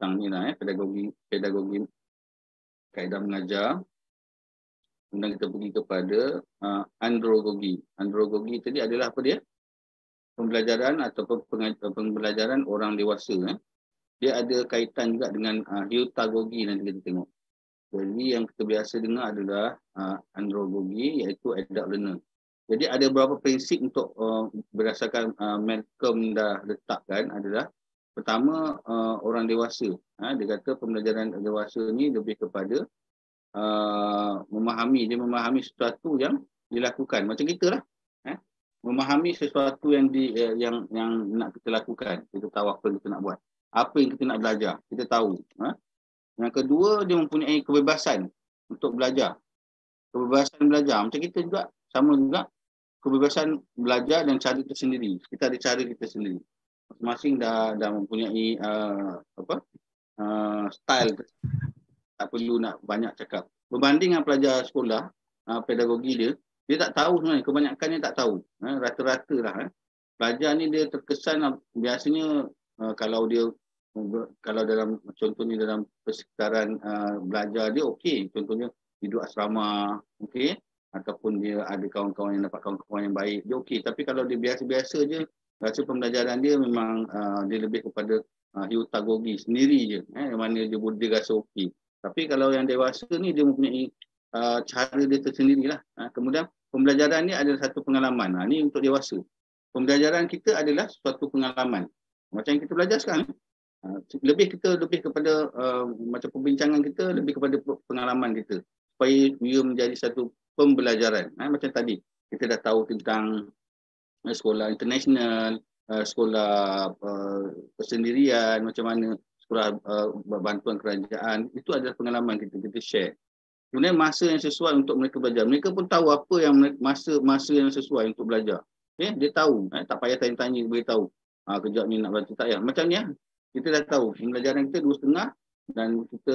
tentang ni lah, pedagogi kaedah mengajar. Kemudian kita pergi kepada andragogi. Andragogi tadi adalah apa dia? Pembelajaran ataupun pembelajaran orang dewasa. Dia ada kaitan juga dengan heutagogi, nanti kita tengok. Jadi yang kita biasa dengar adalah andragogi, iaitu adult learner. Jadi ada beberapa prinsip untuk berdasarkan Malcolm dah letakkan adalah pertama orang dewasa. Dia kata pembelajaran dewasa ni lebih kepada memahami sesuatu yang dilakukan. Macam kita lah. Memahami sesuatu yang nak kita lakukan. Kita tahu apa yang kita nak buat. Apa yang kita nak belajar. Kita tahu. Yang kedua, dia mempunyai kebebasan untuk belajar. Kebebasan belajar. Macam kita juga, sama juga. Kebebasan belajar dan cara tersendiri. Kita ada cara kita sendiri. Masing-masing dah mempunyai style. Tak perlu nak banyak cakap. Berbanding dengan pelajar sekolah, pedagogi dia tak tahu sebenarnya. Kebanyakannya tak tahu. Rata-rata lah. Pelajar ni dia terkesan biasanya kalau dalam contohnya dalam persekitaran belajar dia okey. Contohnya hidup asrama, okey. Ataupun dia ada kawan-kawan yang dapat kawan-kawan yang baik, dia okey. Tapi kalau dia biasa-biasa je, rasa pembelajaran dia memang dia lebih kepada heutagogi sendiri je. Yang mana dia rasa okey. Tapi kalau yang dewasa ni dia mempunyai cara dia tersendirilah. Kemudian pembelajaran ni adalah satu pengalaman. Ni untuk dewasa. Pembelajaran kita adalah suatu pengalaman. Macam yang kita belajar sekarang. Lebih kepada macam perbincangan kita lebih kepada pengalaman kita. Supaya ia menjadi satu pembelajaran. Macam tadi kita dah tahu tentang sekolah international, sekolah persendirian, macam mana sekolah bantuan kerajaan. Itu adalah pengalaman kita share. Kemudian masa yang sesuai untuk mereka belajar. Mereka pun tahu apa yang masa yang sesuai untuk belajar. Dia tahu. Tak payah tanya-tanya, dia beritahu. Kejap ni nak baca tak ya. Macam ni kita dah tahu. Pembelajaran kita 2,5 dan kita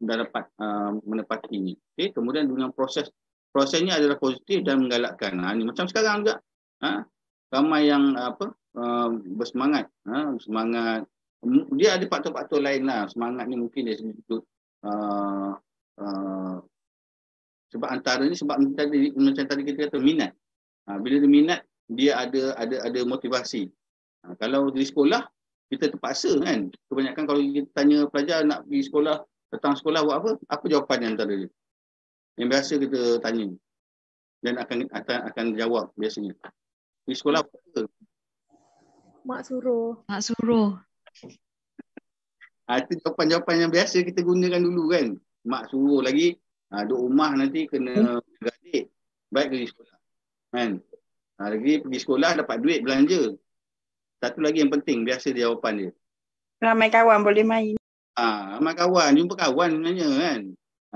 dah dapat menepatinya. Kemudian dengan prosesnya adalah positif dan menggalakkan. Ni macam sekarang juga. Ramai yang bersemangat. Semangat. Dia ada faktor-faktor lain lah. Semangat ni mungkin dia sebut sebab antaranya macam tadi kita kata minat. Bila dia minat, dia ada motivasi. Kalau di sekolah kita terpaksa kan. Kebanyakan kalau kita tanya pelajar nak pergi sekolah, datang sekolah buat apa? Apa jawapan antara dia? Yang biasa kita tanya dan akan jawab biasanya. Di sekolah apa? Mak suruh. Itu jawapan-jawapan yang biasa kita gunakan dulu kan. Mak suruh lagi, duduk rumah nanti kena gadik. Baik pergi sekolah. Kan? Lagi pergi sekolah dapat duit belanja. Satu lagi yang penting, biasa jawapan dia. Ramai kawan boleh main. Ramai kawan, jumpa kawan sebenarnya kan.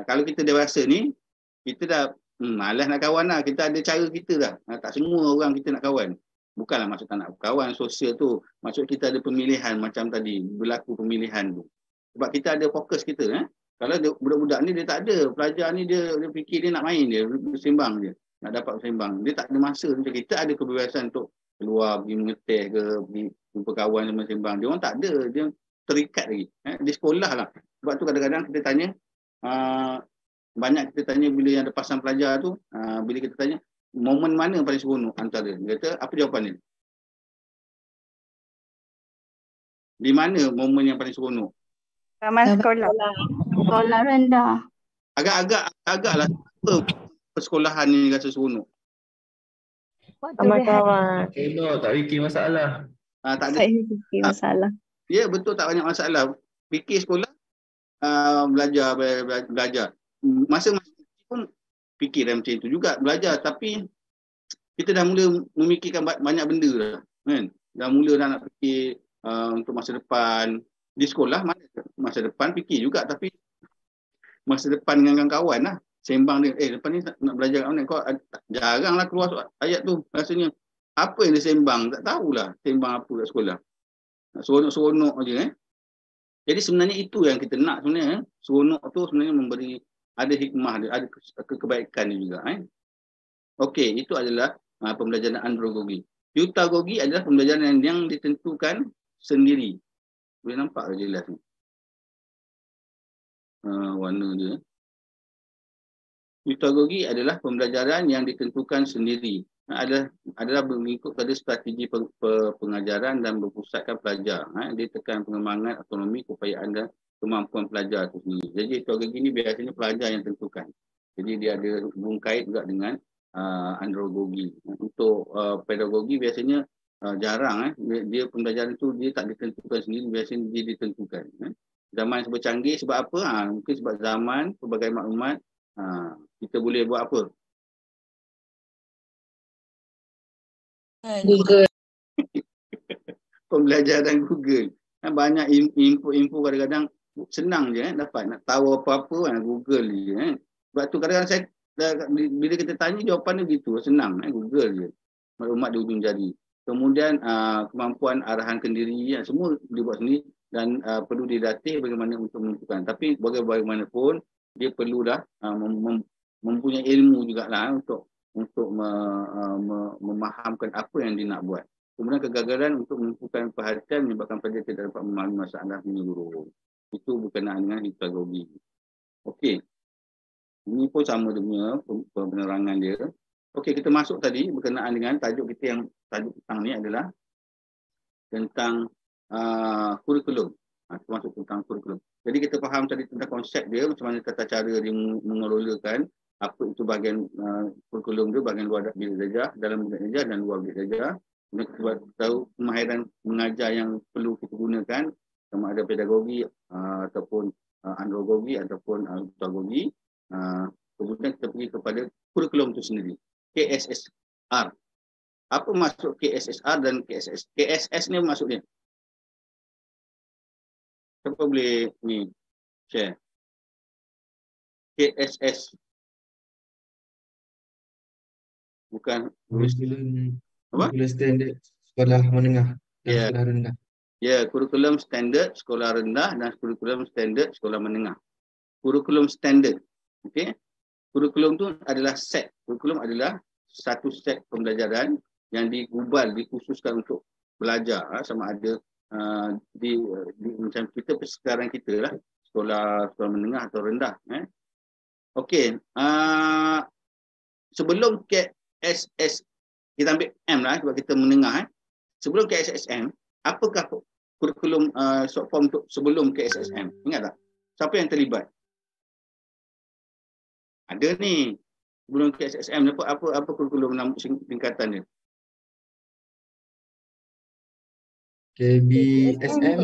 Kalau kita dewasa ni, kita dah malas nak kawan lah. Kita ada cara kita dah. Tak semua orang kita nak kawan. Bukanlah maksud tak nak kawan sosial tu. Maksud kita ada pemilihan macam tadi. Berlaku pemilihan tu. Sebab kita ada fokus kita. Kalau budak-budak ni dia tak ada. Pelajar ni dia fikir dia nak main dia. Bersembang dia. Nak dapat bersembang. Dia tak ada masa. Macam kita ada kebebasan untuk keluar, pergi mengeteh ke, pergi jumpa kawan sama sembang. Dia orang tak ada. Dia terikat lagi. Di sekolah lah. Sebab tu kadang-kadang kita tanya, banyak kita tanya bila yang ada pasang pelajar tu, bila kita tanya, momen mana paling seronok antara? Dia kata, apa jawapan dia? Di mana momen yang paling seronok? Zaman sekolah. Sekolah rendah. Agak-agak lah persekolahan ni rasa seronok. Sama kawan. Tak fikir masalah. Tak ada. Tak fikir masalah. Ya, betul, tak banyak masalah. Fikir sekolah, belajar. Masa-masa pun fikir macam itu juga, belajar. Tapi kita dah mula memikirkan banyak benda dah. Kan? Dah mula nak fikir untuk masa depan. Di sekolah, masa depan fikir juga. Tapi masa depan dengan kawan lah. Sembang dia, lepas ni nak belajar kat mana? Kau jaranglah keluar ayat tu rasanya. Apa yang dia sembang? Tak tahulah sembang apa kat sekolah. Nak seronok-seronok je. Jadi sebenarnya itu yang kita nak sebenarnya. Seronok tu sebenarnya memberi, ada hikmah dia, ada kebaikan dia juga. Okey, itu adalah pembelajaran andragogi. Heutagogi adalah pembelajaran yang ditentukan sendiri. Boleh nampak ke jelas ni? warna dia. Pedagogi adalah pembelajaran yang ditentukan sendiri. Adalah mengikut pada strategi pengajaran dan berpusatkan pelajar. Dia tekan pengembangan autonomi, keupayaan dan kemampuan pelajar itu sendiri. Jadi pedagogi ini biasanya pelajar yang tentukan. Jadi dia ada hubung kait juga dengan andragogi. Untuk pedagogi biasanya jarang. Dia pembelajaran itu dia tak ditentukan sendiri, biasanya dia ditentukan. Zaman sebab canggih sebab apa? Mungkin sebab zaman, pelbagai maklumat, kita boleh buat apa? Google. Pembelajaran Google. Banyak info-info kadang-kadang senang je dapat. Nak tahu apa-apa Google je. Sebab tu kadang-kadang bila kita tanya jawapan dia gitu, senang Google je. Maklumat di ujung jari. Kemudian kemampuan arahan kendiri, semua dia buat sendiri dan perlu dilatih bagaimana untuk menentukan. Tapi bagaimanapun dia perlulah mempunyai ilmu jugalah untuk memahamkan apa yang dia nak buat. Kemudian kegagalan untuk menentukan perhatian menyebabkan pelajar tidak dapat memahami masalah menyeluruh. Itu berkenaan dengan pedagogi. Okey. Ini pun sama dengan penerangan dia. Okey, kita masuk tadi berkenaan dengan tajuk kita yang tajuk petang ni adalah tentang kurikulum. Termasuk tentang kurikulum. Jadi kita faham tadi tentang konsep dia, macam mana tata cara dia mengelolakan apa itu bahagian kurikulum dia, bahagian luar bilik darjah, dalam bilik darjah dan luar bilik darjah. Kemudian kita tahu kemahiran mengajar yang perlu kita gunakan, sama ada pedagogi ataupun andragogi ataupun pedagogi. Kemudian kita pergi kepada kurikulum itu sendiri, KSSR. Apa maksud KSSR dan KSS? KSS ni maksudnya? Siapa boleh ni share? KSS. Bukan Kurikulum standard sekolah menengah dan sekolah rendah. Ya, kurikulum standard sekolah rendah dan kurikulum standard sekolah menengah. Kurikulum standard. Okey. Kurikulum tu adalah set. Kurikulum adalah satu set pembelajaran yang digubal, dikhususkan untuk belajar sama ada di macam kita persekitaran kita lah, sekolah menengah atau rendah. Okey. Sebelum KSS, kita ambil M lah sebab kita menengah. Sebelum KSSM, apakah kurikulum short form untuk sebelum KSSM? Ingat tak? Siapa yang terlibat? Ada ni. Sebelum KSSM, apa kurikulum tingkatan dia? KBSM.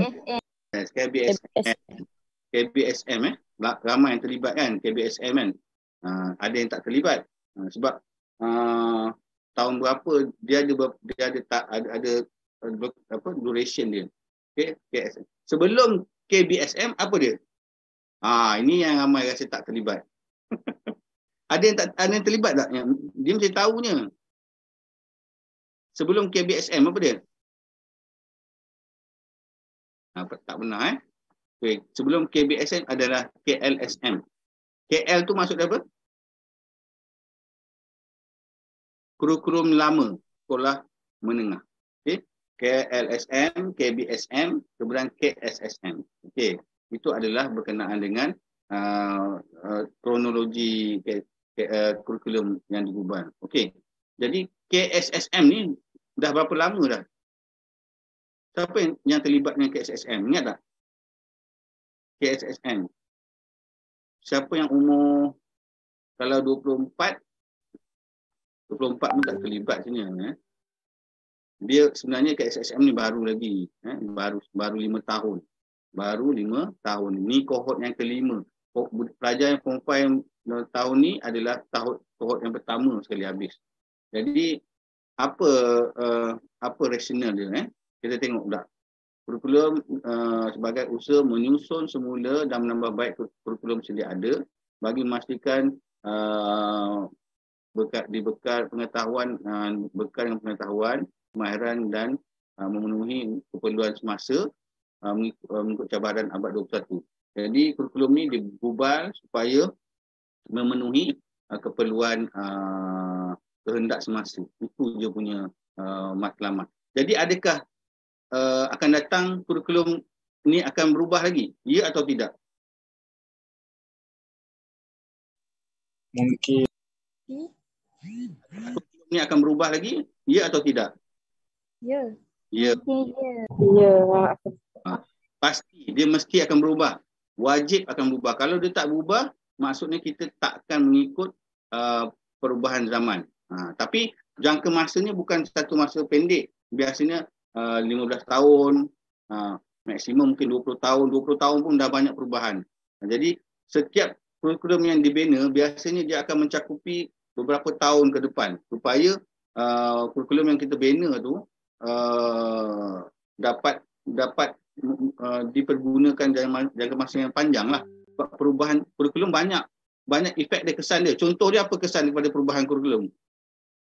Yes, KBSM. KBSM ramai yang terlibat kan, KBSM kan. Ada yang tak terlibat. Sebab tahun berapa dia ada apa duration dia. Okey, KSM. Sebelum KBSM apa dia? Ini yang ramai rasa tak terlibat. Ada yang terlibat tak? Dia mesti tahunya. Sebelum KBSM apa dia? Tak benar Okay. Sebelum KBSM adalah KLSM. KL tu maksud apa? Kurikulum lama sekolah menengah. Okay. KLSM, KBSM, kemudian KSSM. Okay. Itu adalah berkenaan dengan kronologi kurikulum yang digubal. Okey. Jadi KSSM ni dah berapa lama dah? Siapa yang terlibat dengan KSSM? Ingat tak? KSSM. Siapa yang umur kalau 24 pun tak terlibat sebenarnya. Dia sebenarnya KSSM ni baru lagi, baru 5 tahun. Baru 5 tahun. Ni kohort yang kelima. Pelajar yang form 5 tahun ni adalah kohort yang pertama sekali habis. Jadi apa rasional dia? Kita tengok tak. Kurikulum sebagai usaha menyusun semula dan menambah baik kurikulum sedia ada bagi memastikan dibekal pengetahuan, bekal dengan pengetahuan, kemahiran dan memenuhi keperluan semasa mengikut cabaran abad 21. Jadi kurikulum ni digubal supaya memenuhi keperluan kehendak semasa. Itu je punya matlamat. Jadi adakah akan datang kurikulum ni akan berubah lagi? Ya atau tidak? Mungkin Ini akan berubah lagi? Ya atau tidak? Ya. Ya. Ya. Pasti. Dia mesti akan berubah. Wajib akan berubah. Kalau dia tak berubah, maksudnya kita tak akan mengikut perubahan zaman. Tapi jangka masanya bukan satu masa pendek. Biasanya 15 tahun, maksimum mungkin 20 tahun. 20 tahun pun dah banyak perubahan. Jadi setiap kurikulum yang dibina, biasanya dia akan mencakupi beberapa tahun ke depan. Supaya kurikulum yang kita bina tu dapat dipergunakan jangka masa yang panjang lah. Perubahan kurikulum banyak efek dia, kesan dia. Contoh dia apa kesan daripada perubahan kurikulum?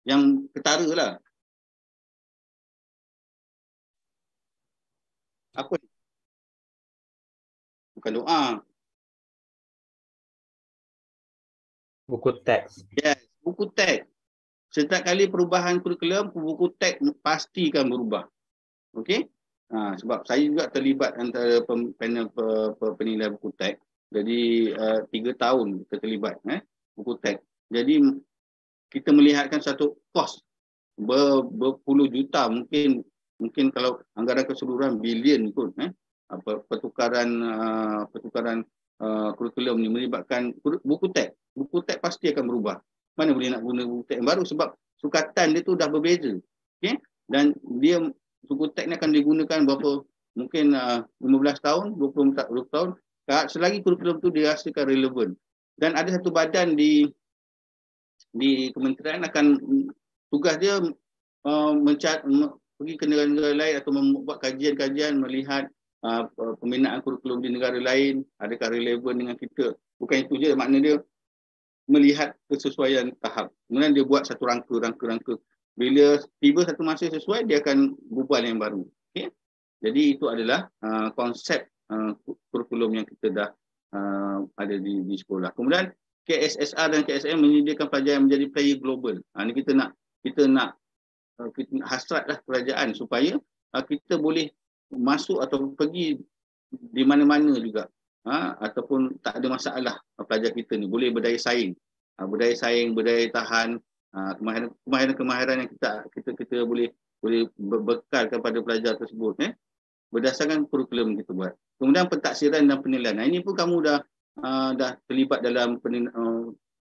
Yang ketara lah. Apa? Bukan doa. buku teks. Yes, buku teks. Setiap kali perubahan kurikulum, buku teks pasti akan berubah. Okey? Sebab saya juga terlibat antara panel penilai buku teks. Jadi 3 tahun kita terlibat buku teks. Jadi kita melihatkan satu kos berpuluh juta, mungkin kalau anggaran keseluruhan bilion kot pertukaran kurikulum ni melibatkan buku teks. Buku teks pasti akan berubah. Mana boleh nak guna buku teks yang baru sebab sukatan dia tu dah berbeza. Okey? Dan dia buku teks ni akan digunakan berapa, mungkin 15 tahun, 20 tahun selagi kurikulum tu dirasakan relevan. Dan ada satu badan di kementerian akan tugas dia pergi ke negara-negara lain atau membuat kajian-kajian melihat pembinaan kurikulum di negara lain adakah relevan dengan kita. Bukan itu je, makna dia melihat kesesuaian tahap. Kemudian dia buat satu rangka. Bila tiba satu masa sesuai, dia akan bubuh yang baru. Okay? Jadi itu adalah konsep kurikulum yang kita dah ada di sekolah. Kemudian KSSR dan KSM menyediakan pelajar yang menjadi player global. Ini kita nak hasratlah kerajaan supaya kita boleh masuk atau pergi di mana-mana juga. Ataupun tak ada masalah pelajar kita ni boleh berdaya saing, berdaya tahan, kemahiran yang kita boleh bekalkan pada pelajar tersebut berdasarkan kurikulum kita buat. Kemudian pentaksiran dan penilaian. Ini pun kamu dah terlibat dalam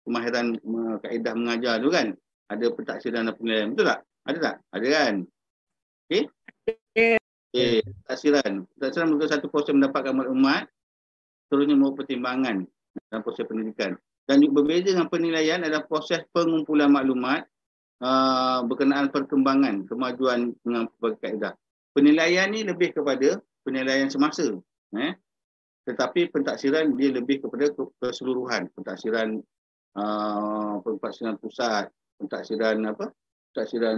kemahiran kaedah mengajar tu kan. Ada pentaksiran dan penilaian, betul tak? Ada tak? Ada kan? Okey. Pentaksiran merupakan satu proses mendapatkan maklumat, seterusnya membuat pertimbangan dalam proses pendidikan. Dan juga berbeza dengan penilaian adalah proses pengumpulan maklumat berkenaan perkembangan kemajuan dengan kaedah. Penilaian ni lebih kepada penilaian semasa. Tetapi pentaksiran dia lebih kepada keseluruhan. Pentaksiran pusat, pentaksiran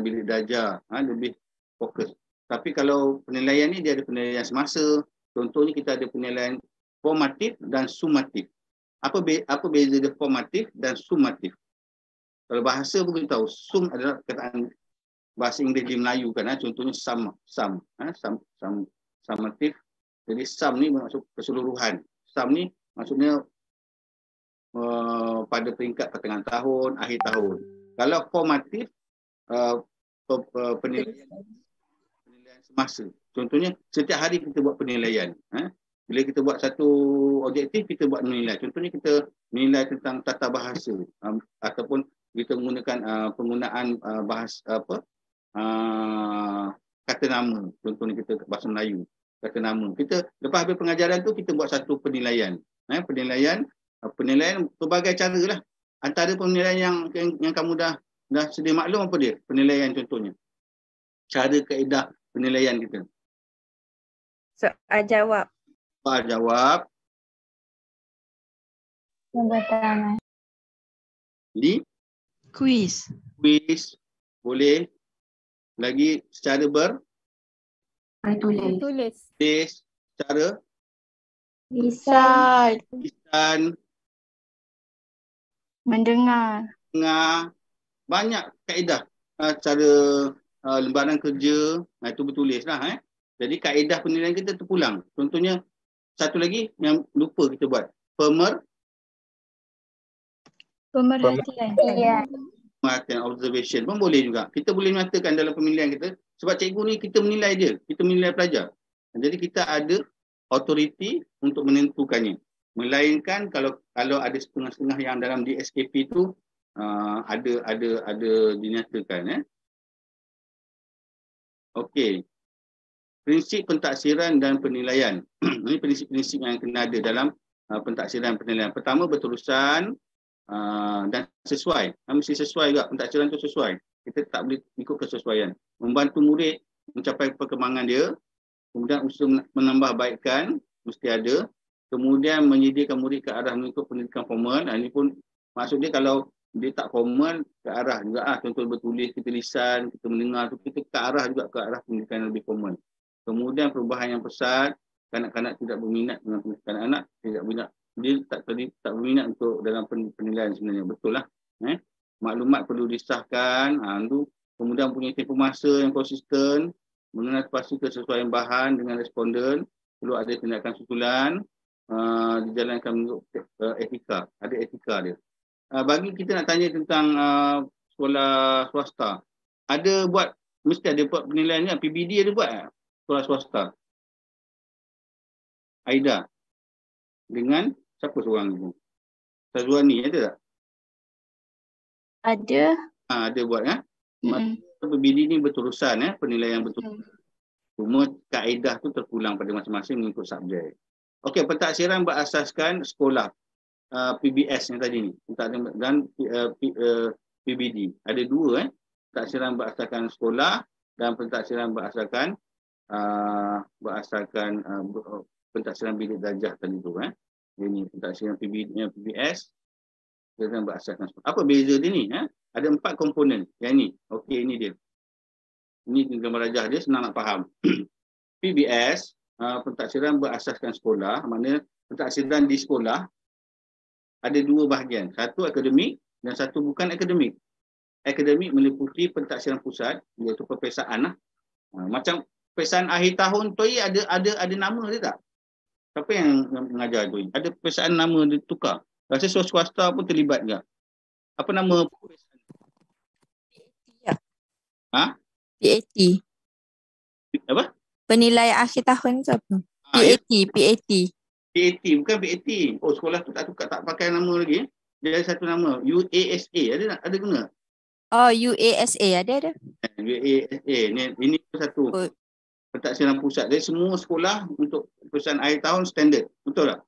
bilik darjah, lebih fokus. Tapi kalau penilaian ni dia ada penilaian semasa. Contohnya kita ada penilaian formatif dan sumatif. Apa beza dia formatif dan sumatif? Kalau bahasa pun kita tahu, sum adalah perkataan bahasa Inggeris di Melayu kan, contohnya sumatif. Jadi sum ni maksud keseluruhan. Sum ni maksudnya pada peringkat pertengahan tahun, akhir tahun. Kalau formatif penilaian semasa. Contohnya setiap hari kita buat penilaian. Bila kita buat satu objektif, kita buat menilai. Contohnya kita menilai tentang tata bahasa ataupun kita menggunakan penggunaan kata nama. Contohnya kita bahasa Melayu, kata nama. Kita lepas habis pengajaran tu kita buat satu penilaian. Penilaian pelbagai cara lah. Antara penilaian yang kamu dah sedia maklum apa dia? Penilaian contohnya. Cara kaedah penilaian kita. Soal jawab. Soal jawab. Jabatan. Kuis. Boleh. Lagi secara Tulis. secara Lisan. Mendengar. Banyak kaedah. Cara lembaran kerja, itu bertulis lah. Jadi kaedah penilaian kita terpulang. Contohnya satu lagi yang lupa kita buat, Pemerhatian. Iya. Perhatian, observation pun boleh juga. Kita boleh nyatakan dalam pemilihan kita, sebab cikgu ni kita menilai dia, kita menilai pelajar. Jadi kita ada authority untuk menentukannya. Melainkan kalau ada setengah-setengah yang dalam DSKP tu ada dinyatakan. Okey. Prinsip pentaksiran dan penilaian. Ini prinsip-prinsip yang kena ada dalam pentaksiran dan penilaian. Pertama, berterusan dan sesuai. Mesti sesuai juga. Pentaksiran itu sesuai. Kita tak boleh ikut kesesuaian. Membantu murid mencapai perkembangan dia. Kemudian usaha menambah baikkan mesti ada. Kemudian menyediakan murid ke arah mengikut pendidikan formal. Ini pun maksudnya kalau dia tak formal, ke arah juga. Contoh bertulis, kita lisan, kita mendengar tu, kita ke arah juga ke arah pendidikan yang lebih formal. Kemudian perubahan yang pesat, kanak-kanak tidak berminat dengan kanak-kanak tidak berminat, dia tak berminat untuk dalam penilaian sebenarnya, betul lah. Maklumat perlu disahkan, kemudian punya tempoh masa yang konsisten, mengenal pasti kesesuaian bahan dengan responden, perlu ada tindakan susulan, dijalankan menurut etika, ada etika dia. Bagi kita nak tanya tentang sekolah swasta, ada buat, mesti ada buat penilaiannya, PBD ada buat sekolah swasta. Aida dengan siapa seorang tu? Sazwani ada tak? Ada. Ada buat PBD ni berterusan penilaian betul. Cuma kaedah tu terpulang pada masing-masing mengikut subjek. Okey, pentaksiran berasaskan sekolah PBS yang tadi ni dan PBD. Ada dua pentaksiran berasaskan sekolah dan pentaksiran berasaskan pentaksiran bilik darjah tadi tu. Ini pentaksiran PBS dan berasaskan sekolah. Apa beza dia ni? Ada 4 komponen. Yang ni. Okey, ini dia. Ini gambar rajah dia, senang nak faham. PBS, pentaksiran berasaskan sekolah, maknanya pentaksiran di sekolah ada 2 bahagian. Satu akademik dan satu bukan akademik. Akademik meliputi pentaksiran pusat, iaitu peperiksaan lah. Macam peperiksaan akhir tahun tu ada nama dia tak? Siapa yang mengajar tu? Ada peperiksaan nama dia tukar. Rasa swasta pun terlibat juga. Apa nama peperiksaan? PAT. Apa? Penilaian akhir tahun tu apa? PAT. PAT, bukan PAT. Oh, sekolah tu tak pakai nama lagi. Dia ada satu nama, UASA. Ada guna? Oh, UASA ada. UASA. Ini satu pentaksiran pusat. Jadi semua sekolah untuk peperiksaan akhir tahun standard. Betul tak?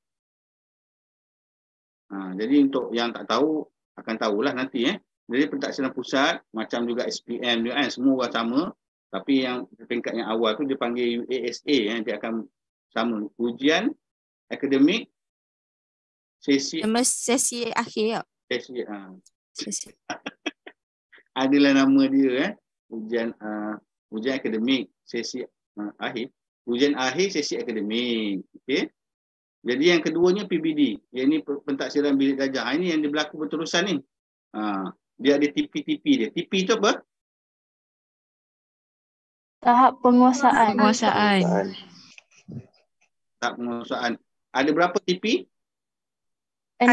Jadi untuk yang tak tahu, akan tahulah nanti. Jadi pentaksiran pusat, macam juga SPM juga semua orang sama. Tapi yang peringkat yang awal tu dia panggil UASA. Dia akan sama. Ujian akademik, sesi akhir. Sesi. Adalah nama dia. Ujian akademik, sesi akhir. Ujian akhir, sesi akademik. Okey. Jadi yang keduanya PBD. Yang ini pentaksiran bilik darjah. Ini yang dia berlaku berterusan ni. Dia ada TP dia. TP tu apa? Tahap penguasaan. Tahap penguasaan. Ada berapa TP? 6.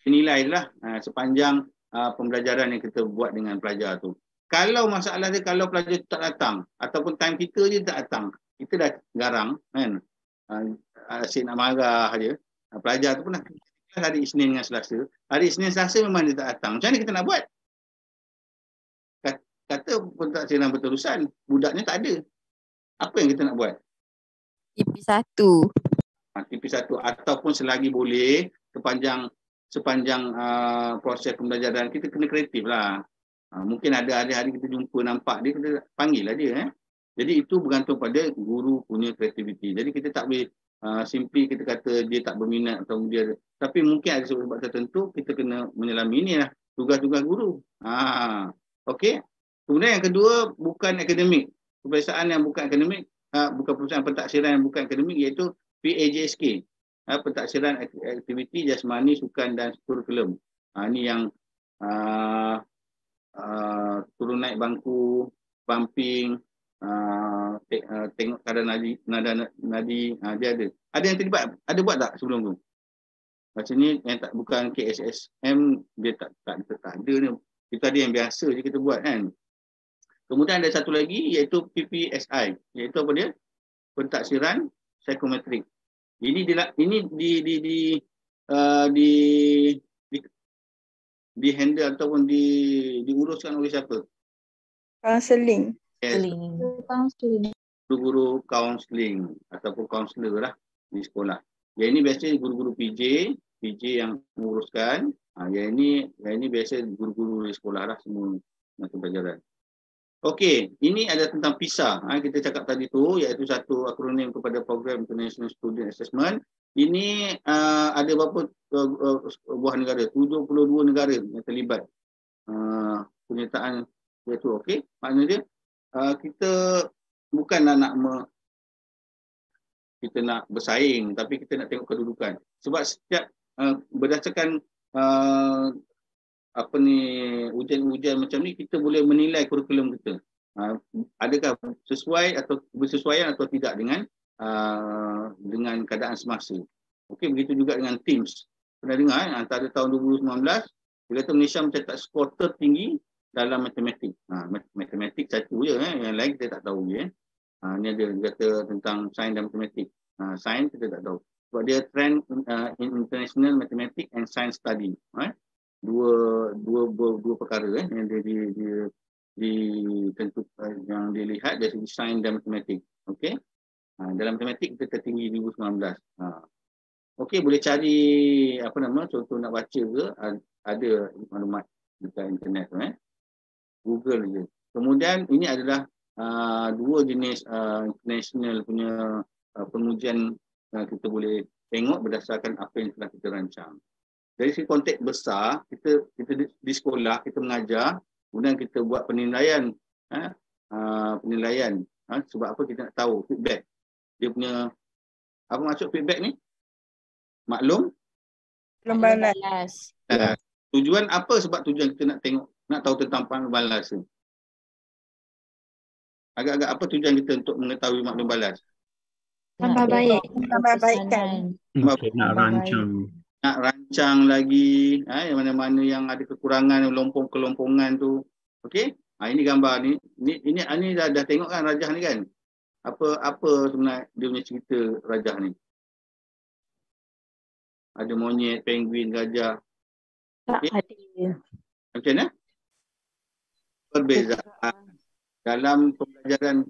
Nilailah sepanjang pembelajaran yang kita buat dengan pelajar tu. Kalau masalah dia, kalau pelajar tu tak datang ataupun time kita je tak datang, kita dah garang kan. Asyik nak marah je. Pelajar tu pun dah hari Isnin dengan Selasa. Hari Isnin Selasa memang dia tak datang. Macam mana kita nak buat? Kata pentaksiran berterusan, budaknya tak ada. Apa yang kita nak buat? TP1. TP1 ataupun selagi boleh sepanjang proses pembelajaran kita kena kreatif lah. Mungkin ada hari-hari kita jumpa nampak dia, kita panggil lah dia. Jadi itu bergantung pada guru punya kreativiti. Jadi kita tak boleh simply kita kata dia tak berminat atau dia, tapi mungkin ada sebab tertentu kita kena menyelami ni lah tugas-tugas guru. Okey. Kemudian yang kedua, bukan akademik. Peperiksaan yang bukan akademik, bukan peperiksaan pentaksiran yang bukan akademik, iaitu PAJSK. Pentaksiran aktiviti jasmani, sukan dan kurikulum. Ini yang turun naik bangku, pumping, tengok kadar nadi, dia ada. Ada yang terlibat? Ada buat tak sebelum tu? Maksudnya yang tak bukan KSSM dia tak ada ni. Kita ada yang biasa je kita buat kan. Kemudian ada satu lagi iaitu PPSI, iaitu apa dia? Pentaksiran psikometrik. Ini di handle ataupun diuruskan oleh siapa? Counseling. Yes, Counseling. guru-guru kaunseling ataupun kaunselor lah di sekolah. Yang ini biasanya guru-guru PJ yang menguruskan. Yang ini biasa guru-guru di sekolah lah semua mata pelajaran. Okey, ini ada tentang PISA. Kita cakap tadi tu iaitu satu akronim kepada Program International Student Assessment. Ini ada berapa buah negara? 72 negara yang terlibat penyertaan iaitu. Okey, maknanya kita bukanlah kita nak bersaing, tapi kita nak tengok kedudukan. Sebab setiap berdasarkan ujian-ujian macam ni, kita boleh menilai kurikulum kita. Adakah sesuai atau bersesuaian atau tidak dengan keadaan semasa. Okey, begitu juga dengan TIMSS. Pernah dengar antara tahun 2019 dia kata Malaysia mencetak skor tertinggi dalam matematik. Matematik satu je, yang lain kita tak tahu je. Ni ada kata tentang sains dan matematik. Sains kita tak tahu. Sebab dia trend in international mathematics and science study. Dua perkara yang yang dilihat dari segi sains dan matematik. Okey. Dalam matematik kita tertinggi 2019. Okey, boleh cari contoh nak baca ke, ada maklumat dekat internet tu Google je. Kemudian ini adalah dua jenis international punya pengujian kita boleh tengok berdasarkan apa yang telah kita rancang. Dari segi konteks besar, kita di sekolah kita mengajar, kemudian kita buat penilaian. Sebab apa kita nak tahu feedback. Dia punya apa maksud feedback ni? Maklum balas. Tujuan apa sebab tujuan kita nak tahu tentang maklum balas ni? Agak-agak apa tujuan kita untuk mengetahui maklum balas? Tambah baik. Tambah baikkan. Nak rancang. Nak rancang lagi yang mana-mana yang ada kekurangan, kelompongan tu. Okey? Ini gambar ni. Ini dah tengok kan rajah ni kan? Apa sebenarnya dia punya cerita rajah ni? Ada monyet, penguin, gajah. Tak ada. Macam mana? Perbezaan dalam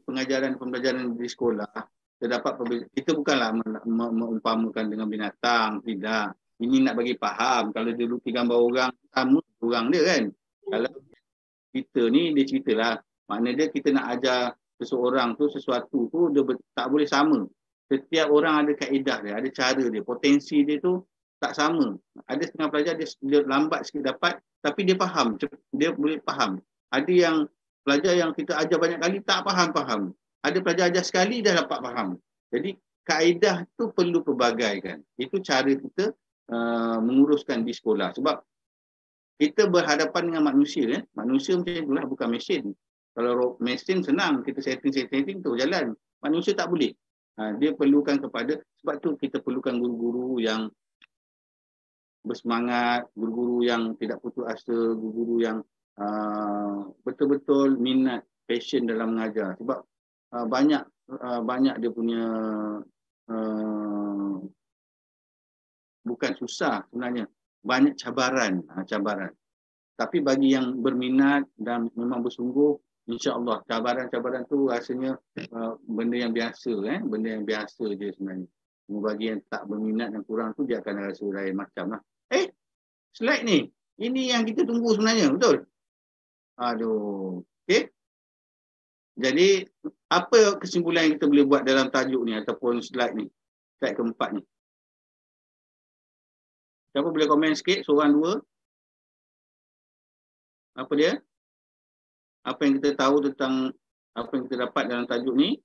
pembelajaran di sekolah terdapat perbezaan. Kita bukanlah mengumpamakan dengan binatang, tidak. Ini nak bagi faham. Kalau dia lukis gambar orang, sama orang dia kan. Kalau kita ni dia ceritalah. Maknanya kita nak ajar seseorang tu sesuatu tu dia tak boleh sama. Setiap orang ada kaedah dia, ada cara dia, potensi dia tu tak sama. Ada setengah pelajar dia lambat sikit dapat, tapi dia faham, dia boleh faham. Ada yang pelajar yang kita ajar banyak kali tak faham. Ada pelajar ajar sekali dah dapat faham. Jadi kaedah tu perlu perbagaikan. Itu cara kita menguruskan di sekolah. Sebab kita berhadapan dengan manusia. Manusia macam itulah, bukan mesin. Kalau mesin senang, kita setting tu jalan. Manusia tak boleh. Dia perlukan sebab tu kita perlukan guru-guru yang bersemangat, guru-guru yang tidak putus asa, guru-guru yang betul-betul minat, passion dalam mengajar. Sebab banyak dia punya bukan susah sebenarnya, banyak cabaran. Tapi bagi yang berminat dan memang bersungguh, insya-Allah cabaran-cabaran tu rasanya benda yang biasa, benda yang biasa je sebenarnya. Bagi yang tak berminat dan kurang tu dia akan rasa lain macam lah. Slide ni, ini yang kita tunggu sebenarnya, betul? Aduh. Okey. Jadi apa kesimpulan yang kita boleh buat dalam tajuk ni ataupun slide ni? Slide keempat ni. Siapa boleh komen sikit, seorang dua? Apa dia? Apa yang kita tahu tentang apa yang kita dapat dalam tajuk ni?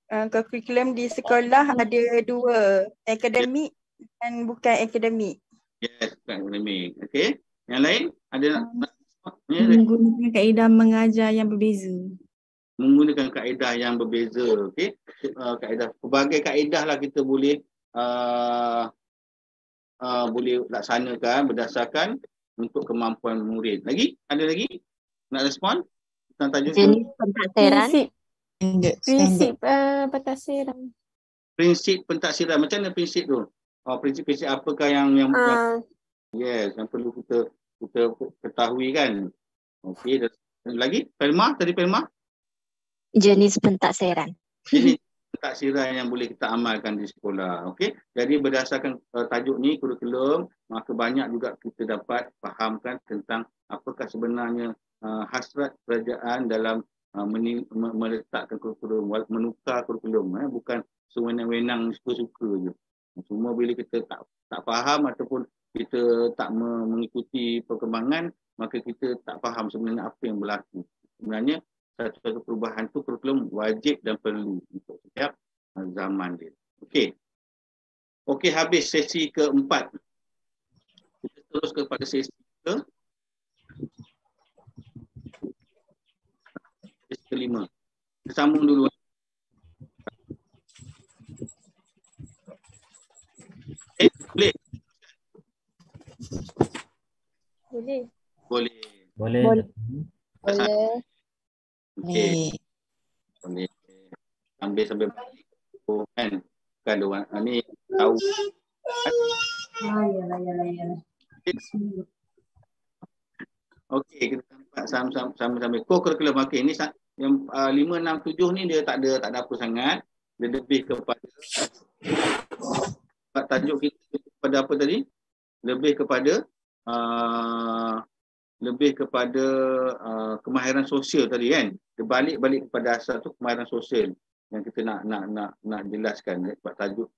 Kurikulum di sekolah ada dua, akademik dan bukan akademik. Yes, bukan akademik. Okey. Yang lain ada nak menggunakan kaedah mengajar yang berbeza. Menggunakan kaedah yang berbeza. Okey. Kaedah, pelbagai kaedah lah kita boleh boleh laksanakan berdasarkan untuk kemampuan murid. Lagi? Ada lagi? Nak respon tentang tajuk tu? Jenis pentadbiran. Prinsip pentadbiran. Prinsip pentadbiran. Macam mana prinsip tu? Prinsip-prinsip apakah yang yes, yang perlu kita ketahui kan? Okey, lagi? Pelma, tadi Pelma? Jenis pentadbiran. Jenis pentadbiran yang boleh kita amalkan di sekolah. Okey, jadi berdasarkan tajuk ni, kurikulum, maka banyak juga kita dapat fahamkan tentang apakah sebenarnya hasrat kerajaan dalam meletakkan kurikulum, menukar kurikulum, bukan sewenang-wenang suka-suka je. Semua bila kita tak faham ataupun kita tak mengikuti perkembangan, maka kita tak faham sebenarnya apa yang berlaku. Sebenarnya satu perubahan tu kurikulum wajib dan perlu untuk setiap zaman dia. Okey, habis sesi keempat. Kita terus kepada sesi kelima. Kita sambung dulu. Boleh? Boleh. Okey. Boleh. Sambil kan orang ni tahu. Okey, kita sambil co-curriculum. Okey, ni yang 5, 6, 7 ni dia tak ada apa sangat. Dia lebih kepada tajuk kita kepada apa tadi? Lebih kepada kemahiran sosial tadi kan. Dia balik kepada asal tu kemahiran sosial yang kita nak jelaskan sebab tajuk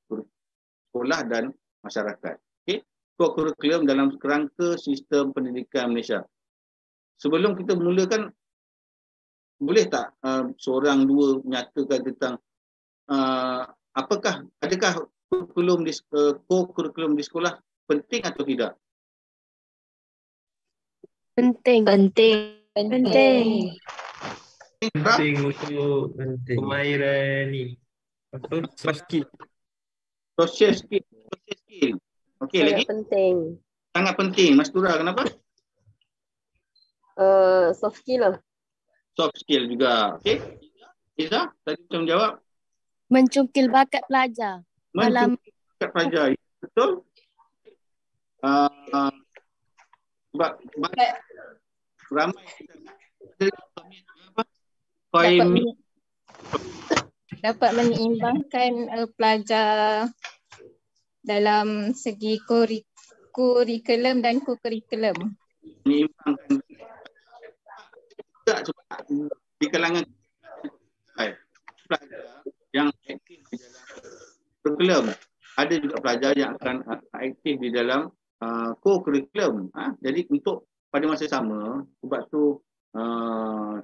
sekolah dan masyarakat. Okey, co-curriculum dalam kerangka sistem pendidikan Malaysia. Sebelum kita mulakan, boleh tak seorang dua menyatakan tentang adakah co-curriculum di sekolah penting atau tidak? Penting. Penting untuk kemahiran ni. Apa? Soft skill. Social skill. Okey, lagi? Penting. Sangat penting. Mas Tura, kenapa? Soft skill lah. Soft skill juga. Okey. Iza, tadi macam jawab. Mencungkil bakat pelajar. Mencungkil bakat pelajar. Betul? Sebab ramai dapat menyeimbangkan pelajar dalam segi kurikulum dan co-curriculum. Menyeimbangkan di kalangan pelajar yang aktif di dalam kurikulum. Ada juga pelajar yang akan aktif di dalam co-curriculum. Jadi untuk pada masa sama, sebab tu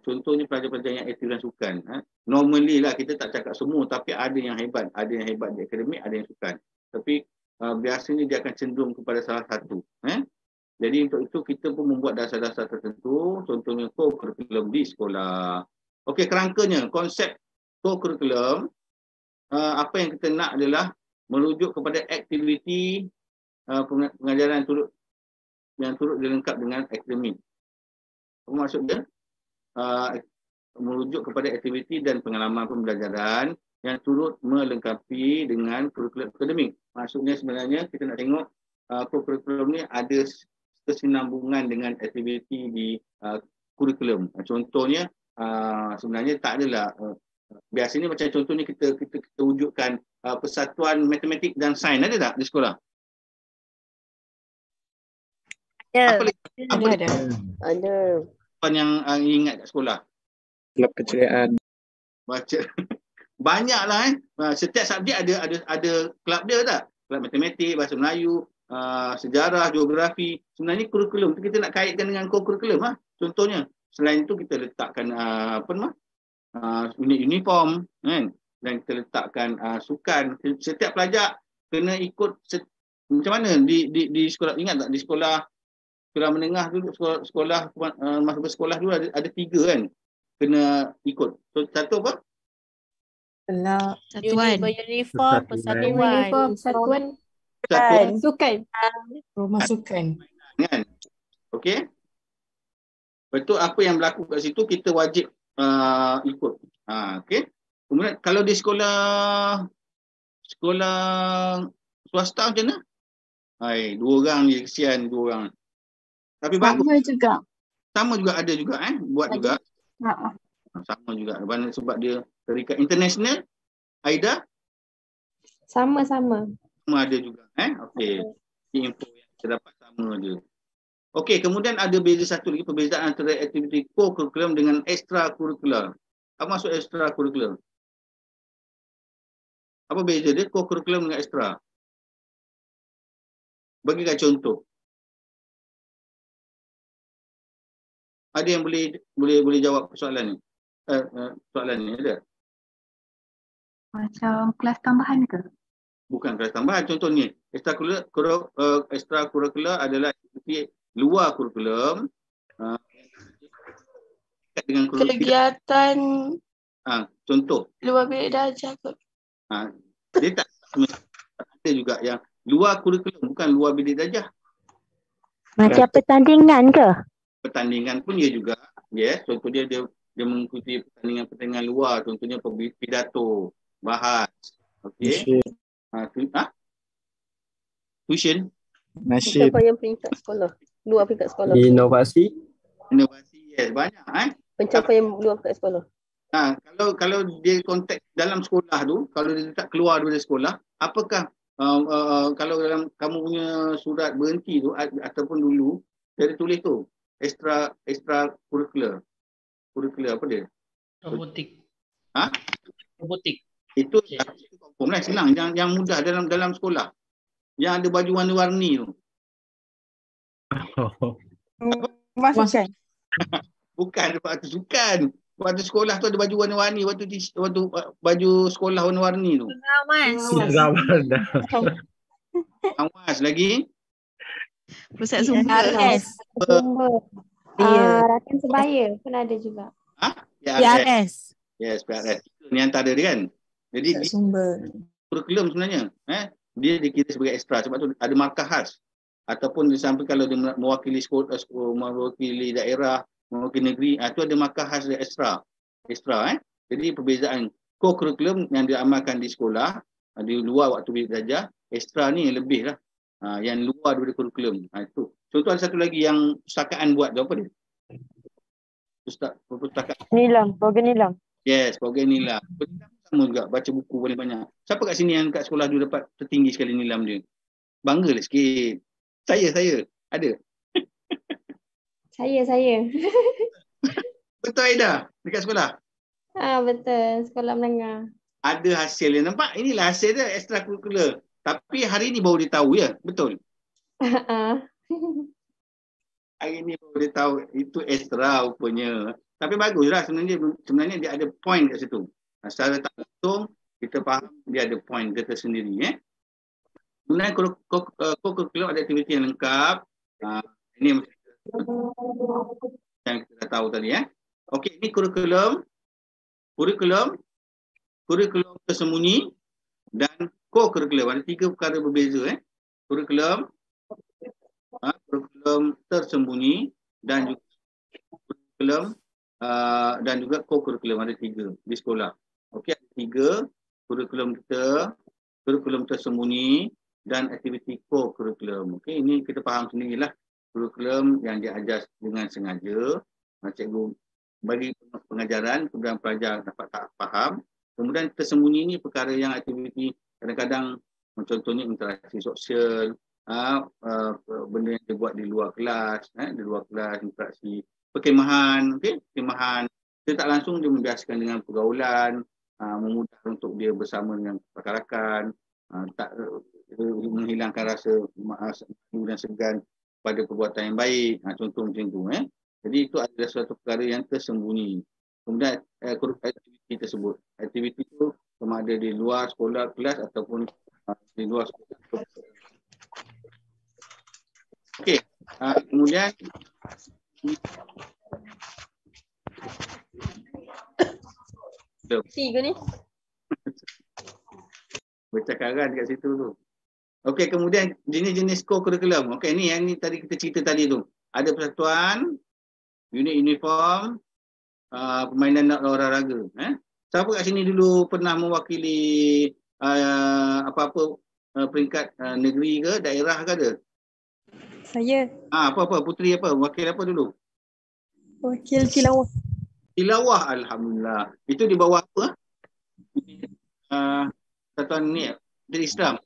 contohnya pelajar-pelajar yang aktif dan sukan. Normally lah kita tak cakap semua, tapi ada yang hebat. Ada yang hebat di akademik, ada yang sukan. Tapi biasanya dia akan cenderung kepada salah satu. Jadi untuk itu kita pun membuat dasar-dasar tertentu, contohnya co-curriculum di sekolah. Okey, kerangkanya, konsep co-curriculum, apa yang kita nak adalah merujuk kepada aktiviti pengajaran yang turut dilengkap dengan akademik. Apa maksud dia? Merujuk kepada aktiviti dan pengalaman pembelajaran yang turut melengkapi dengan kurikulum akademik. Maksudnya sebenarnya kita nak tengok kurikulum ni ada kesinambungan dengan aktiviti di kurikulum. Contohnya sebenarnya tak adalah biasanya macam contohnya kita wujudkan persatuan matematik dan sains, ada tak di sekolah? Ada. Ada. Apa yang ingat kat sekolah? Kelab keceriaan. Baca. Banyaklah setiap subjek ada kelab dia tak? Kelab matematik, bahasa Melayu, sejarah, geografi. Sebenarnya kurikulum tu kita nak kaitkan dengan co-curriculum Contohnya, selain itu kita letakkan unit uniform kan, dan kita letakkan sukan. Setiap pelajar kena ikut macam mana di sekolah, ingat tak di sekolah menengah dulu, sekolah masa bersekolah dulu ada 3 kan kena ikut. So, satu apa? Kelak. Satuan. Uniform, persatuan. Uniform, persatuan. Satuan. Sukan. Rumah sukan. Kan? Okey. Betul apa yang berlaku kat situ kita wajib ikut. Okey. Kemudian kalau di sekolah swasta macam mana? Hai, 2 orang je, kesian 2 orang. Tapi bagus. Sama juga. Sama juga ada juga buat juga. Sama juga. Sebab dia terikat international. Aida? Sama-sama. Sama ada juga. Okey. Info yang kita dapat sama je. Okey, kemudian ada beza satu lagi perbezaan antara aktiviti co-curriculum dengan extra-curricular. Apa maksud extra-curricular? Apa beza dia co-curriculum dengan extra? Bagikan contoh. Ada yang boleh jawab soalan ni? Soalan ni ada? Macam kelas tambahan ke? Bukan kelas tambahan. Contohnya, extra-curricular adalah aktiviti luar kurikulum. Dengan kegiatan contoh. Luar bilik darjah kot. Dia tak ada juga yang luar kurikulum, bukan luar bilik darjah. Macam pertandingan ke? Pertandingan pun dia juga. Contoh dia mengikuti pertandingan luar, contohnya pidato, bahas. Okey. Tuition. Pencapaian peringkat sekolah. Luar peringkat sekolah. Inovasi, yes, banyak Pencapaian luar peringkat sekolah. Kalau dia konteks dalam sekolah tu, kalau dia tak keluar dari sekolah, apakah kalau dalam kamu punya surat berhenti tu ataupun dulu dia tulis tu extra curricular. Curricular apa dia? Robotik. Robotik. Itu confirm lah, senang. Yang mudah dalam sekolah. Yang ada baju warna-warni tu. Masukkan. Bukan waktu sukan. Waktu sekolah tu ada baju warna-warni. Waktu baju sekolah warna-warni tu. Awas lagi. Pusat sumber. Rakan sebaya pun ada juga. PRS. Yes, PRS. Ini antara dia kan. Jadi Sumber. kurikulum sebenarnya. Dia dikira sebagai ekstra sebab tu ada markah khas. Ataupun di samping kalau dia mewakili sekolah, mewakili daerah, mewakili negeri, itu ada markah khas dia ekstra. Jadi perbezaan co-curriculum yang diamalkan di sekolah, di luar waktu bilik darjah, ekstra ni lebih lah. Yang luar dari kurikulum. Itu. Contoh ada satu lagi yang pustakaan buat tu, apa dia? Pustakaan. Nilam, program Nilam. Yes, program Nilam. Sama juga, baca buku paling banyak. Siapa kat sini yang kat sekolah dulu dapat tertinggi sekali Nilam dia? Banggalah sikit. Saya. Ada? Saya. Betul Aida? Dekat sekolah? Betul. Sekolah menengah. Ada hasil yang nampak. Inilah hasil dia, extracurricular. Tapi hari ni baru dia tahu ya? Betul? Hari ni baru dia tahu itu extra rupanya. Tapi baguslah sebenarnya dia ada point kat situ. Secara tak langsung kita faham dia ada point dia tersendiri. Kemudian co-curriculum ada aktiviti yang lengkap. Ini yang kita dah tahu tadi. Okey, ini kurikulum tersembunyi dan co-curriculum. Ada 3 perkara berbeza. Kurikulum tersembunyi dan juga kurikulum dan juga co-curriculum. Ada 3 di sekolah. Okey, ada 3 kurikulum tersembunyi dan aktiviti co-curriculum. Okey, ini kita faham sendirilah. Kurikulum yang diajar dengan sengaja, cikgu bagi pengajaran, kemudian pelajar dapat tak faham. Kemudian tersembunyi ni perkara yang aktiviti kadang-kadang contohnya interaksi sosial, benda yang dibuat di luar kelas, interaksi perkemahan, perkemahan. Dia tak langsung dia membiasakan dengan pergaulan, memudah untuk dia bersama dengan rakan-rakan, tak menghilangkan rasa malu dan segan pada perbuatan yang baik, contoh macam tu. Jadi itu adalah suatu perkara yang tersembunyi. Kemudian aktiviti tersebut, aktiviti itu sama ada di luar sekolah kelas ataupun di luar sekolah. Okey, kemudian Tiga ni. bercakaran dekat situ tu. Okey, kemudian jenis-jenis co-curriculum. Okey, ni yang ni tadi kita cerita tadi tu. Ada persatuan, unit uniform, permainan olahraga. Siapa kat sini dulu pernah mewakili apa-apa peringkat negeri ke, daerah ke ada? Saya Apa-apa, Puteri apa? Wakil apa dulu? wakil tilawah. Tilawah, alhamdulillah. Itu di bawah apa? Persatuan ni, dari Islam.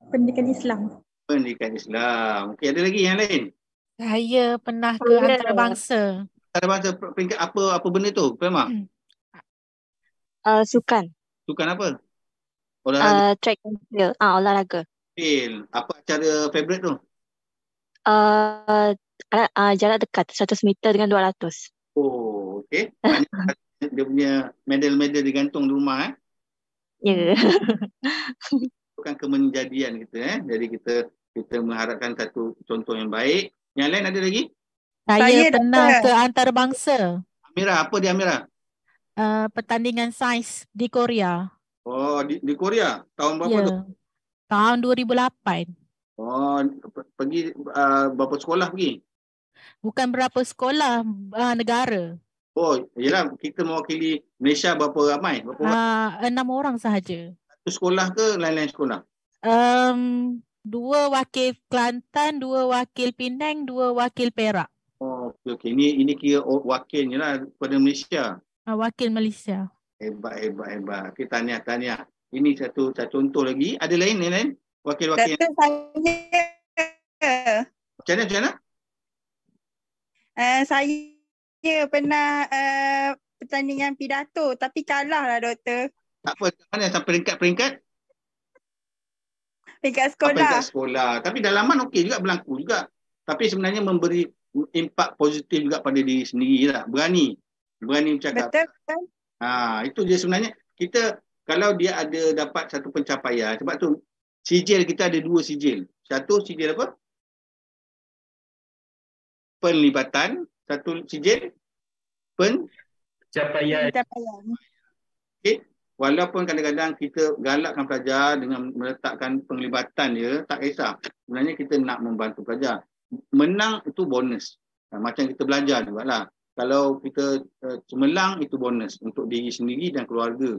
Pendidikan Islam. Pendidikan Islam. Okey, ada lagi yang lain? Saya pernah ke antarabangsa. Antarabangsa peringkat apa benda tu? Faham? Sukan. Sukan apa? Olahraga. Track and field. Olahraga. Apa acara favourite tu? Jarak dekat 100 meter dengan 200. Oh, okey. Dia punya medal-medal digantung di rumah. Ya. Bukan kemenjadian kita. Jadi kita mengharapkan satu contoh yang baik. Yang lain ada lagi? Saya pernah ke antarabangsa. Amira, apa di Amira? Pertandingan sains di Korea. Oh, di Korea. Tahun berapa tu? Tahun 2008. Oh, pergi berapa sekolah pergi? Bukan berapa sekolah, negara. Oh, yelah, kita mewakili Malaysia berapa ramai? 6 orang sahaja. Satu sekolah ke lain-lain sekolah? 2 wakil Kelantan, 2 wakil Penang, 2 wakil Perak. Oh, okey. Ini kira wakilnya lah kepada Malaysia. Wakil Malaysia. Hebat. Okey, tahniah. Ini satu contoh lagi. Ada lain? Wakil-wakil. Datuk saya. Macam mana? Saya pernah pertandingan pidato tapi kalah lah doktor. Tak apa, mana sampai peringkat? Peringkat sekolah. Peringkat sekolah. Tapi dalaman okey juga, berlaku juga. Tapi sebenarnya memberi impak positif juga pada diri sendiri lah. Berani bercakap. Betul. Itu je sebenarnya. Kita kalau dia ada dapat satu pencapaian, sebab tu sijil kita ada 2 sijil. Satu sijil apa? Penlibatan. Satu sijil Pencapaian. Okay. Walaupun kadang-kadang kita galakkan pelajar dengan meletakkan penglibatan dia, tak kisah. Sebenarnya kita nak membantu pelajar. Menang itu bonus. Macam kita belajar jugalah. Kalau kita cemerlang itu bonus untuk diri sendiri dan keluarga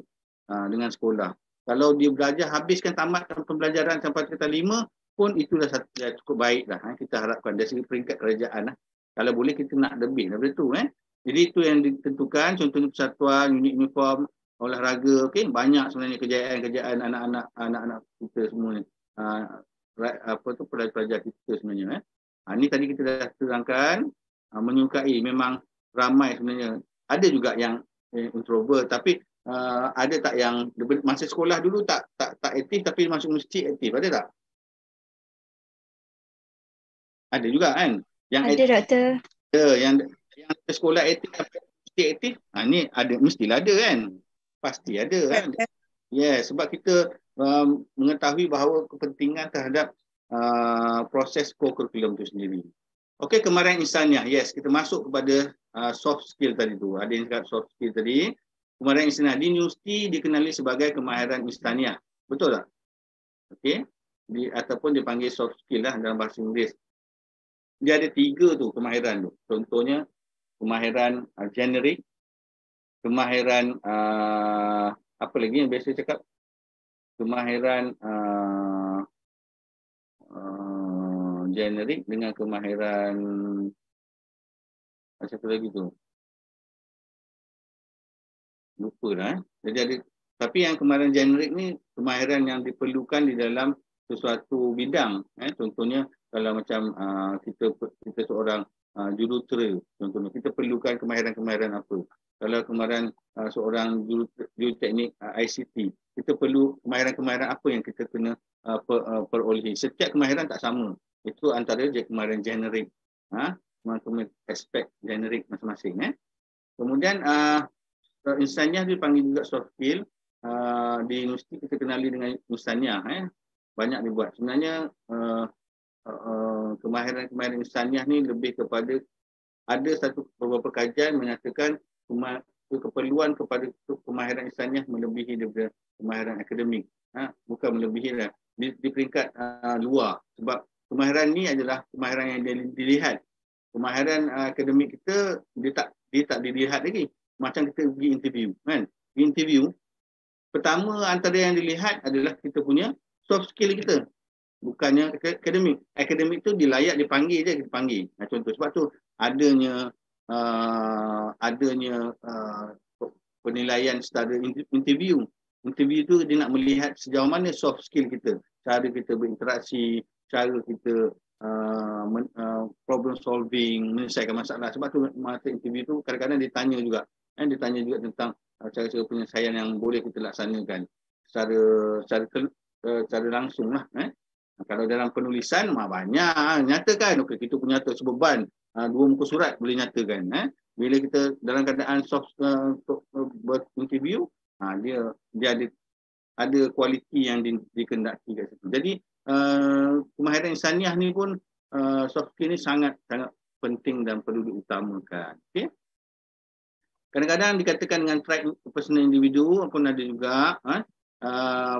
dengan sekolah. Kalau dia belajar habiskan tamatkan pembelajaran sampai tingkatan 5 pun itulah cukup baik lah. Kita harapkan dari segi peringkat kerajaan. Kalau boleh kita nak lebih daripada itu. Jadi itu yang ditentukan, contohnya persatuan, unit uniform, olahraga, okey, banyak sebenarnya kejayaan anak-anak kita semua ni. Pelajar kita sebenarnya. Ini tadi kita dah terangkan, menyukai, memang ramai sebenarnya. Ada juga yang introvert, tapi ada tak yang masa sekolah dulu tak aktif tapi masuk masjid aktif, ada tak? Ada juga kan? Yang ada doktor. Yang sekolah aktif tapi masjid aktif, ni ada, mestilah ada kan? Pasti ada kan? Yes, sebab kita mengetahui bahawa kepentingan terhadap proses co-curriculum itu sendiri. Okey, kemahiran insaniah. Yes, kita masuk kepada soft skill tadi tu. Ada yang cakap soft skill tadi. Kemahiran insaniah di universiti dikenali sebagai kemahiran insaniah. Betul tak? Okey. Ataupun dipanggil soft skill lah dalam bahasa Inggeris. Dia ada 3 tu kemahiran tu. Contohnya kemahiran generik, kemahiran apa lagi yang biasa cakap? Kemahiran generik dengan kemahiran satu lagi tu. Lupa lah. Jadi ada, tapi yang kemahiran generik ni kemahiran yang diperlukan di dalam sesuatu bidang. Contohnya kalau macam kita seorang jurutera, contohnya kita perlukan kemahiran-kemahiran apa. Kalau kemahiran seorang juruteknik ICT, kita perlu kemahiran-kemahiran apa yang kita kena perolehi. Setiap kemahiran tak sama. Itu antara je kemahiran generik. Aspek generik masing-masing. Kemudian insaniah dipanggil juga soft skill. Di universiti kita kenali dengan insaniah. Banyak dibuat. Sebenarnya kemahiran insaniah ni lebih kepada, ada beberapa kajian menyatakan keperluan kepada kemahiran insaniah melebihi daripada kemahiran akademik. Bukan melebihi lah. Di peringkat luar. Sebab kemahiran ni adalah kemahiran yang dilihat. Kemahiran akademik kita dia tak dilihat lagi. Macam kita pergi interview, kan? Di interview, pertama antara yang dilihat adalah kita punya soft skill kita. Bukannya akademik. Akademik tu dilayak dipanggil je, kita panggil. Contoh sebab tu adanya penilaian secara interview. Interview tu dia nak melihat sejauh mana soft skill kita, cara kita berinteraksi, cara kita problem solving, menyelesaikan masalah. Sebab tu masa interview tu kadang-kadang dia tanya juga tentang cara-cara penyelesaian yang boleh kita laksanakan secara langsung lah. Kalau dalam penulisan banyak nyatakan, okey kita pun nyata sebeban 2 muka surat boleh nyatakan. Bila kita dalam keadaan soft untuk interview, dia ada kualiti yang dikendaki kat situ. Jadi kemahiran insaniah ni pun soft skill ni sangat penting dan perlu diutamakan. Okey. Kadang-kadang dikatakan dengan trait personal individu pun ada juga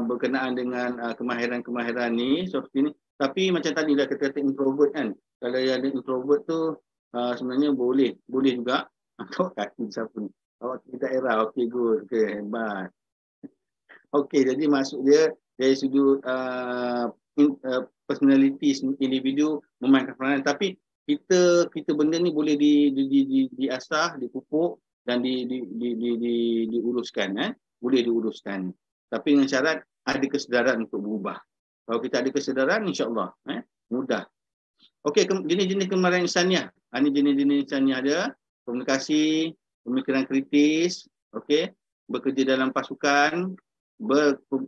berkenaan dengan kemahiran ni, soft skill ni. Tapi macam tadi dah kita kata introvert kan. Kalau yang ada introvert tu sebenarnya boleh juga. Awak kaki siapa ni? Awak di daerah, okey good, okey hebat. Okey, jadi maksud dia dari sudut personality individu memainkan peranan, tapi kita benda ni boleh diasah, dipupuk dan diuruskan, boleh diuruskan. Tapi dengan syarat ada kesedaran untuk berubah. Kalau kita ada kesedaran, insya-Allah mudah. Okey, jenis-jenis kemahiran insaniah. Ini jenis-jenis insaniah ada komunikasi, pemikiran kritis, okey, bekerja dalam pasukan,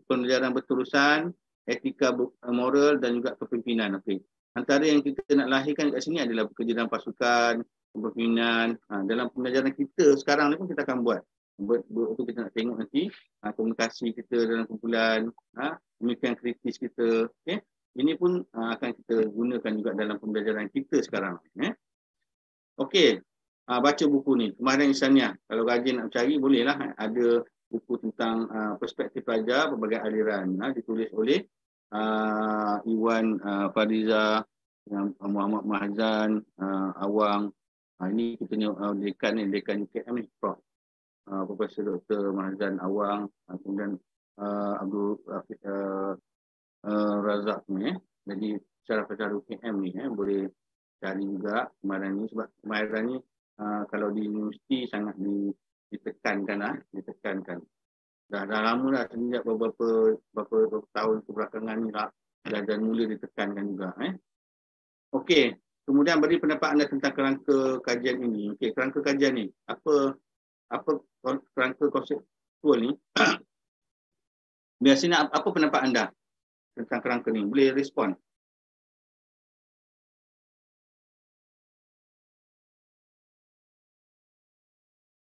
pembelajaran berterusan, etika moral dan juga kepimpinan. Okey. Antara yang kita nak lahirkan kat sini adalah bekerja dalam pasukan, kepimpinan. Dalam pembelajaran kita sekarang ni pun kita akan buat. Itu kita nak tengok nanti komunikasi kita dalam kumpulan, pemikiran kritis kita. Okey. Ini pun akan kita gunakan juga dalam pembelajaran kita sekarang. Okey. Baca buku ni, kemahiran insaniah. Kalau rajin nak cari, bolehlah. Ada buku tentang perspektif pelajar berbagai aliran. Ditulis oleh Iwan Fariza, Muhammad Mahzan, Awang. Ini kita ni dekan UKM ni, Prof. Profesor Dr. Mahzan Awang, kemudian Abdul Razak ni. Jadi secara UKM ni boleh cari juga kemahiran ni, sebab kemahiran ni kalau di universiti sangat ditekankan. Dah lama dah, sejak beberapa tahun kebelakangan ni dah mula ditekankan juga. Okey, kemudian beri pendapat anda tentang kerangka kajian ini. Okey, kerangka kajian ni apa kerangka konseptual ni? Biasanya apa pendapat anda tentang kerangka ni? Boleh respon.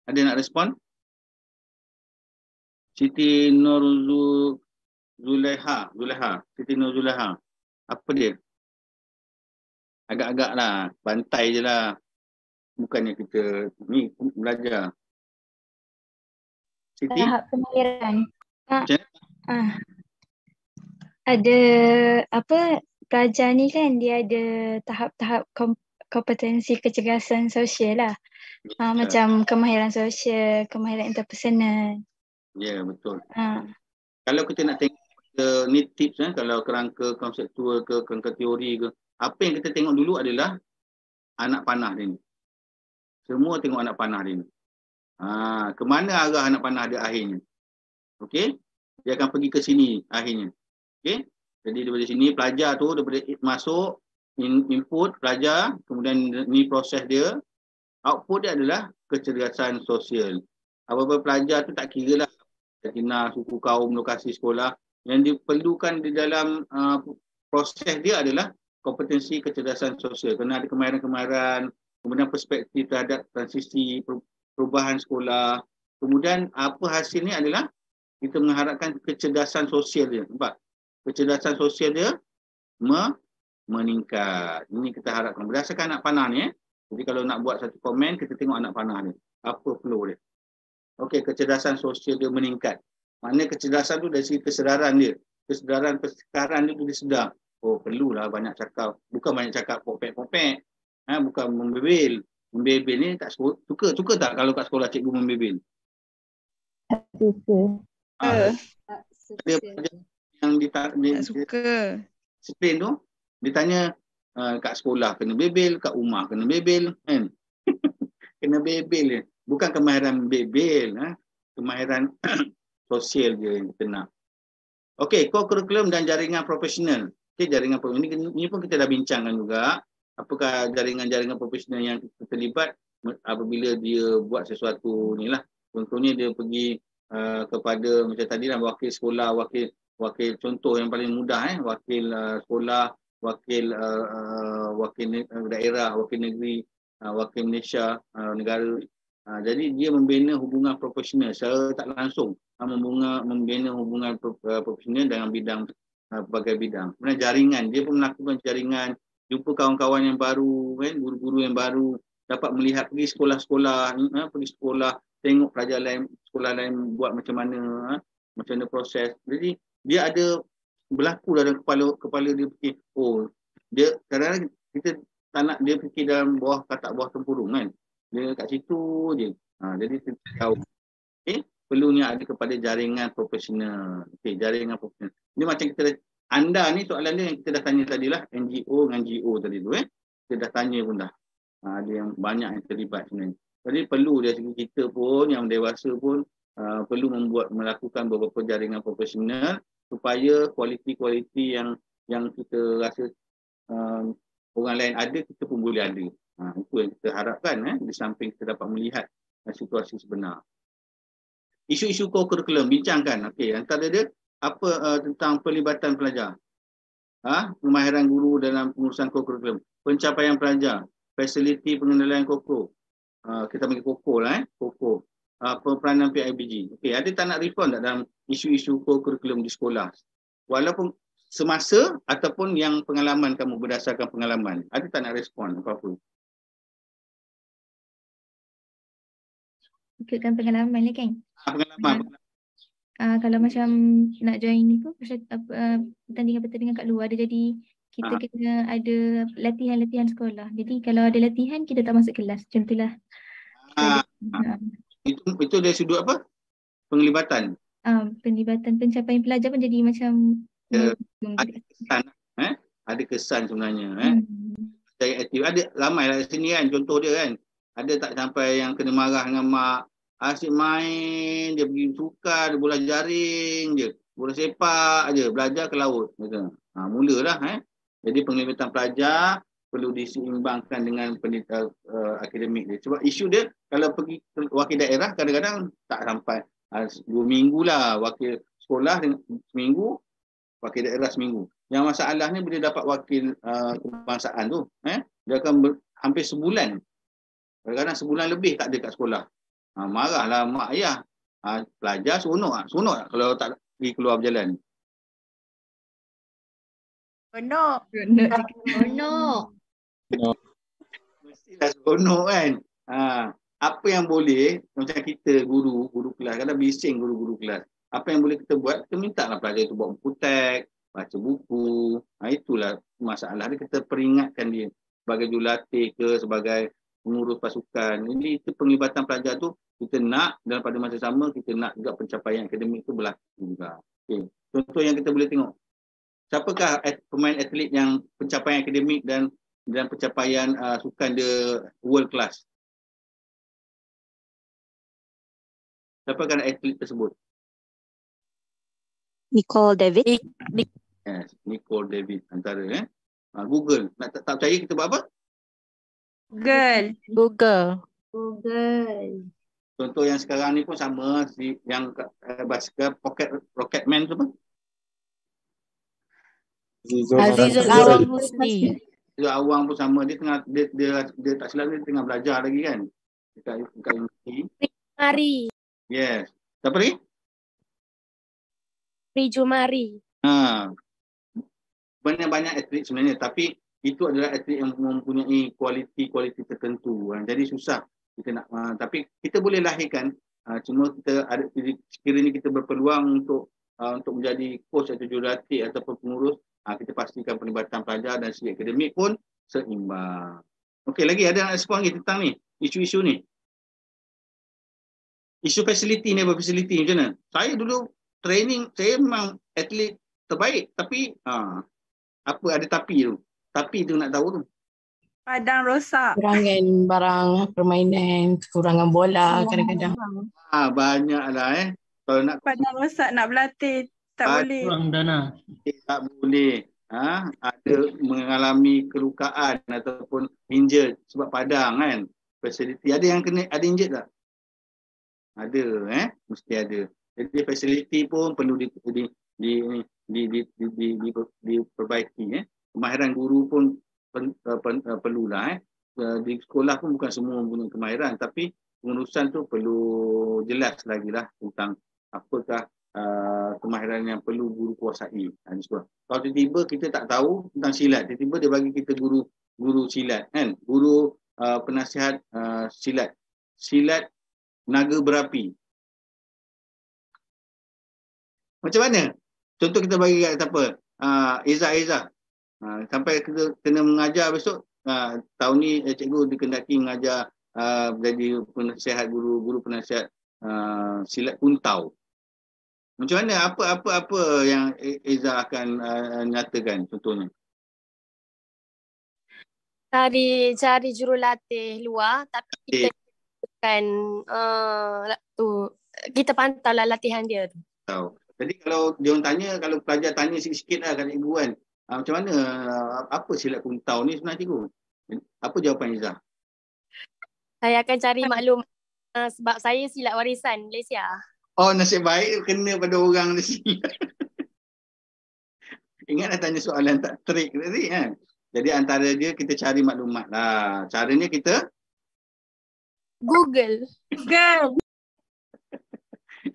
Ada nak respon? Siti Nur Zulaiha. Siti Nur Zulaiha. Apa dia? Agak-agak lah. Bantai je lah. Bukannya kita ni belajar. Siti? Tahap kemahiran. Ada pelajar ni kan dia ada tahap-tahap kompetensi kecergasan sosial lah. Macam kemahiran sosial, kemahiran interpersonal. Ya, betul. Kalau kita nak tengok ni tips kalau kerangka konseptual ke kerangka teori ke, apa yang kita tengok dulu adalah anak panah dia ni. Semua tengok anak panah dia ni. Ke mana arah anak panah dia akhirnya? Okey? Dia akan pergi ke sini akhirnya. Okey? Jadi daripada sini pelajar tu daripada masuk input pelajar, kemudian ni proses dia. Output dia adalah kecerdasan sosial. Apa-apa pelajar tu tak kira lah ketina, suku, kaum, lokasi sekolah. Yang diperlukan di dalam proses dia adalah kompetensi kecerdasan sosial. Kena ada kemahiran-kemahiran, kemudian perspektif terhadap transisi perubahan sekolah. Kemudian apa hasilnya adalah kita mengharapkan kecerdasan sosial dia. Nampak? Kecerdasan sosial dia meningkat. Ini kita harapkan. Berdasarkan anak panah ni. Jadi kalau nak buat satu komen, kita tengok anak panah ni. Apa flow dia. okey, kecerdasan sosial dia meningkat. Maknanya kecerdasan tu dari segi kesedaran dia. Kesedaran persekaran dia sedar. Oh, perlulah banyak cakap. Bukan banyak cakap popek-popek. Bukan membebel. Membebel ni tak suka. Suka tak kalau kat sekolah cikgu membebel? Suka. Dia yang Tak suka. disiplin tu, dia tanya kat sekolah kena bebel, kat rumah kena bebel, kan? Kena bebel je. Bukan kemahiran bebel, kemahiran sosial je yang kita nak. Okey, co-curriculum dan jaringan profesional. Okey, jaringan profesional ini pun kita dah bincangkan juga. Apakah jaringan-jaringan profesional yang kita terlibat apabila dia buat sesuatu ni lah. Contohnya dia pergi kepada macam tadi lah, wakil sekolah, wakil contoh yang paling mudah, wakil sekolah, wakil daerah, wakil negeri, wakil Malaysia, negara. Jadi dia membina hubungan profesional secara tak langsung, membina hubungan profesional dalam bidang berbagai bidang. Kemudian jaringan, dia pun melakukan jaringan, jumpa kawan-kawan yang baru, guru-guru yang baru, dapat melihat pergi sekolah-sekolah, tengok pelajar lain, sekolah lain buat macam mana proses. Jadi dia ada berlaku dalam kepala dia fikir, oh, dia kadang-kadang kita tak nak dia fikir dalam bawah katak bawah tempurung kan. Dia kat situ je. Jadi kita tahu. Perlunya ada kepada jaringan profesional. Jaringan profesional. Ini macam kita anda ni soalan dia yang kita dah tanya tadilah, NGO dengan GO tadi tu kita dah tanya pun dah. Ada yang banyak yang terlibat sebenarnya. Jadi perlu dari segi kita pun yang dewasa pun perlu melakukan beberapa jaringan profesional supaya kualiti-kualiti yang kita rasa orang lain ada, kita pun boleh ada. Itu yang kita harapkan di samping kita dapat melihat situasi sebenar. Isu-isu co-curriculum bincangkan. Okey, antara dia apa tentang pelibatan pelajar. Kemahiran guru dalam pengurusan co-curriculum, pencapaian pelajar, fasiliti pengendalian KOKO. Kita panggil KOKO lah KOKO. Peranan PIBG. Okey, ada tak nak respon tak dalam isu-isu co-curriculum di sekolah? Walaupun semasa ataupun yang pengalaman kamu berdasarkan pengalaman. Ada tak nak respon apa-apa? Ikutkan pengalaman ni kan? Pengalaman. Kalau macam nak join ni pun pertandingan-pertandingan kat luar ada, jadi kita kena ada latihan-latihan sekolah. Jadi kalau ada latihan kita tak masuk kelas. Contohlah. Itu dari sudut apa? Penglibatan. Penglibatan pencapaian pelajar pun jadi macam ada kesan, ada kesan sebenarnya. Saya aktif. Ada ramai lah sini kan, contoh dia kan. Ada tak sampai yang kena marah dengan mak, asyik main, dia pergi suka, dia bola jaring je, bola sepak je, belajar ke laut. Mulalah. Jadi penglibatan pelajar perlu diseimbangkan dengan pendidikan akademik dia. Sebab isu dia kalau pergi wakil daerah kadang-kadang tak sampai 2 minggu lah, wakil sekolah seminggu, wakil daerah seminggu. Yang masalah ni bila dapat wakil kebangsaan tu, dia akan hampir sebulan. Kadang-kadang sebulan lebih tak ada kat sekolah. Marahlah mak ayah. Pelajar seronok tak kalau tak pergi keluar berjalan. Seronok. Mestilah seronok kan. Apa yang boleh, macam kita guru kelas, kadang bising guru-guru kelas. Apa yang boleh kita buat, kita minta lah pelajar itu buat buku teks, baca buku. Itulah masalah dia, kita peringatkan dia sebagai jurulatih ke, sebagai pengurus pasukan. Jadi itu penglibatan pelajar tu kita nak, dan pada masa sama kita nak juga pencapaian akademik itu berlaku juga. Okay. Contoh yang kita boleh tengok, siapakah pemain atlet yang pencapaian akademik dan pencapaian sukan dia world class? Siapakah atlet tersebut? Nicole David. Yes, Nicole David antara Google. Nak tak percaya kita buat apa? Google. Contoh yang sekarang ni pun sama, yang basikal Rocketman tu apa? Azizul Awang Husni. Azizul Awang pun sama, dia tak silap dia tengah belajar lagi kan. Dekat universiti. Mari. Yes. Siapa lagi? Rijumari. Banyak-banyak atlet sebenarnya, tapi itu adalah atlet yang mempunyai kualiti-kualiti tertentu. Jadi susah Kita nak tapi kita boleh lahirkan, cuma kita ada, sekiranya kita berpeluang untuk menjadi coach atau jurulatih ataupun pengurus, kita pastikan pelibatan pelajar dan segi akademik pun seimbang. Okey, lagi ada nak respon lagi tentang ni, isu-isu ni. Isu fasiliti ni, fasiliti macam mana? Saya dulu training, saya memang atlet terbaik, tapi apa ada tapi tu. Tapi tu nak tahu tu. Padang rosak. Kekurangan barang permainan, kekurangan bola kadang-kadang. Banyaklah Kalau nak Padang rosak nak berlatih tak boleh. Kurang dana. Tak boleh. Ada mengalami kelukaan ataupun injured sebab padang kan. Fasiliti ada yang kena, ada injured tak? Ada mesti ada. Jadi fasiliti pun perlu diperbaiki Kemahiran guru pun perlulah di sekolah pun bukan semua mempunyai kemahiran, tapi pengurusan tu perlu jelas lagi lah tentang apakah kemahiran yang perlu guru kuasai di sekolah. Kalau tiba-tiba kita tak tahu tentang silat, tiba-tiba dia bagi kita guru silat kan, guru penasihat silat naga berapi. Macam mana? Contoh kita bagi kat siapa? Eza. Sampai kita kena mengajar besok, tahun ni cikgu dikendaki mengajar jadi penasihat guru penasihat silat kuntau. Macam mana? Apa yang Eza akan nyatakan contohnya? Cari jurulatih luar, tapi kita bukan kita pantau lah latihan dia tu. Tahu. Jadi kalau dia orang tanya, kalau pelajar tanya sikit-sikit lah kat cikgu kan, macam mana, apa silat kuntau ni sebenarnya cikgu? Apa jawapan Izzah? Saya akan cari maklum sebab saya silat warisan Malaysia. Oh, nasib baik kena pada orang di sini. Ingat dah tanya soalan tak trik tadi kan? Jadi antara dia kita cari maklumat lah. Caranya kita Google.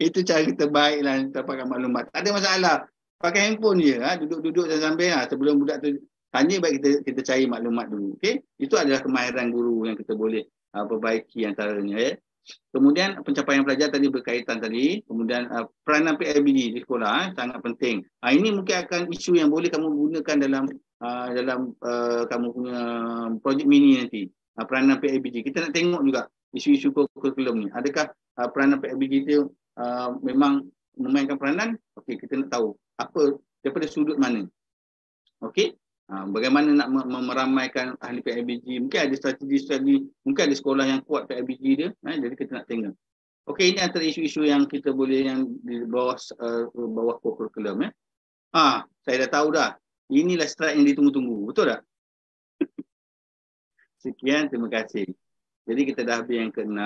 Itu cara terbaik lah dapatkan maklumat. Tak ada masalah. Pakai handphone je. Duduk-duduk sambil sebelum budak tu tanya, baik kita cari maklumat dulu. Okay? Itu adalah kemahiran guru yang kita boleh perbaiki antaranya. Kemudian pencapaian pelajar tadi berkaitan tadi. Kemudian peranan PIBG di sekolah sangat penting. Ini mungkin akan isu yang boleh kamu gunakan dalam kamu punya projek mini nanti. Peranan PIBG. Kita nak tengok juga isu-isu kurikulum ni. Adakah peranan PIBG itu memang memainkan peranan? Okey, kita nak tahu apa daripada sudut mana. Okey, bagaimana nak meramaikan ahli PIBG. Mungkin ada strategi, mungkin ada sekolah yang kuat PIBG dia, jadi kita nak tengok. Okey, ini antara isu-isu yang kita boleh yang di bawah kurikulum. Saya dah tahu dah. Inilah strike yang ditunggu-tunggu. Betul tak? Sekian, terima kasih. Jadi kita dah habis yang ke-6.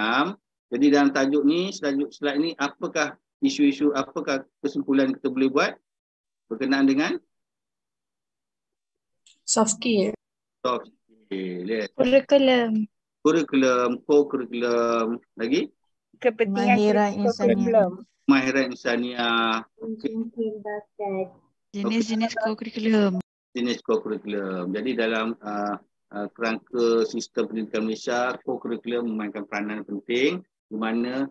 Jadi dalam tajuk ni, slide ni, apakah isu-isu, apakah kesimpulan kita boleh buat berkenaan dengan soft skill. Soft skill, yes. Co-curriculum. Lagi? Kepentingan Kemahiran insaniah. Jenis-jenis co-curriculum. Jenis co-curriculum. Jadi dalam kerangka sistem pendidikan Malaysia, co-curriculum memainkan peranan penting di mana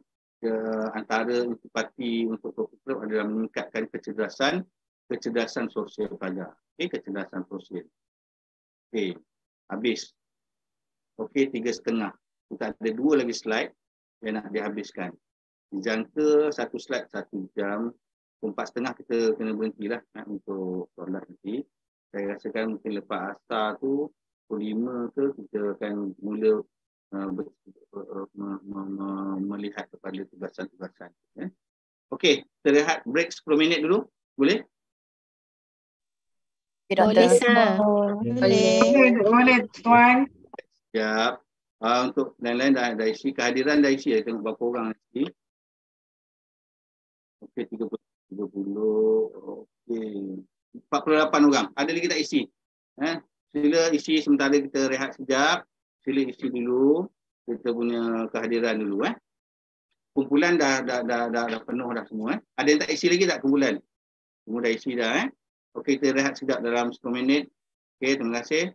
antara intipati untuk co-curriculum adalah meningkatkan kecerdasan sosial pelajar. Okey, kecerdasan sosial. Okey, habis. Okey, 3.5. Kita ada 2 lagi slide yang nak dihabiskan. Dijangka 1 slide 1 jam. 4.5 kita kena berhentilah untuk solat nanti. Saya rasakan mungkin lepas asar tu pukul 5 ke kita akan mula melihat kepada tugasan-tugasan. Okey, kita rehat break 10 minit dulu. Boleh? Boleh, sir. Boleh, tuan. Siap. Untuk lain-lain dah isi kehadiran, dah isi. Tengok berapa orang isi. Okey, 30. Okey. 48 orang. Ada lagi tak isi? Sila isi sementara kita rehat sekejap. Sila isi dulu kita punya kehadiran dulu. Kumpulan dah penuh dah semua. Ada yang tak isi lagi tak kumpulan? Semua dah isi dah. Okey, kita rehat sekejap dalam 10 minit. Okey, terima kasih.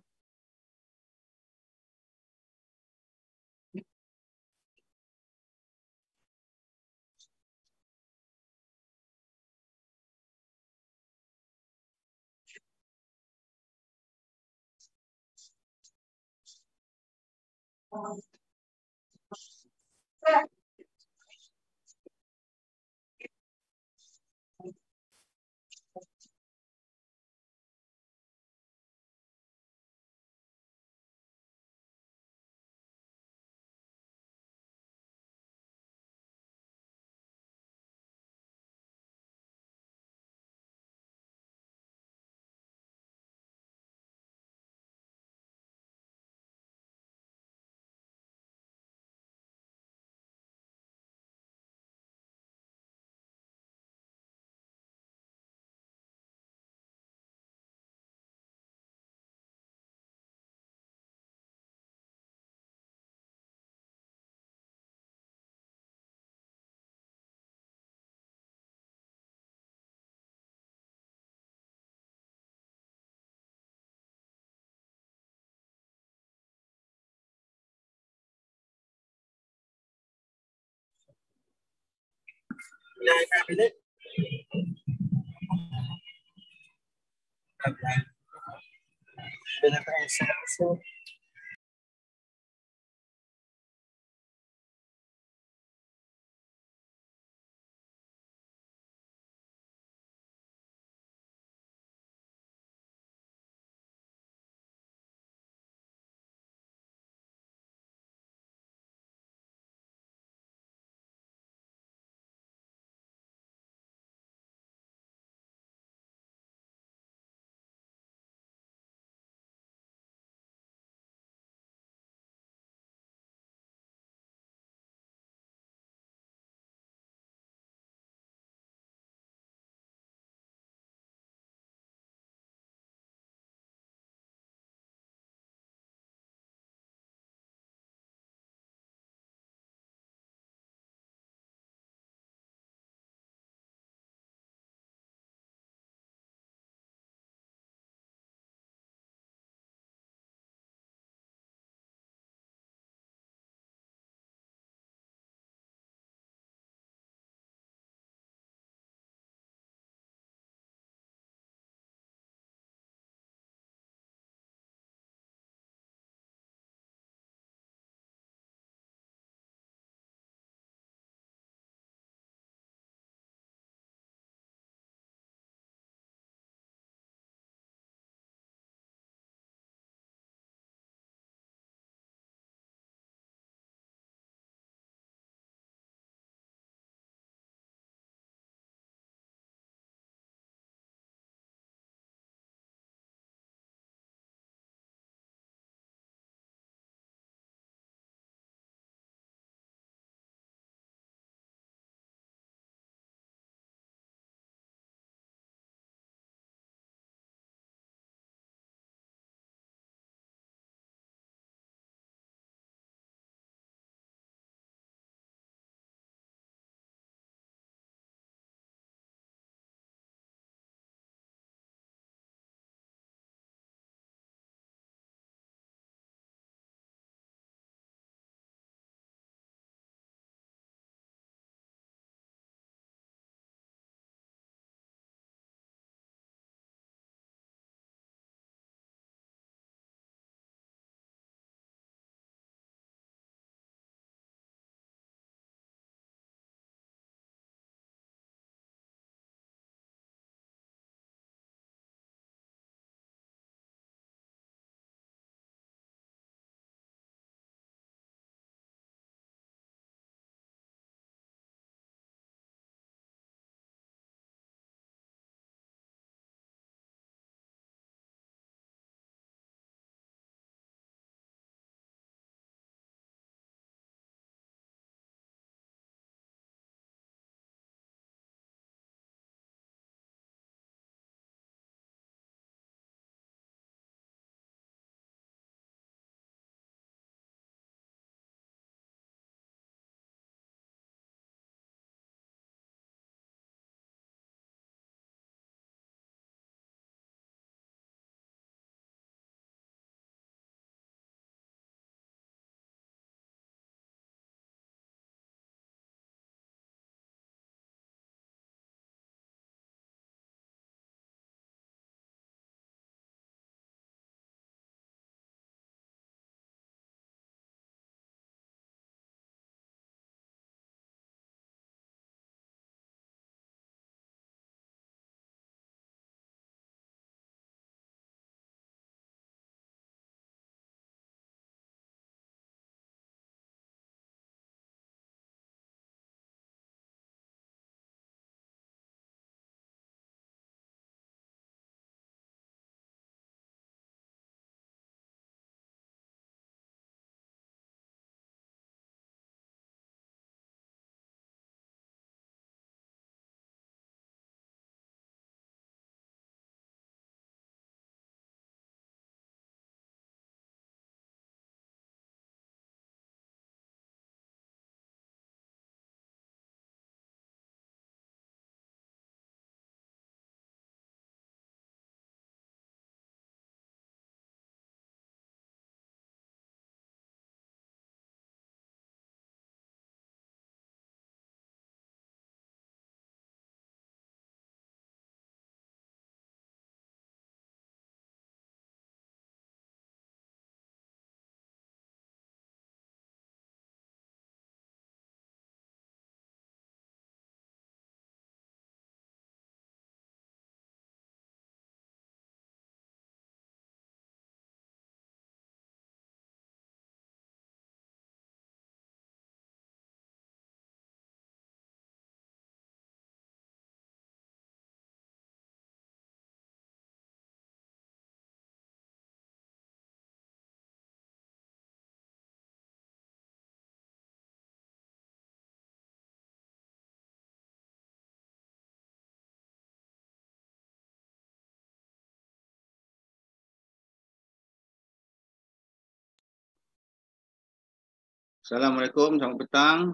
Assalamualaikum, selamat petang.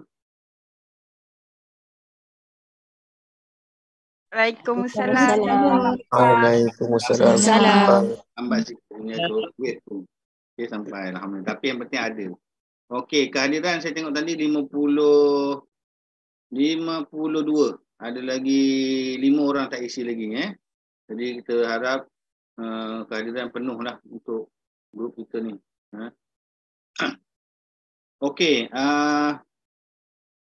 Waalaikumsalam. Waalaikumsalam. Salam. Lambat sikit punya wave tu. Okay, sampai alhamdulillah. Tapi yang penting ada. Okey, kehadiran saya tengok tadi 52. Ada lagi 5 orang tak isi lagi Jadi kita harap kehadiran penuh lah untuk grup kita ni. Okey,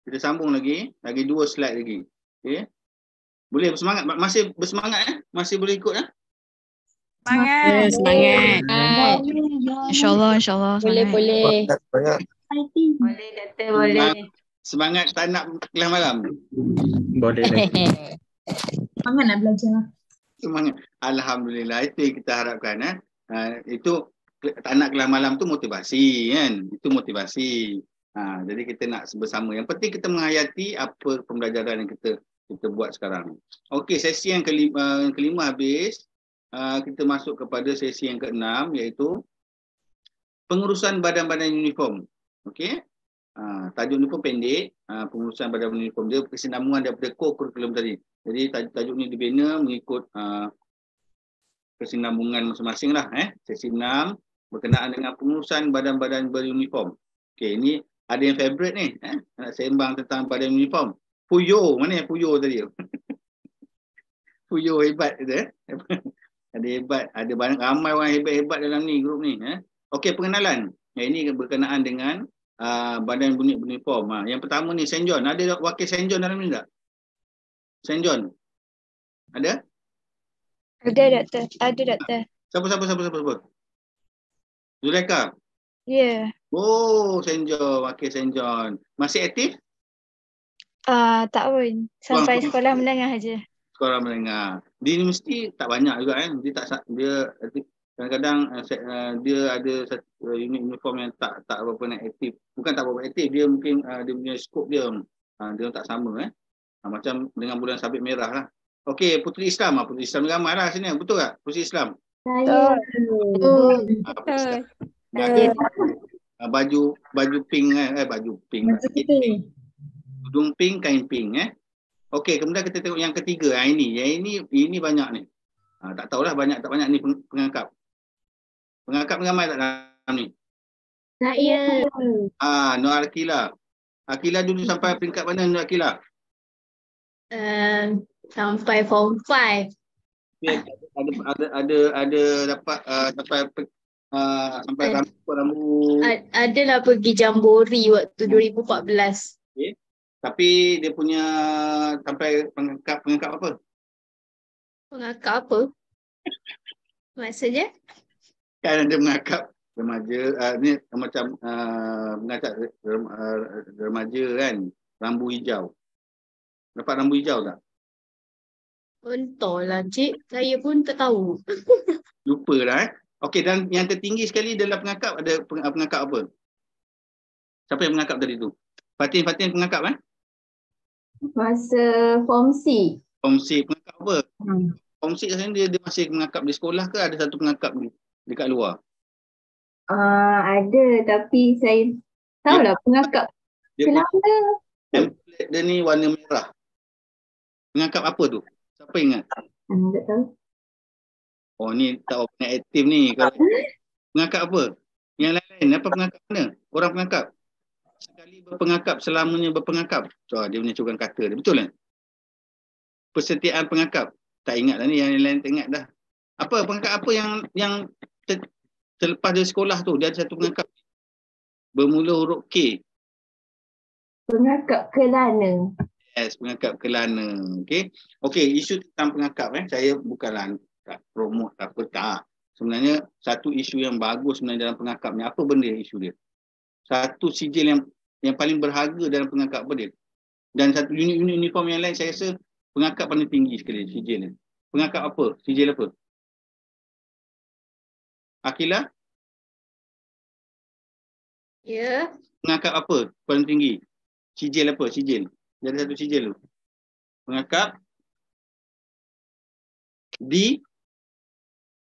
kita sambung lagi 2 slide lagi. Okey. Boleh bersemangat, masih bersemangat Masih boleh ikut Semangat. Semangat. InsyaAllah. Boleh. Boleh, Doktor, boleh. Semangat tak nak kelas malam. Boleh. Semangat nak belajar. Semangat. Alhamdulillah, itu yang kita harapkan itu tak nak kelas malam tu motivasi kan. Itu motivasi. Jadi kita nak bersama. Yang penting kita menghayati apa pembelajaran yang kita buat sekarang. Okey, sesi yang kelima habis. Kita masuk kepada sesi yang keenam, iaitu pengurusan badan-badan uniform. Okey. Tajuk ni pun pendek, pengurusan badan uniform dia kesinambungan daripada core curriculum tadi. Jadi tajuk ni dibina mengikut kesinambungan masing-masing lah. Sesi 6 berkenaan dengan pengurusan badan-badan beruniform. Okey, ini ada yang favourite ni, nak sembang tentang badan uniform. Puyo, mana yang Puyo tadi? Puyo hebat kita. Ada hebat, ada banyak ramai orang hebat-hebat dalam ni, grup ni. Okey, pengenalan. Ini berkenaan dengan badan bunyi uniform. Yang pertama ni St. John. Ada wakil St. John dalam ni tak? St. John? Ada? Ada, Doktor. Ada, Doktor. Siapa? Zulaika? Ya. Oh, St. John, wakil St. John. Masih aktif? Tak pun. Sampai sekolah menengah aja. Sekolah menengah. Di universiti tak banyak juga Dia kadang-kadang dia ada satu unit uniform yang tak berapa nak aktif. Bukan tak berapa aktif, dia mungkin dia punya skop dia tak sama macam dengan bulan sabit merah lah. Okey, Puteri Islam ramai lah sini, betul tak? Puteri Islam. Baju pink tudung pink, kain pink Okey, kemudian kita tengok yang ketiga. Ini banyak ni. Tak tahulah banyak tak banyak ni pengangkap. Pengangkap ramai tak dalam ni? Saya. Nur Akila. Akila dulu sampai peringkat mana Nur Akila? Sampai form 5. Ada dapat sampai rambut. Adalah pergi Jambori waktu 2014. Okay. Tapi dia punya sampai pengangkap apa? Pengangkap apa? Maksudnya? Kan ada mengangkap remaja, ni macam mengangkat remaja kan, rambu hijau. Dapat rambu hijau tak? Entahlah cik, saya pun tak tahu. Lupa dah Okey, dan yang tertinggi sekali dalam pengangkap ada pengangkap apa? Siapa yang mengangkap tadi tu? Fatin pengangkap Masa form C. Form C pengangkap apa? Form C rasanya dia masih mengangkap di sekolah ke ada satu pengangkap dekat luar? Ada, tapi saya tahulah pengangkap kenapa. Template dia ni warna merah. Pengangkap apa tu? Siapa ingat? Tak tahu. Oh, ni tak orang aktif ni. Kalau pengangkap apa? Yang lain-lain, apa pengangkap mana? Orang pengangkap. Sekali berpengangkap, selamanya berpengangkap. So, dia punya cukan kata dia. Betul kan? Persetiaan pengangkap. Tak ingat dah ni, yang lain tak ingat dah. Apa pengangkap apa yang selepas dari sekolah tu, dia ada satu pengangkap. Bermula huruf K. Pengangkap kelana. Yes, pengangkap kelana. Okey, isu tentang pengangkap saya bukanlah tak promote apa tak. Sebenarnya satu isu yang bagus sebenarnya dalam pengangkap ni. Apa benda isu dia? Satu sijil yang paling berharga dalam pengangkap apa dia? Dan satu unit-unit uniform yang lain saya rasa pengangkap paling tinggi sekali sijil ni. Pengangkap apa? Sijil apa? Akila? Ya. Pengangkap apa paling tinggi? Sijil apa? Sijil. Dia ada satu sijil tu. Pengangkap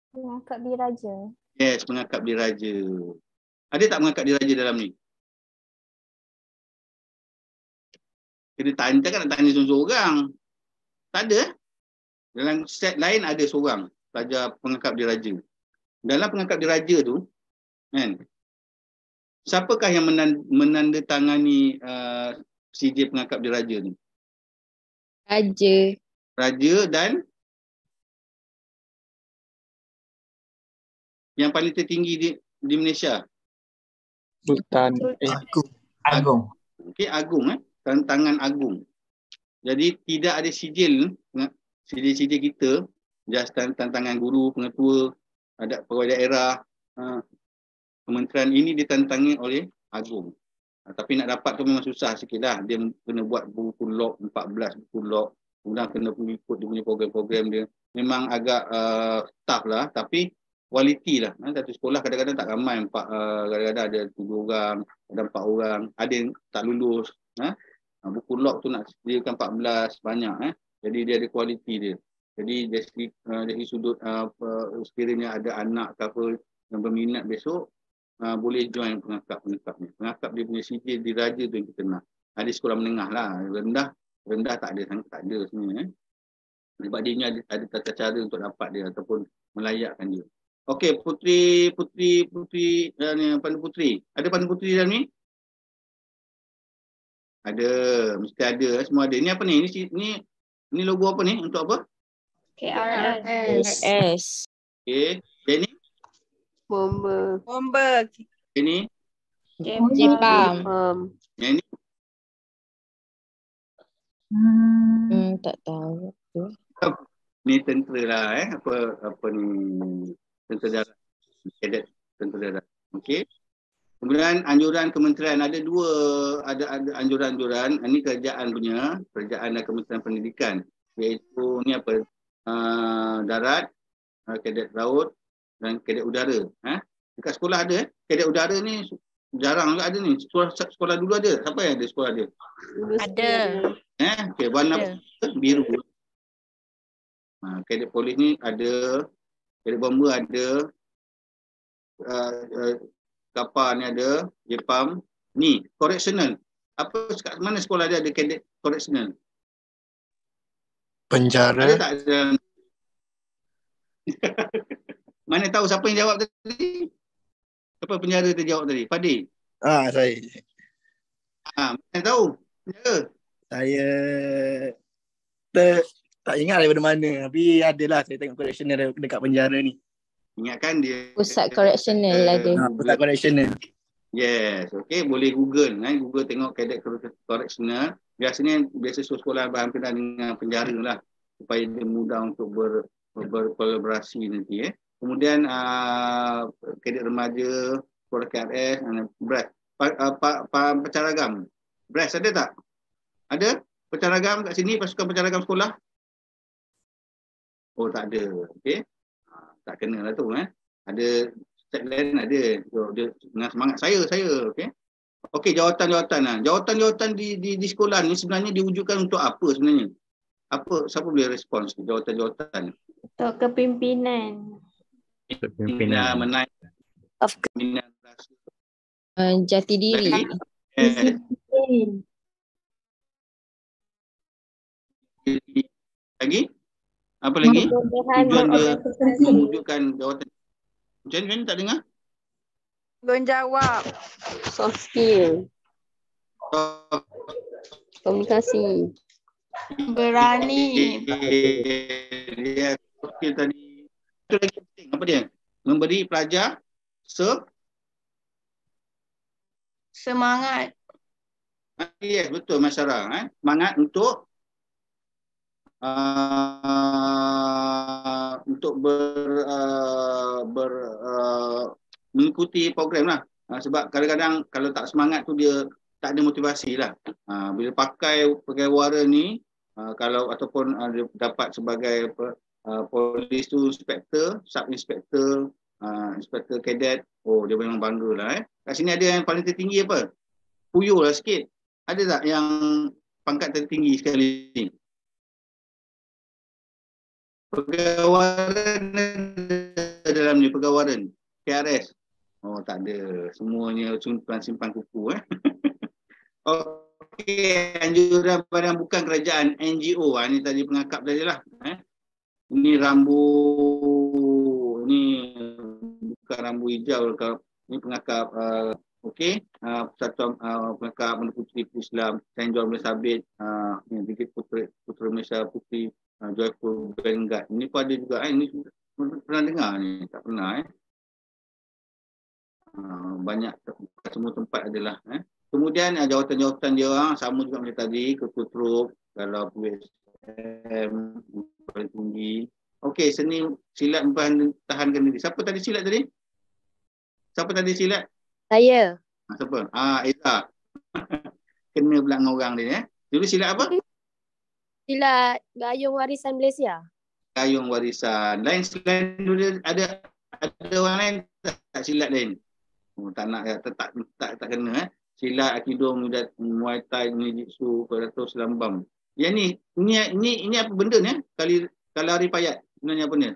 Pengangkap diraja. Yes, pengangkap diraja. Ada tak pengangkap diraja dalam ni? Kena tanya kan nak tanya seorang-seorang. Tak ada. Dalam set lain ada seorang pelajar pengangkap diraja. Dalam pengangkap diraja tu, kan, siapakah yang menandatangani CJ pengangkap diraja ni? Raja. Raja dan yang paling tertinggi di Malaysia. Sultan. Agung. Okey, agung tangan agung. Jadi tidak ada sijil kita, just tantangan guru, pengetua, ada pegawai daerah, kementerian ini ditantangin oleh agung. Tapi nak dapat tu memang susah sikit lah. Dia kena buat buku log 14 buku log, kemudian kena ikut dia punya program-program dia. Memang agak tough lah, tapi kualiti lah. Satu sekolah kadang-kadang tak ramai, kadang-kadang ada 7 orang, ada 4 orang, ada yang tak lulus. Buku log tu nak sediakan 14, banyak. Jadi dia ada kualiti dia. Jadi dari sudut sekiranya ada anak ke apa yang berminat besok, boleh join pengangkap-pengangkapnya. Pengangkap dia punya sijil diraja tu yang kita nak. Ada sekolah menengah lah, rendah tak ada sebenarnya. Sebab dia ni ada tata cara untuk dapat dia ataupun melayakkan dia. Okey, Putri Pandu Putri. Ada Pandu Putri dalam ni? Ada, mesti ada, semua ada. Ini apa ni? Ini logo apa ni? Untuk apa? KRS. Okey, ini Bomba. Ini Jepam. Yang ini Tak tahu. ni tentera lah apa ni, tentera darat, kadet tentera darat. Okey. Kemudian anjuran kementerian ada anjuran-anjuran. Ini kerajaan dan Kementerian Pendidikan, iaitu ni apa, darat, kadet laut dan kadet udara. Dekat sekolah ada kadet udara ni jarang ada ni. Sekolah dulu ada. Siapa yang ada sekolah dia? Ada. Okey, warna biru. Kadet polis ni ada, kadet bomba ada, kapal ni ada, Jepam. Ni, correctional. Kat mana sekolah dia ada kadet correctional? Penjara. Ada tak? Mana tahu siapa yang jawab tadi? Siapa penjara tu jawab tadi? Fadil? Saya. Mana tahu? Penjara? Saya tak ingat daripada mana. Tapi adalah saya tengok correctional dekat penjara ni. Ingatkan dia Pusat correctional ada. Pusat correctional. Yes, okey, boleh Google. Google tengok kadet correctional. Biasanya sekolah berhampiran dengan penjara lah, supaya dia mudah untuk berkolaborasi nanti. Kemudian kadet remaja, sekolah KRS, BRAS. Pencaragam. BRAS ada tak? Ada? Pencaragam kat sini, pasukan pencaragam sekolah? Oh, tak ada. Okey. Tak kena lah tu. Ada set lain ada. Dia dengan semangat saya. Okey. Okey, jawatan-jawatan. Jawatan-jawatan di sekolah ni sebenarnya diwujudkan untuk apa sebenarnya? Siapa boleh respons jawatan-jawatan? Untuk kepimpinan. Kepimpinan menaik. Kepimpinan rasa. Jati diri. Lagi? Apa lagi? Tujuan dia mewujudkan jawatan. Macam mana tak dengar? Jawab. Soft skill. Komunikasi. Berani. Dia skill tadi. Itu lagi penting. Apa dia? Memberi pelajar semangat. Yes, betul Mas Sarah. Semangat untuk mengikuti program lah. Sebab kadang-kadang kalau tak semangat tu dia tak ada motivasi lah. Bila pakai pegawai ni, kalau ataupun dia dapat sebagai polis tu inspektor, sub inspektor, inspektor kadet, dia memang bangga lah. Kat sini ada yang paling tertinggi apa? Puyuh lah sikit. Ada tak yang pangkat tertinggi sekali ni? Pegawaran dalam ni, pegawaran KRS. Tak ada. Semuanya simpan kuku. Okey, anjuran badan bukan kerajaan, NGO. Ini tadi pengakap tadi lah. Ini rambu, ni bukan rambu hijau. Ini pengakap, okey. Persatuan pengakap Benda Puteri Islam, Saint John Malaysia Sabit, Brigade Putera Malaysia Puteri, Joyful Vanguard. Ini pun ada juga. Ini pernah dengar ni? Tak pernah. Banyak, semua tempat adalah. Kemudian jawatan-jawatan dia sama juga macam tadi, ketua trup, kalau PSM paling tinggi. Okey, seni silat mempertahankan diri. Siapa tadi silat tadi? Siapa tadi silat? Saya. Siapa? Eza. Kena pula dengan orang dia. Dulu silat apa? Silat Gayung Warisan Malaysia. Gayung Warisan. Lain selain dulu ada orang lain tak silat lain? Tak nak, tak kena. Silat, Aikido, Muay Thai, Jiu-Jitsu, Karate, Selambam. Yang ini apa benda ni? Kalau hari payat sebenarnya apa ni?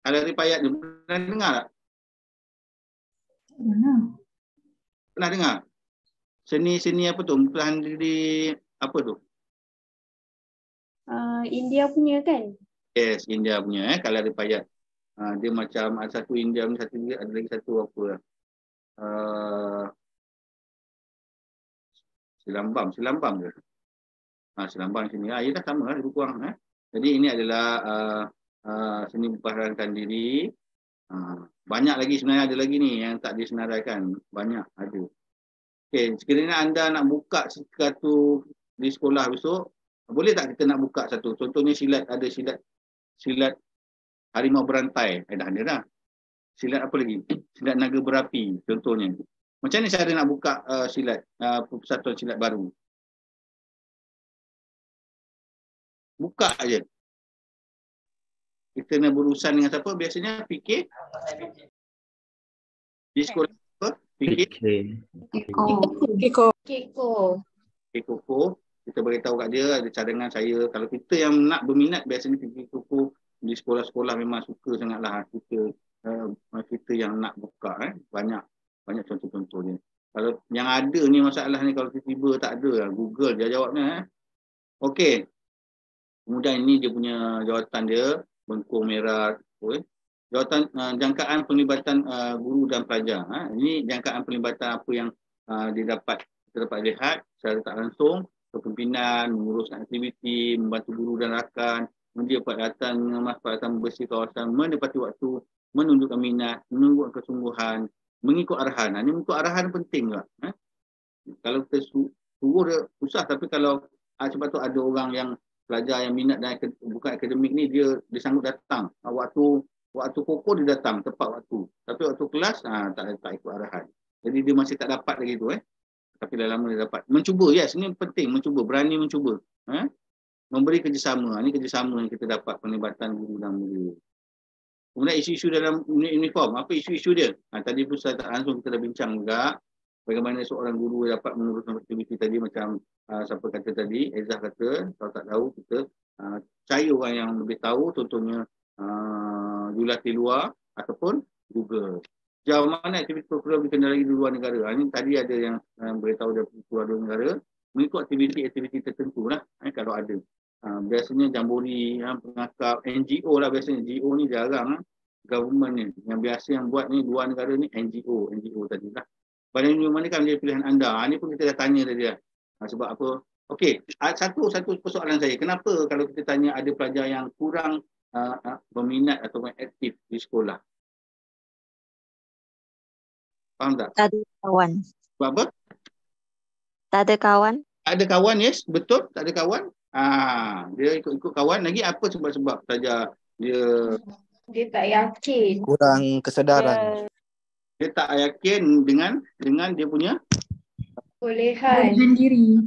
Kalau hari payat ni pernah dengar tak? Pernah dengar? Seni apa tu? Mempertahan diri apa tu? India punya kan? Yes, India punya kalau hari payat. Dia macam ada satu India ni, ada lagi satu apa? Selambam ke? Selambam sini. Ya dah sama lah, lebih kurang. Jadi ini adalah seni mempertahankan diri. Banyak lagi sebenarnya, ada lagi ni yang tak disenaraikan. Banyak ada. Okey, sekiranya anda nak buka satu di sekolah besok, boleh tak kita nak buka satu? Contohnya silat, ada silat harimau berantai. Dah ada dah. Silat apa lagi? Silat naga berapi contohnya. Macam mana cara nak buka silat, persatuan silat baru? Buka aje. Kita nak berurusan dengan siapa? Biasanya fikir. Di sekolah apa? Fikir. Keko. Kita beritahu kat dia ada cadangan saya. Kalau kita yang nak berminat, biasanya fikir kuku di sekolah-sekolah memang suka sangatlah kita yang nak buka. Banyak contoh-contohnya. Kalau yang ada ni masalah ni, kalau tiba-tiba tak ada, Google dia jawabnya. Okey. Kemudian ini dia punya jawatan dia, bengkung merah. Jawatan jangkaan pelibatan guru dan pelajar. Ini jangkaan pelibatan apa yang kita dapat lihat secara tak langsung, kepimpinan, menguruskan aktiviti, membantu guru dan rakan, mendia peralatan, mengemas peralatan bersih kawasan, menepati waktu, menunjukkan minat, menunjukkan kesungguhan, mengikut arahan. Ini mengikut arahan penting juga. Kalau kita suruh dia susah, tapi kalau sebab tu ada orang yang pelajar yang minat dan bukan akademik ni, dia sanggup datang. Waktu pokok dia datang tepat waktu. Tapi waktu kelas tak ikut arahan. Jadi dia masih tak dapat lagi tu. Tapi dah lama dia dapat. Mencuba, yes, ini penting, mencuba, berani mencuba. Memberi kerjasama. Ini kerjasama yang kita dapat, penglibatan guru dan murid. Kemudian isu-isu dalam uniform. Apa isu-isu dia? Tadi pun saya tak langsung kita dah bincang juga. Bagaimana seorang guru dapat menguruskan aktiviti tadi, macam siapa kata tadi, Ezah kata, kalau tak tahu kita cari orang yang lebih tahu, contohnya Julati luar ataupun Google. Jauh mana aktiviti program dikendalikan di luar negara. Ini tadi ada yang beritahu dari luar negara, mengikut aktiviti tertentu lah kalau ada. Biasanya jambori, pengakap, NGO lah biasanya. NGO ni jarang government ni. Yang biasa yang buat ni luar negara ni NGO tadi lah. Badan Union mana kan menjadi pilihan anda? Ini pun kita dah tanya tadi lah. Sebab apa? Okey, satu persoalan saya. Kenapa kalau kita tanya ada pelajar yang kurang berminat atau aktif di sekolah? Faham tak? Tak ada kawan. Sebab apa? Tak ada kawan. Tak ada kawan, yes. Betul, tak ada kawan. Dia ikut kawan. Lagi apa sebab-sebab pelajar dia tak yakin. Kurang kesedaran. Dia tak yakin dengan dia punya bolehan diri.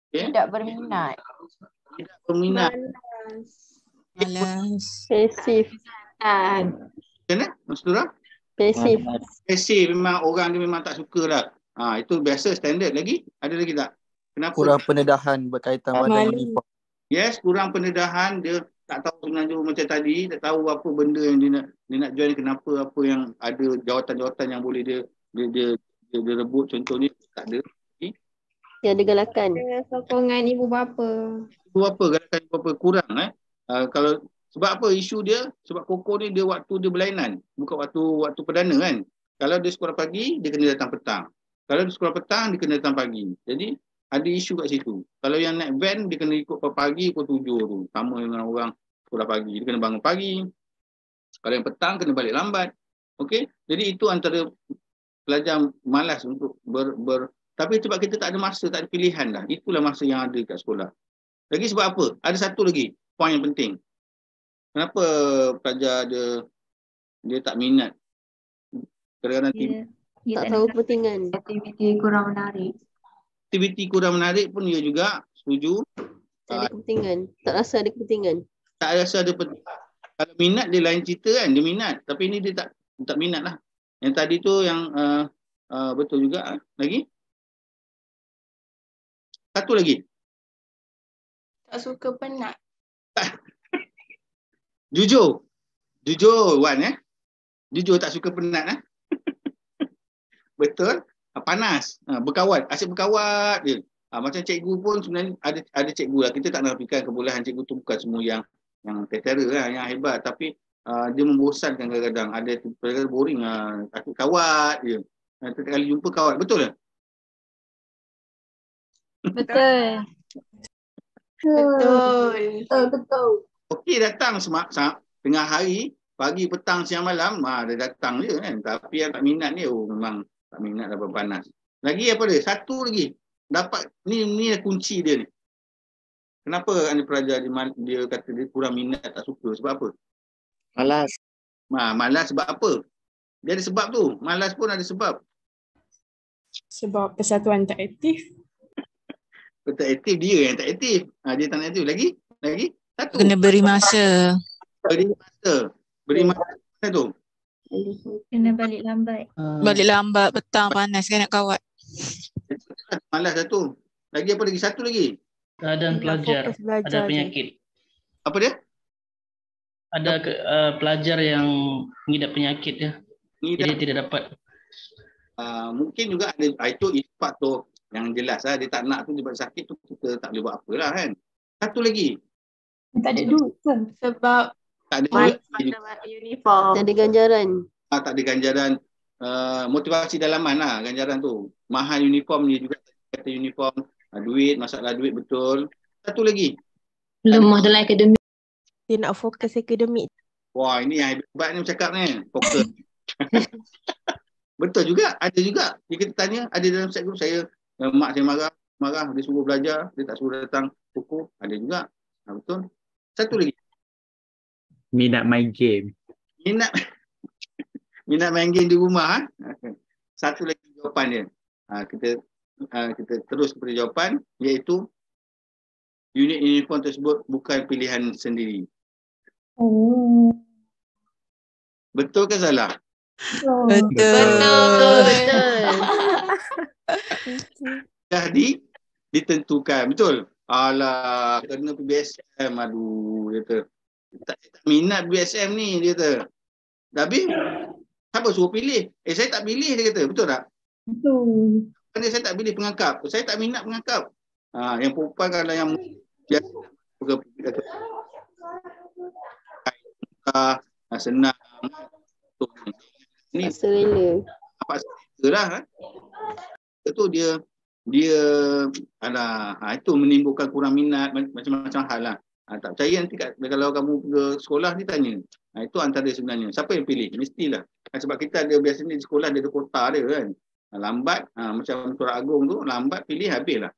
Okay. Tidak berminat. Malas. Pasif. Macam Mas Tura? Pasif. Memang orang dia memang tak suka lah. Itu biasa, standard. Lagi? Ada lagi tak? Kenapa? Kurang pendedahan berkaitan badan uniform. Yes, kurang pendedahan. Dia tak tahu sebenarnya macam tadi, tak tahu apa benda yang dia nak join, kenapa, apa yang ada jawatan-jawatan yang boleh dia rebut, contohnya tak ada. Yang ada galakan. Sokongan ibu bapa. Ibu bapa, galakan ibu bapa kurang. Kalau sebab apa isu dia? Sebab Koko ni dia waktu dia berlainan. Bukan waktu perdana kan. Kalau dia sekolah pagi, dia kena datang petang. Kalau dia sekolah petang, dia kena datang pagi. Jadi ada isu kat situ. Kalau yang naik van, dia kena ikut pagi pukul 7 tu. Sama dengan orang sekolah pagi. Dia kena bangun pagi. Kalau yang petang, kena balik lambat. Okey? Jadi itu antara pelajar malas untuk tapi sebab kita tak ada masa, tak ada pilihan dah. Itulah masa yang ada kat sekolah. Lagi sebab apa? Ada satu lagi poin yang penting. Kenapa pelajar dia tak minat? Kadang-kadang tak tahu kepentingan. Aktiviti kurang menarik. Aktiviti kurang menarik pun dia juga setuju. Tak ada kepentingan. Tak rasa ada kepentingan. Tak rasa ada kepentingan. Kalau minat dia lain cerita kan. Dia minat. Tapi ini dia tak minat lah. Yang tadi tu yang betul juga. Lagi? Satu lagi. Tak suka penat. Jujur Wan Jujur tak suka penat Betul. Panas. Berkawat. Asyik berkawat je. Macam cikgu pun sebenarnya ada cikgu lah. Kita tak nafikan kebolehan cikgu tu bukan semua yang tertera lah, yang hebat. Tapi dia membosankan kadang-kadang. Ada boring lah. Aku kawat je. Setiap kali jumpa kawat. Betul tak? Betul. Betul. Okey datang tengah hari, pagi, petang, siang, malam, dia datang je kan. Tapi yang tak minat ni, memang tak minat dah panas. Lagi apa dia? Satu lagi. Dapat, ni kunci dia ni. Kenapa ada pelajar dia kata dia kurang minat, tak suka? Sebab apa? Malas. Malas sebab apa? Dia ada sebab tu. Malas pun ada sebab. Sebab persatuan tak aktif. Tak aktif, dia yang tak aktif. Dia tak aktif. Lagi? Satu. Kena beri masa. Beri masa tu. Kena balik lambat. Balik lambat, petang, panas kan nak kawat. Malas satu. Lagi apa lagi? Satu lagi. Keadaan pelajar ada penyakit. Apa dia? Ada pelajar yang mengidap penyakit ya. Jadi tidak dapat. Mungkin juga ada itu ispat tu yang jelas lah. Dia tak nak tu sebab sakit tu kita tak boleh buat apa lah kan. Satu lagi. Tak ada duit kan? Sebab tak ada uniform. Tak ada ganjaran. Tak ada ganjaran. Motivasi dalaman lah ganjaran tu. Mahal uniform dia juga. Kata uniform. Duit, masalah duit betul. Satu lagi. Lemah dalam akademik. Dia nak fokus akademik. Wah, ini yang hebat ni bercakap ni. Fokus. Betul juga. Ada juga. Dia kita tanya, ada dalam set group saya, mak saya marah. Dia suruh belajar. Dia tak suruh datang pukul. Ada juga. Betul. Satu lagi. Minat main game. Minat main game di rumah. Satu lagi jawapan dia. Kita terus kepada jawapan, iaitu unit uniform tersebut bukan pilihan sendiri. Betul ke salah? Betul. Dah ditentukan. Betul? Alah, kena PBSM. Aduh, dia kata. Tak minat PBSM ni, dia kata. Tapi, siapa suruh pilih? Saya tak pilih, dia kata. Betul tak? Betul. Kerana saya tak pilih pengangkap. Saya tak minat pengangkap. Yang perempuan kalau yang senang. Ni rela. Apa lah. Itu dia itu menimbulkan kurang minat macam-macam hal lah. Tak percaya nanti kalau kamu ke sekolah dia tanya. Itu antara sebenarnya. Siapa yang pilih? Mestilah. Sebab kita ada biasanya di sekolah dia ada kota dia kan. Lambat macam Surat Agung tu lambat pilih habislah.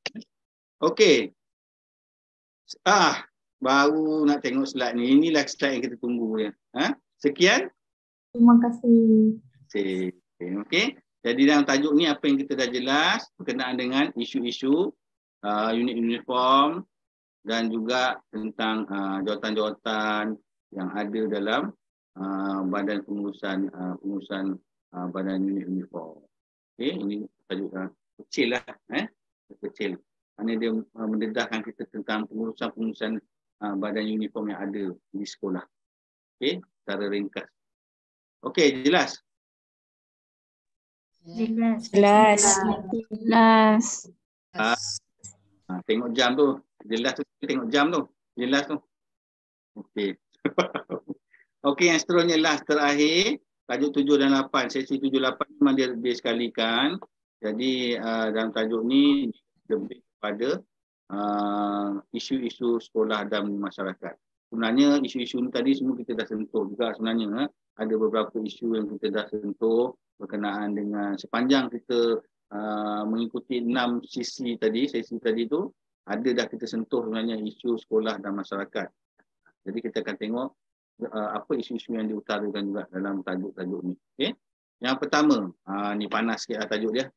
Okey. Baru nak tengok slide ni. Inilah slide yang kita tunggu ya. Sekian. Terima kasih. Okey. Jadi dalam tajuk ni apa yang kita dah jelas berkenaan dengan isu-isu unit uniform dan juga tentang jawatan-jawatan yang ada dalam badan pengurusan badan unit uniform. Okay, ini tajuk kecil lah. Kecil. Kerana dia mendedahkan kita tentang pengurusan badan uniform yang ada di sekolah. Okay, secara ringkas. Okay, jelas? Jelas. Jelas. Jelas. Tengok jam tu. Jelas tu, tengok jam tu. Jelas tu. Okey. Okey, yang seterusnya last terakhir. Tajuk 7 dan 8. Sesi 7, 8 memang dia sekalikan. Jadi dalam tajuk ni lebih kepada isu-isu sekolah dan masyarakat. Sebenarnya isu-isu ni tadi semua kita dah sentuh juga sebenarnya. Ada beberapa isu yang kita dah sentuh berkenaan dengan sepanjang kita mengikuti 6 sesi tadi tu, ada dah kita sentuh sebenarnya isu sekolah dan masyarakat. Jadi kita akan tengok apa isu-isu yang diutarakan juga dalam tajuk-tajuk ni. Okay? Yang pertama, ni panas sikit lah tajuk dia.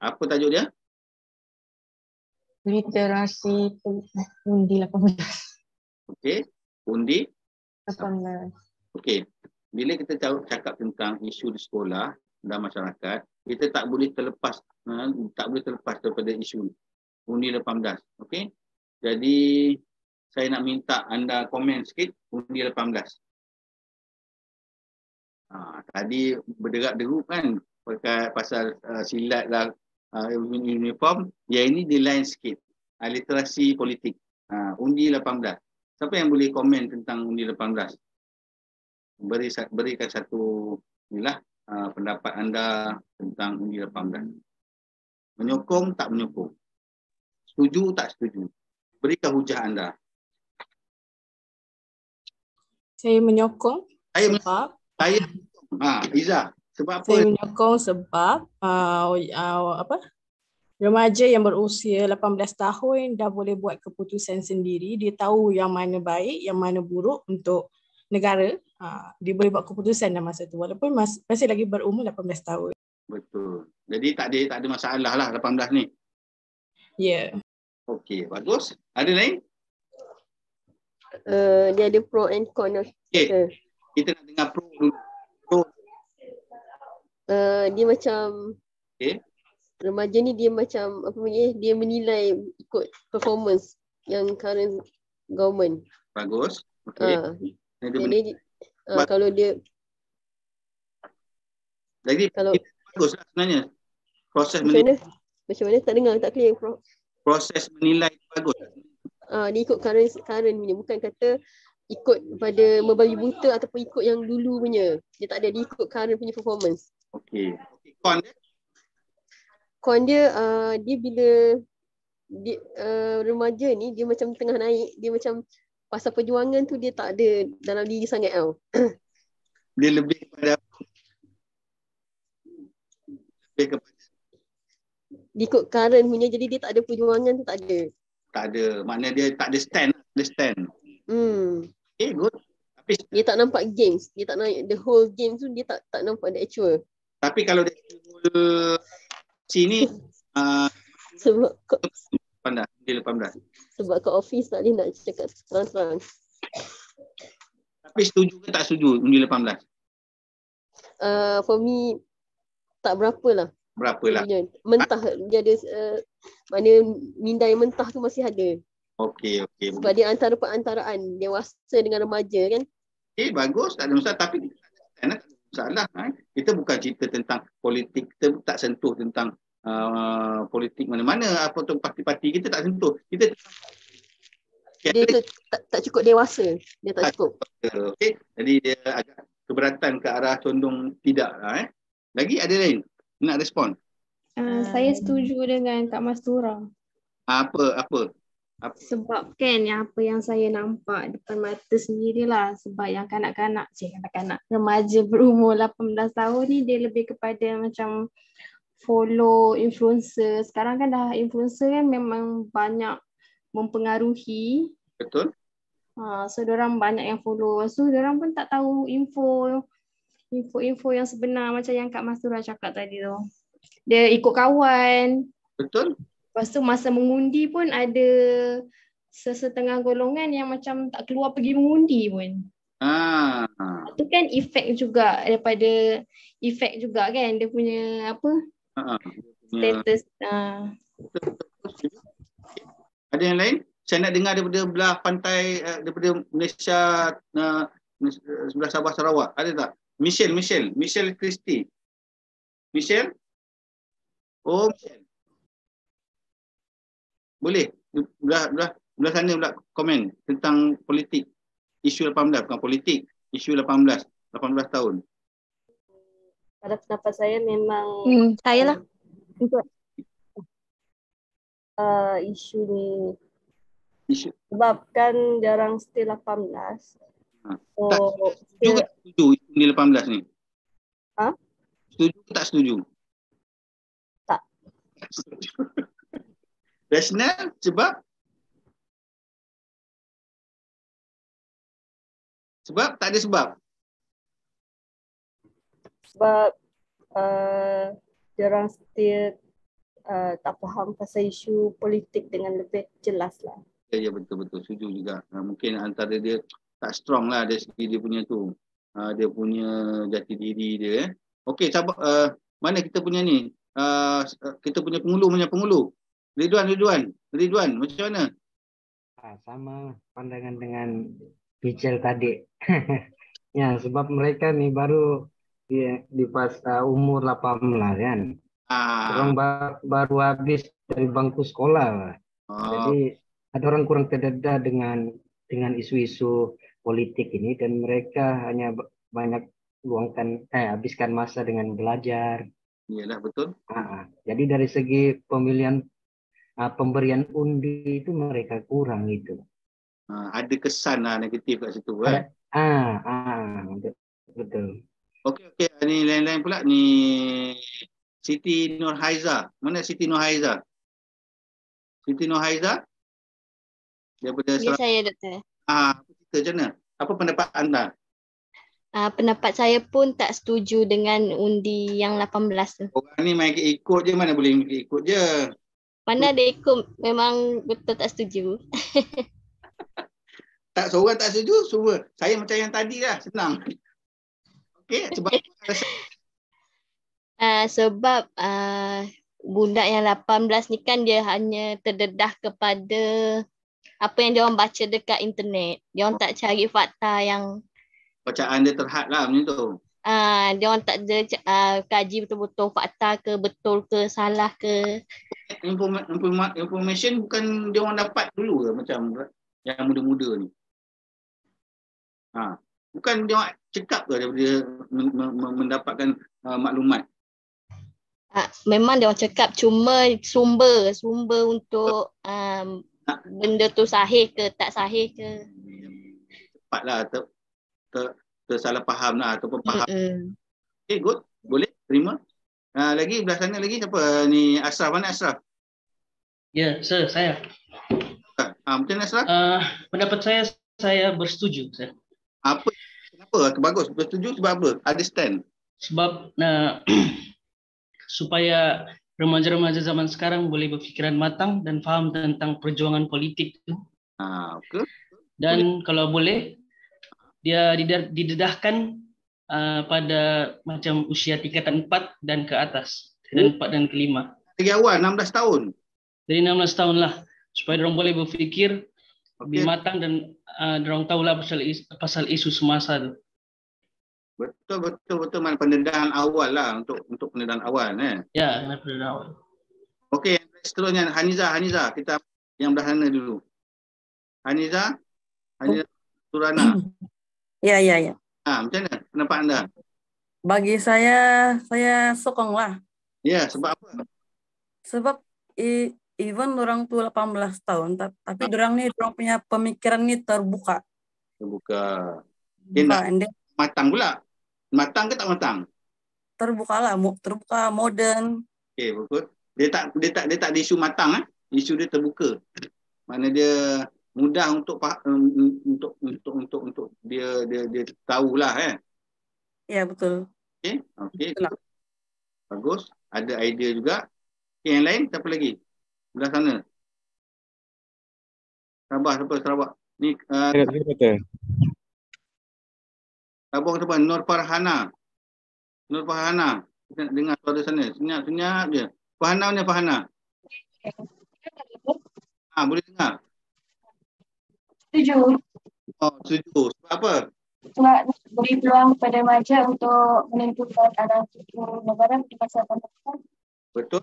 Apa tajuk dia? Literasi undi 18. Okey, undi 18. Okey. Bila kita cakap tentang isu di sekolah dan masyarakat, kita tak boleh terlepas daripada isu undi 18. Okey. Jadi saya nak minta anda komen sikit undi 18. Tadi berderak-deruk kan pasal silat lah, uniform. Yang ini dia lain sikit. Literasi politik. Undi 18. Siapa yang boleh komen tentang undi 18? Berikan satu pendapat anda tentang undi 18. Menyokong tak menyokong? Setuju tak setuju? Berikan hujah anda. Saya menyokong sebab Iza, sebab apa? Saya menyokong sebab remaja yang berusia 18 tahun dah boleh buat keputusan sendiri. Dia tahu yang mana baik, yang mana buruk untuk negara. Dia boleh buat keputusan dalam masa tu walaupun masih lagi berumur 18 tahun. Betul. Jadi tak ada masalah lah 18 ni. Ya. Okey, bagus. Ada lain? Dia ada pro and con. Okay. Kita nak dengar pro dulu. Dia macam remaja ni dia macam dia menilai ikut performance yang current government. Bagus. Okey. Jadi kalau dia kalau bagus lah sebenarnya. Proses macam mana tak dengar, tak clear. Proses menilai bagus. Dia ikut current punya, bukan kata ikut pada membabi buta ataupun ikut yang dulu punya. Dia tak ada, dia ikut current punya performance. Okey. Kon dia dia bila remaja ni dia macam tengah naik, dia macam pasal perjuangan tu dia tak ada dalam diri sangat tau. Dia lebih kepada dia ikut current punya, jadi dia tak ada perjuangan tu, tak ada. Tak ada, maknanya dia tak ada stand. Okay, good. Tapi dia tak nampak games, dia tak naik the whole game tu, dia tak nampak the actual. Tapi kalau dia sini sebab dia 18. Sebab kat office tak boleh nak cakap terang-terang. Tapi setuju ke tak setuju undi 18? For me tak berapalah. Mentah dia ada mana minda yang mentah tu masih ada. Okey. Sebab dia antara perantaraan dewasa dengan remaja kan. Bagus, tak ada masalah, tapi tak ada masalah. Kita bukan cerita tentang politik, kita tak sentuh tentang politik mana-mana apa tu parti-parti, kita tak sentuh. Dia tu tak cukup dewasa, dia tak cukup. Okey, jadi dia agak keberatan ke arah condong tidak lah. Lagi ada lain nak respon? Saya setuju dengan Kak Mastura. Apa? Sebab kan apa yang saya nampak depan mata sendirilah, sebab yang kanak-kanak remaja berumur 18 tahun ni dia lebih kepada macam follow influencer. Sekarang kan dah influencer kan memang banyak mempengaruhi. Betul. So diorang banyak yang follow. So diorang pun tak tahu info yang sebenar macam yang Kak Mastura cakap tadi tu. Dia ikut kawan. Betul. Lepas tu masa mengundi pun ada sesetengah golongan yang macam tak keluar pergi mengundi pun. Itu kan efek juga kan dia punya status. Ada yang lain? Saya nak dengar daripada belah pantai, daripada Malaysia, sebelah Sabah Sarawak. Ada tak? Michelle Christie. Michelle? Oh, Michelle. Boleh. Belah sana pula komen tentang politik. Isu 18, bukan politik. Isu 18 tahun. Pada pendapat saya memang Saya lah. isu ni sebab kan jarang stay 18. Setuju isu ni 18 ni? Ha? Setuju ke tak setuju? Tak. Rasional sebab tak ada sebab. Sebab jarang stay tak faham pasal isu politik dengan lebih jelas lah. Ya betul-betul setuju juga. Mungkin antara dia tak strong lah dari segi dia punya tu. Dia punya jati diri dia. Okey, sabar. Mana kita punya ni? Kita punya pengulu. Ridwan, macam mana? Sama pandangan dengan Michelle tadi. Ya, sebab mereka ni baru di pas umur 18 kan. Orang baru habis dari bangku sekolah. Jadi ada orang kurang terdedah dengan isu-isu politik ini dan mereka hanya banyak habiskan masa dengan belajar. Iyalah, betul. Jadi dari segi pemberian undi itu mereka kurang itu. Ada kesan negatif kat situ kan? Betul. Okey, ni lain-lain pula ni Siti Nurhaiza. Mana Siti Nurhaiza? Siti Nurhaiza? Daripada saya, Doktor. Kita macam mana? Apa pendapat anda? Pendapat saya pun tak setuju dengan undi yang 18 tu. Orang ni main ikut je, mana boleh ikut je. Mana ada ikut, memang betul tak setuju. Tak, seorang tak setuju, semua. Saya macam yang tadi lah, senang. Okey, sebab sebab budak yang 18 ni kan dia hanya terdedah kepada apa yang dia orang baca dekat internet. Dia orang tak cari fakta yang bacaan dia terhad lah macam tu. Dia orang tak ada kaji betul-betul fakta ke, betul ke, salah ke. Information bukan dia orang dapat dulu ke macam yang muda-muda ni. Bukan dia orang cekap ke dia mendapatkan maklumat. Memang dia orang cakap, cuma sumber untuk benda tu sahih ke tak sahih ke. Cepatlah tersalah faham lah ataupun faham. Okay, good. Boleh terima. Lagi belah sana lagi siapa ni? Ashraf, mana Ashraf? Ya, saya. Macam mana Ashraf? Pendapat saya bersetuju, sir. Kenapa? Bagus. Bersetuju sebab apa? Ada stand. Sebab supaya remaja-remaja zaman sekarang boleh berfikiran matang dan faham tentang perjuangan politik itu. Okay. Dan kalau boleh dia didedahkan pada macam usia tingkatan 4 dan ke atas. Dan 4 dan ke 5. Lagi awal 16 tahun. Dari 16 tahun lah. Supaya mereka boleh berfikir lebih matang dan mereka tahulah pasal isu semasa tu. Betul. Mana pendedahan awal lah untuk pendedahan awal. Ya, pendedahan awal. Okey, seterusnya Haniza. Kita yang belah sana dulu. Haniza Surana. Ya. Macam mana pendapat anda? Bagi saya sokong lah. Ya, sebab apa? Sebab even orang tu 18 tahun, tapi orang punya pemikiran ni terbuka. Dia nak matang pula. Matang ke tak matang? Terbuka lah, terbuka, modern. Okey, betul. Dia tak ada isu matang Isu dia terbuka. Mana dia mudah untuk dia tahulah Ya, betul. Okey. Bagus. Ada idea juga. Okay, yang lain siapa lagi? Belah sana. Sarawak. Ni Sabung siapa? Nur Farhana. Kita dengar suara sana. Senyap je. Farhana mana Farhana? Boleh dengar? Setuju. Setuju. Sebab apa? Sebab beri peluang kepada remaja untuk menentukan arah tuju negara di masa akan datang. Betul.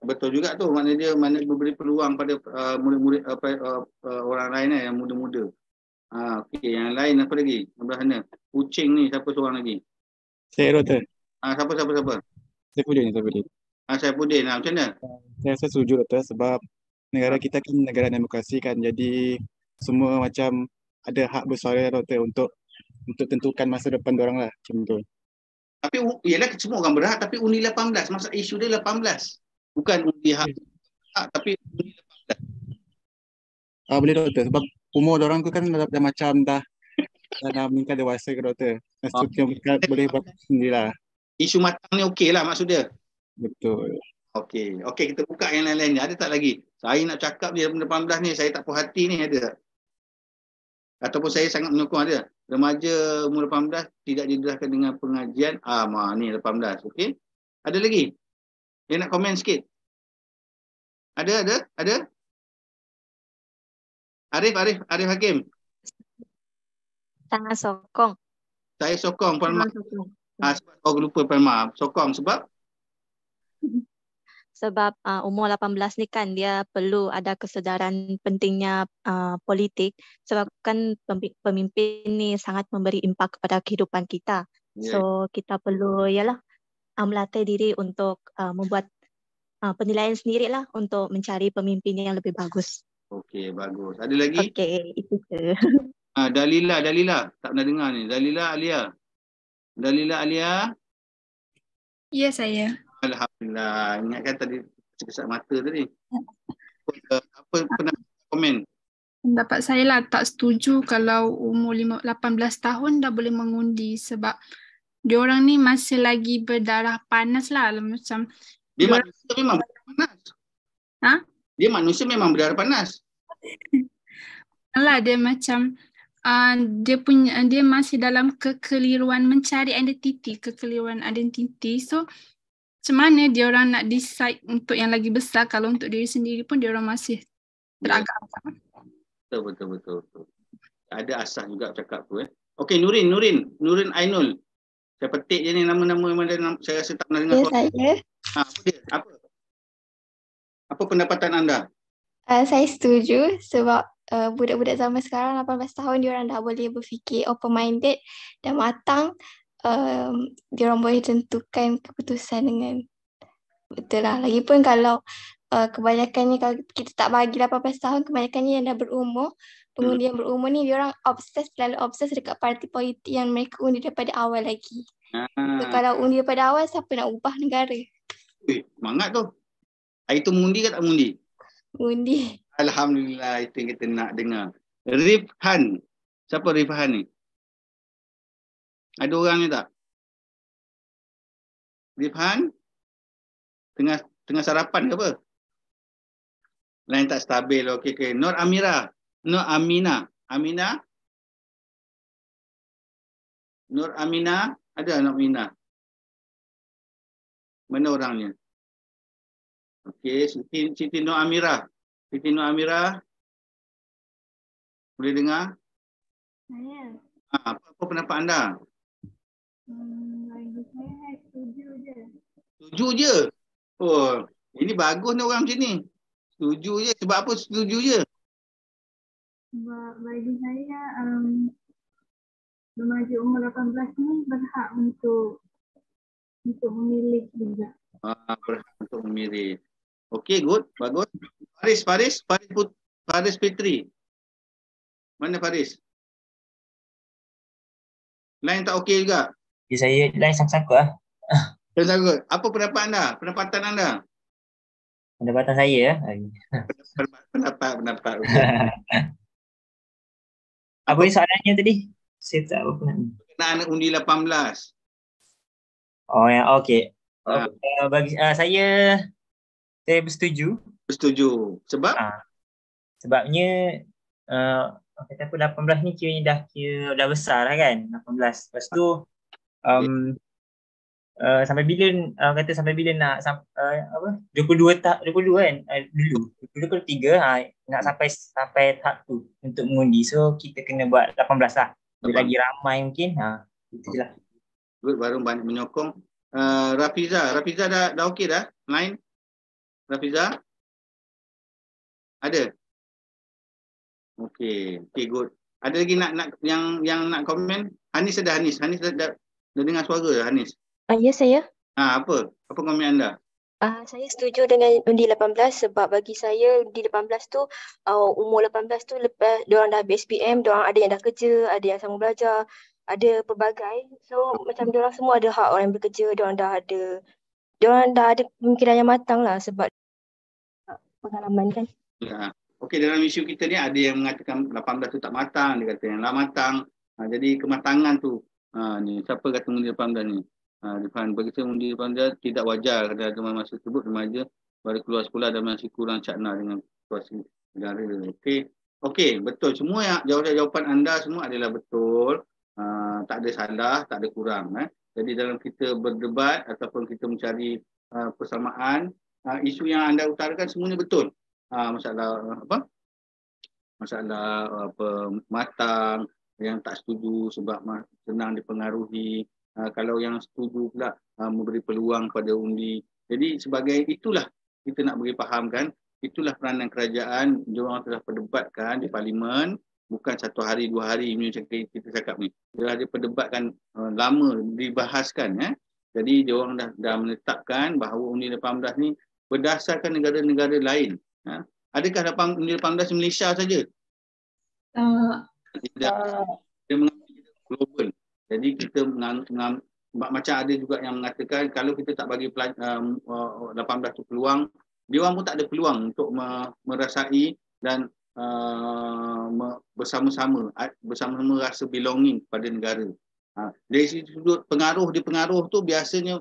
Betul juga tu. Maknanya dia memberi peluang pada murid-murid orang lain yang muda-muda. Okey, yang lain apa lagi? Sebelah sana. Kucing ni siapa seorang lagi? Saya Doktor. Siapa? Saifuddin. Saifuddin. Macam mana? Saya rasa setuju Doktor sebab negara kita kan negara demokrasi kan. Jadi semua macam ada hak bersuara Doktor untuk tentukan masa depan diorang lah. Macam tu. Tapi ialah semua orang berhak, tapi undi 18. Masa isu dia 18. Bukan undi hak tapi undi 18. Boleh Doktor sebab umur diorang tu kan dah macam dah meningkat dewasa ke Doktor. Maksudnya boleh buat sendirilah. Isu matang ni okey lah maksud dia. Betul. Okey, kita buka yang lain-lain ni. Ada tak lagi? Saya nak cakap dia 18 ni, saya tak puas hati ni, ada tak? Ataupun saya sangat menyokong, ada. Remaja umur 18 tidak didedahkan dengan pengajian. Ni 18. Okey. Ada lagi? Dia nak komen sikit. Ada? Arif Hakim. Sangat sokong. Saya sokong Puan Mak. Sebab lupa Puan Mak. Sokong sebab? Sebab umur 18 ni kan dia perlu ada kesedaran pentingnya politik sebab kan pemimpin ni sangat memberi impak kepada kehidupan kita. So kita perlu melatih diri untuk membuat penilaian sendiri lah untuk mencari pemimpin yang lebih bagus. Okey, bagus. Ada lagi? Okey, itu je. Dalila. Tak pernah dengar ni. Dalila Alia. Ya, saya. Alhamdulillah. Ingatkan tadi kesat mata tadi. Apa pernah komen? Pendapat saya lah tak setuju kalau umur 18 tahun dah boleh mengundi sebab diorang ni masih lagi berdarah panas lah. Macam dia manusia memang berdarah panas. Dia manusia memang berdarah panas. Alah, dia macam dia masih dalam kekeliruan mencari kekeliruan identiti. So macam mana dia orang nak decide untuk yang lagi besar kalau untuk diri sendiri pun dia orang masih teragak-agak. Betul. Ada asas juga cakap tu. Okey, Nurin Ainul. Saya petik je ni nama-nama yang saya rasa tak pernah dengar. Saya. Apa dia? Apa pendapatan anda? Saya setuju sebab budak-budak zaman sekarang 18 tahun dia orang dah boleh berfikir open-minded dan matang. Diorang boleh tentukan keputusan dengan betul lah. Lagipun kalau kebanyakannya kalau kita tak bagi 18 tahun, kebanyakannya yang dah berumur, pengundi yang berumur ni diorang terlalu obses dekat parti politik yang mereka undi daripada awal lagi. So, kalau undi daripada awal, siapa nak ubah negara? Semangat tu. Hari tu mengundi ke tak mengundi? Mengundi. Alhamdulillah, itu yang kita nak dengar. Rifhan. Siapa Rifhan ni? Ada orang ni tak? Rifhan? Tengah sarapan ke apa? Lain tak stabil. Okey. Nur Amina. Nur Amina. Ada Nur Amina? Mana orangnya? Okey, Siti Nur Amira. Boleh dengar? Saya. Apa pendapat anda? Bagi saya setuju je. Setuju je? Oh, ini bagus ni orang macam ni. Setuju je. Sebab apa setuju je? Sebab bagi saya remaja umur 18 ni berhak untuk memilih juga. Berhak untuk memilih. Okey, good. Bagus. Faris Fitri. Mana Faris? Lain tak okey juga? Saya lain sangkut lah. Sangkut. Apa pendapatan anda? Pendapatan saya Pendapat. Apa soalannya tadi? Saya tak apa nak. Anak undi 18. Oh ya, okey. Bagi saya bersetuju. Sebab? Sebabnya kata apa 18 ni kira dah besar lah kan, 18. Lepas tu sampai bila nak 22 kan dulu 23 nak sampai tahap tu untuk mengundi. So kita kena buat 18 lah. Bila lagi ramai mungkin itu je lah. Good, baru banyak menyokong. Rafiza dah okey dah? Line? Rafiza? Ada? Okey, good. Ada lagi nak yang nak komen? Hanis ada, Hanis. Hanis dah dengar suara Hanis. Ya, saya. Apa? Apa komen anda? Saya setuju dengan undi 18 sebab bagi saya undi 18 tu umur 18 tu lepas diorang dah habis SPM, diorang ada yang dah kerja, ada yang sambung belajar, ada pelbagai. So macam diorang semua ada hak orang yang bekerja, diorang dah ada pemikiran yang matang lah sebab pengalaman kan. Ya. Okey, dalam isu kita ni ada yang mengatakan 18 tu tak matang, dia kata yang lah matang. Jadi kematangan tu ni siapa kata undi 18 ni? Bagi saya undi 18 tidak wajar kerana masa tersebut remaja baru keluar sekolah dan masih kurang cakna dengan situasi negara. Okey, betul. Semua yang jawapan anda semua adalah betul. Tak ada salah, tak ada kurang. Jadi dalam kita berdebat ataupun kita mencari persamaan, isu yang anda utarakan semuanya betul. Masalah matang, yang tak setuju sebab senang dipengaruhi. Kalau yang setuju pula memberi peluang pada undi. Jadi sebagai itulah kita nak beri fahamkan, itulah peranan kerajaan. Diorang telah perdebatkan di parlimen, bukan 1 hari 2 hari macam kita cakap ni. Dia ada perdebatkan lama, dibahaskan. Jadi diorang dah menetapkan bahawa undi 18 ni berdasarkan negara-negara lain. Adakah undi 18 Malaysia saja? Tidak. Dia mengambil global. Jadi kita macam ada juga yang mengatakan kalau kita tak bagi 18 tu peluang, dia orang pun tak ada peluang untuk merasai dan bersama-sama rasa belonging pada negara. Dari sudut pengaruh tu biasanya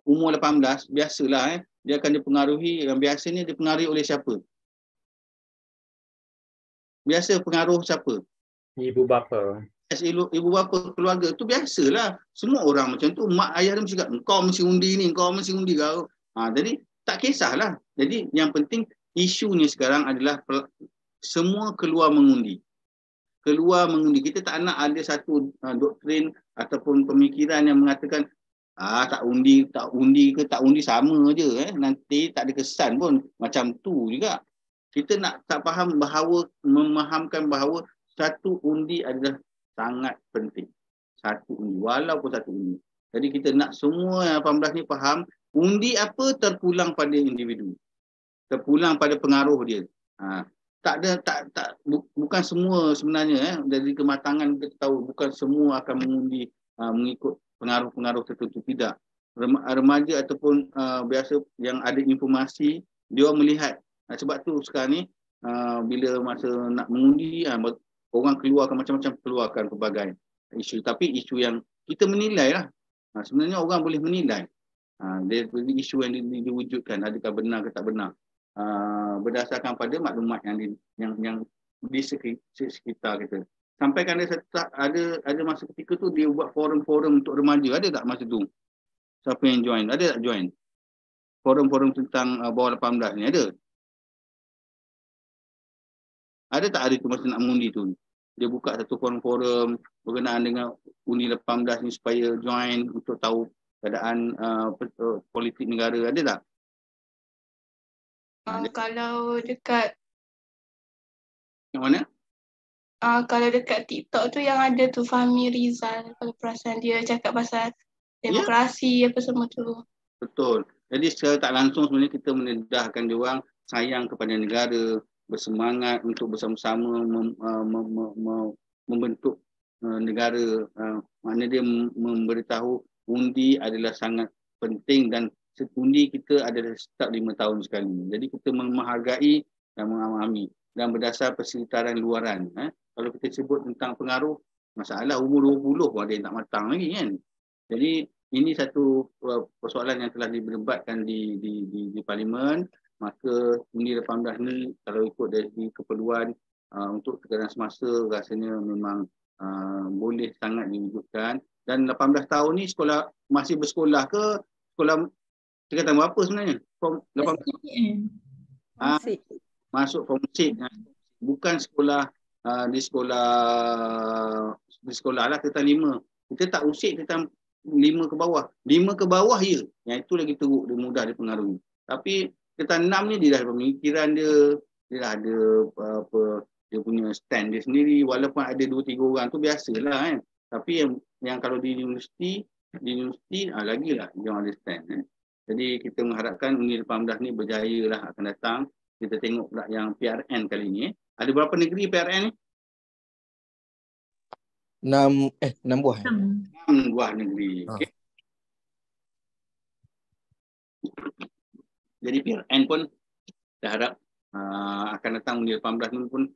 umur 18 biasalah dia akan dipengaruhi, yang biasanya dipengaruhi oleh siapa? Biasa pengaruh siapa? Ibu bapa. Ibu bapa, keluarga tu biasalah. Semua orang macam tu. Mak ayah dia mesti cakap, kau mesti undi ni, kau mesti undi kau. Jadi tak kisahlah. Jadi yang penting isunya sekarang adalah semua keluar mengundi. Keluar mengundi. Kita tak nak ada satu doktrin ataupun pemikiran yang mengatakan tak undi ke tak undi sama je. Nanti tak ada kesan pun. Macam tu juga. Kita nak tak faham bahawa, memahamkan bahawa satu undi adalah sangat penting. Satu undi, walaupun satu undi. Jadi kita nak semua yang 18 ni faham, undi apa terpulang pada individu. Terpulang pada pengaruh dia. Bukan semua sebenarnya dari kematangan kita tahu bukan semua akan mengundi mengikut pengaruh-pengaruh tertentu, tidak. Remaja ataupun biasa yang ada informasi, dia melihat. Sebab tu sekarang ni bila masa nak mengundi, orang keluarkan macam-macam, keluarkan pelbagai isu. Tapi isu yang kita menilai lah. Sebenarnya orang boleh menilai. Dia isu yang diwujudkan, adakah benar ke tak benar. Berdasarkan pada maklumat yang di sekitar kita. Sampai kan ada masa ketika tu dia buat forum-forum untuk remaja. Ada tak masa tu? Siapa yang join? Ada tak join? Forum-forum tentang bawah 18 ni ada? Ada tak hari tu masa nak mengundi tu? Dia buka satu forum-forum berkenaan dengan undi 18 ni supaya join untuk tahu keadaan politik negara. Ada tak? Kalau dekat yang mana? Kalau dekat TikTok tu yang ada tu Fahmi Rizal, kalau perasan dia cakap pasal demokrasi apa semua tu. Betul. Jadi secara tak langsung sebenarnya kita mendedahkan dia orang sayang kepada negara, bersemangat untuk bersama-sama membentuk negara. Maknanya dia memberitahu undi adalah sangat penting dan undi kita adalah setiap 5 tahun sekali. Jadi kita menghargai dan memahami dan berdasar persekitaran luaran. Kalau kita sebut tentang pengaruh, masalah umur 20 pun ada yang tak matang lagi kan. Jadi ini satu persoalan yang telah diberdebatkan di parlimen. Maka undi 18 ni kalau ikut dari keperluan untuk tekanan semasa rasanya memang boleh sangat diwujudkan. Dan 18 tahun ni sekolah masih bersekolah ke sekolah tingkatan berapa sebenarnya? Form 18. Masuk form 6. Bukan sekolah di sekolah lah tentang 5. Kita tak usik tentang 5 ke bawah. 5 ke bawah ya. Yang itu lagi teruk, dia mudah dipengaruhi. Tapi tingkatan 6 ni dia dah pemikiran dia dah ada apa dia punya stand dia sendiri, walaupun ada 2-3 orang tu biasalah kan. Tapi yang kalau di universiti lagilah dia ada stand. Jadi kita mengharapkan Undi 18 ni berjaya lah akan datang. Kita tengok pula yang PRN kali ni. Ada berapa negeri PRN ni? 6 buah. 6 buah negeri. Okay. Jadi PRN pun dah harap akan datang Undi 18 ni pun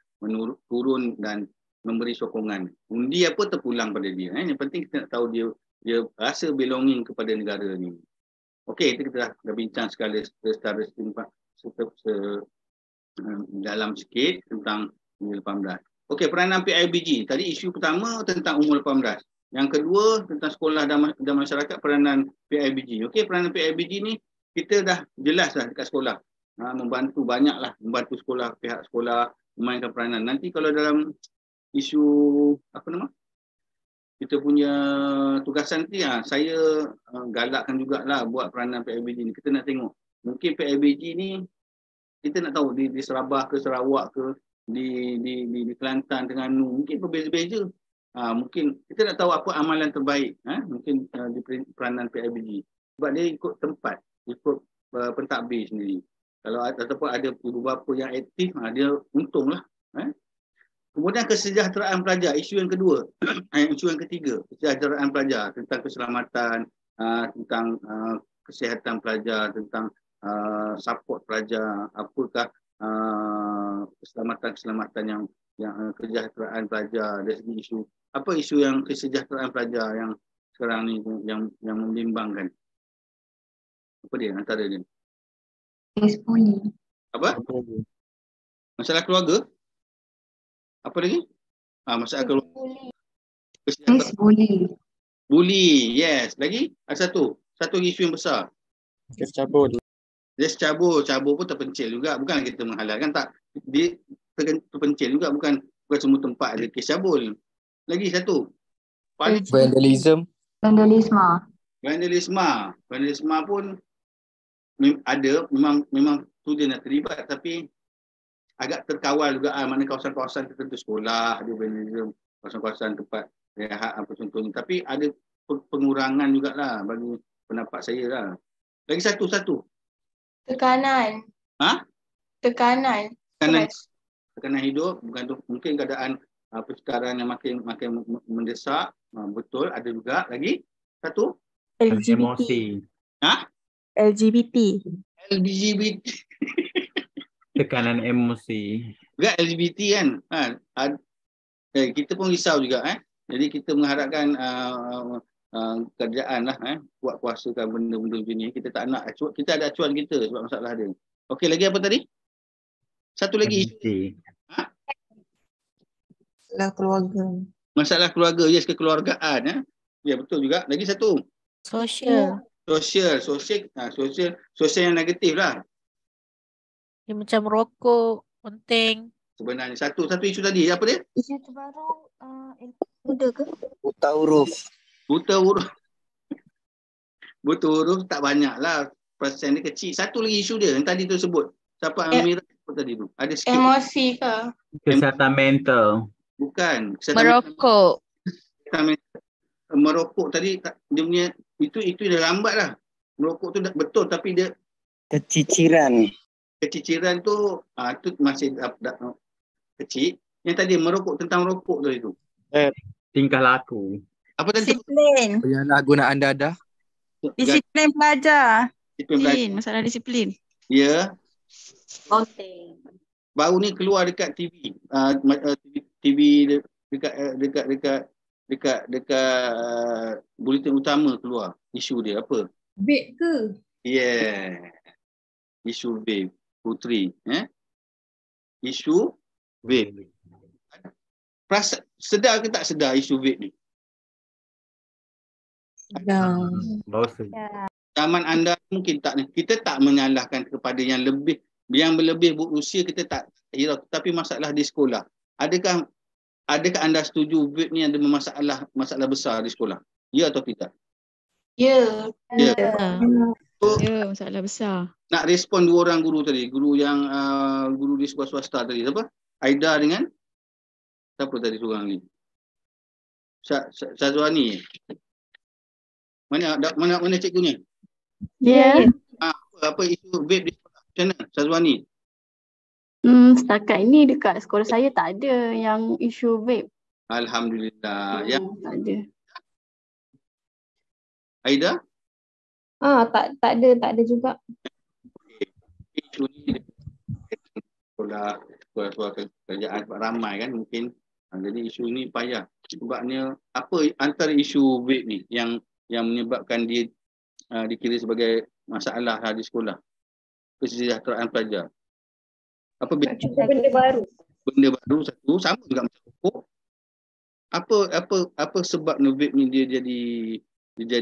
turun dan memberi sokongan. Undi apa terpulang pada dia. Yang penting kita nak tahu dia rasa belonging kepada negara ni. Okey, kita dah bincang sekali secara dalam sikit tentang umur 18. Okey, peranan PIBG. Tadi isu pertama tentang umur 18. Yang kedua tentang sekolah dan masyarakat, peranan PIBG. Okey, peranan PIBG ni kita dah jelas dah dekat sekolah. Membantu banyaklah, membantu sekolah, pihak sekolah memainkan peranan. Nanti kalau dalam isu apa nama? Kita punya tugasan nanti saya galakkan jugalah buat peranan PIBG ni. Kita nak tengok. Mungkin PIBG ni kita nak tahu di Sabah ke Sarawak ke di Kelantan, Terengganu mungkin berbeza-beza. Mungkin kita nak tahu apa amalan terbaik mungkin di peranan PIBG. Sebab dia ikut tempat, ikut pentadbir sendiri. Kalau ataupun ada ibu bapa yang aktif, dia untunglah. Kemudian kesejahteraan pelajar, isu yang kedua. Isu yang ketiga, kesejahteraan pelajar, tentang keselamatan, tentang kesihatan pelajar, tentang support pelajar, apakah keselamatan yang kesejahteraan pelajar dari segi isu. Apa isu yang kesejahteraan pelajar yang sekarang ni yang membimbangkan? Apa dia antara dia? Apa? Masalah keluarga? Apa lagi? Masalah keluarga. Bully. Yes. Lagi? Ada satu isu yang besar. Kes cabul. Kes cabul pun terpencil juga. Bukan kita menghalalkan, tak. Dia terpencil juga. Bukan semua tempat ada kes cabul. Lagi satu. Vandalisme pun ada, memang tu dia nak terlibat, tapi agak terkawal juga mana kawasan-kawasan tertentu sekolah, ada vandalisme, kawasan-kawasan tempat rehat apa contohnya. Tapi ada pengurangan jugalah bagi pendapat saya lah. Lagi satu. Tekanan. Tekanan Hidup, bukan tu, mungkin keadaan persekitaran yang makin mendesak. Betul, ada juga. Lagi satu. LGBT. LGBT. Tekanan emosi. Juga LGBT kan. Kita pun risau juga. Jadi kita mengharapkan kerjaan lah. Buat kuasakan benda-benda macam ni. Kita tak nak acuan. Kita ada acuan kita sebab masalah dia. Okey, lagi apa tadi? Satu lagi. Masalah keluarga. Yes, kekeluargaan. Ya, betul juga. Lagi satu. Sosial yang negatif lah. Dia macam rokok, penting. Sebenarnya satu isu tadi, apa dia? Isu terbaru muda ke? Buta huruf. Buta huruf tak banyak lah. Persen dia kecil. Satu lagi isu dia yang tadi tu sebut. Siapa Amira apa tadi tu? Ada sikit. Emosi ke? Kesihatan mental. Bukan. Merokok. Merokok tadi dia punya itu dah lambat lah. Merokok tu betul, tapi dia Keciciran tu masih kecil. Yang tadi merokok, tentang rokok tadi tu. Tingkah laku. Apa tadi? Disiplin. Penyalahgunaan dadah. Disiplin pelajar. Masalah disiplin. Ya. Penting. Baru ni keluar dekat TV. TV dekat bulletin utama keluar isu dia apa? Vape ke? Yeah. Isu vape Putri, isu vape. Sedar ke tak sedar isu vape ni? Zaman anda mungkin tak, kita tak menyalahkan kepada yang berlebih berusia, kita tak hirau, tapi masalah di sekolah. Adakah anda setuju vape ni ada masalah besar di sekolah? Ya atau tidak? Ya. Ya, masalah besar. Nak respon dua orang guru tadi, guru yang guru di sekolah swasta tadi, siapa? Aida dengan siapa tadi seorang ni? Syazwani. Mana cikgunya? Ya. Apa isu vape di sekolah? Macam mana Syazwani? Setakat ini dekat sekolah saya tak ada yang isu vape. Alhamdulillah. Yang Tak ada. Aida? Tak ada juga. Isu ni sekolah kerajaan sebab ramai kan mungkin. Jadi isu ni payah. Sebabnya apa antara isu vape ni yang menyebabkan dia dikira sebagai masalah di sekolah? Kesejahteraan pelajar. Apa benda baru? Benda baru satu, sama juga macam rokok. Apa sebab vape ni dia jadi dia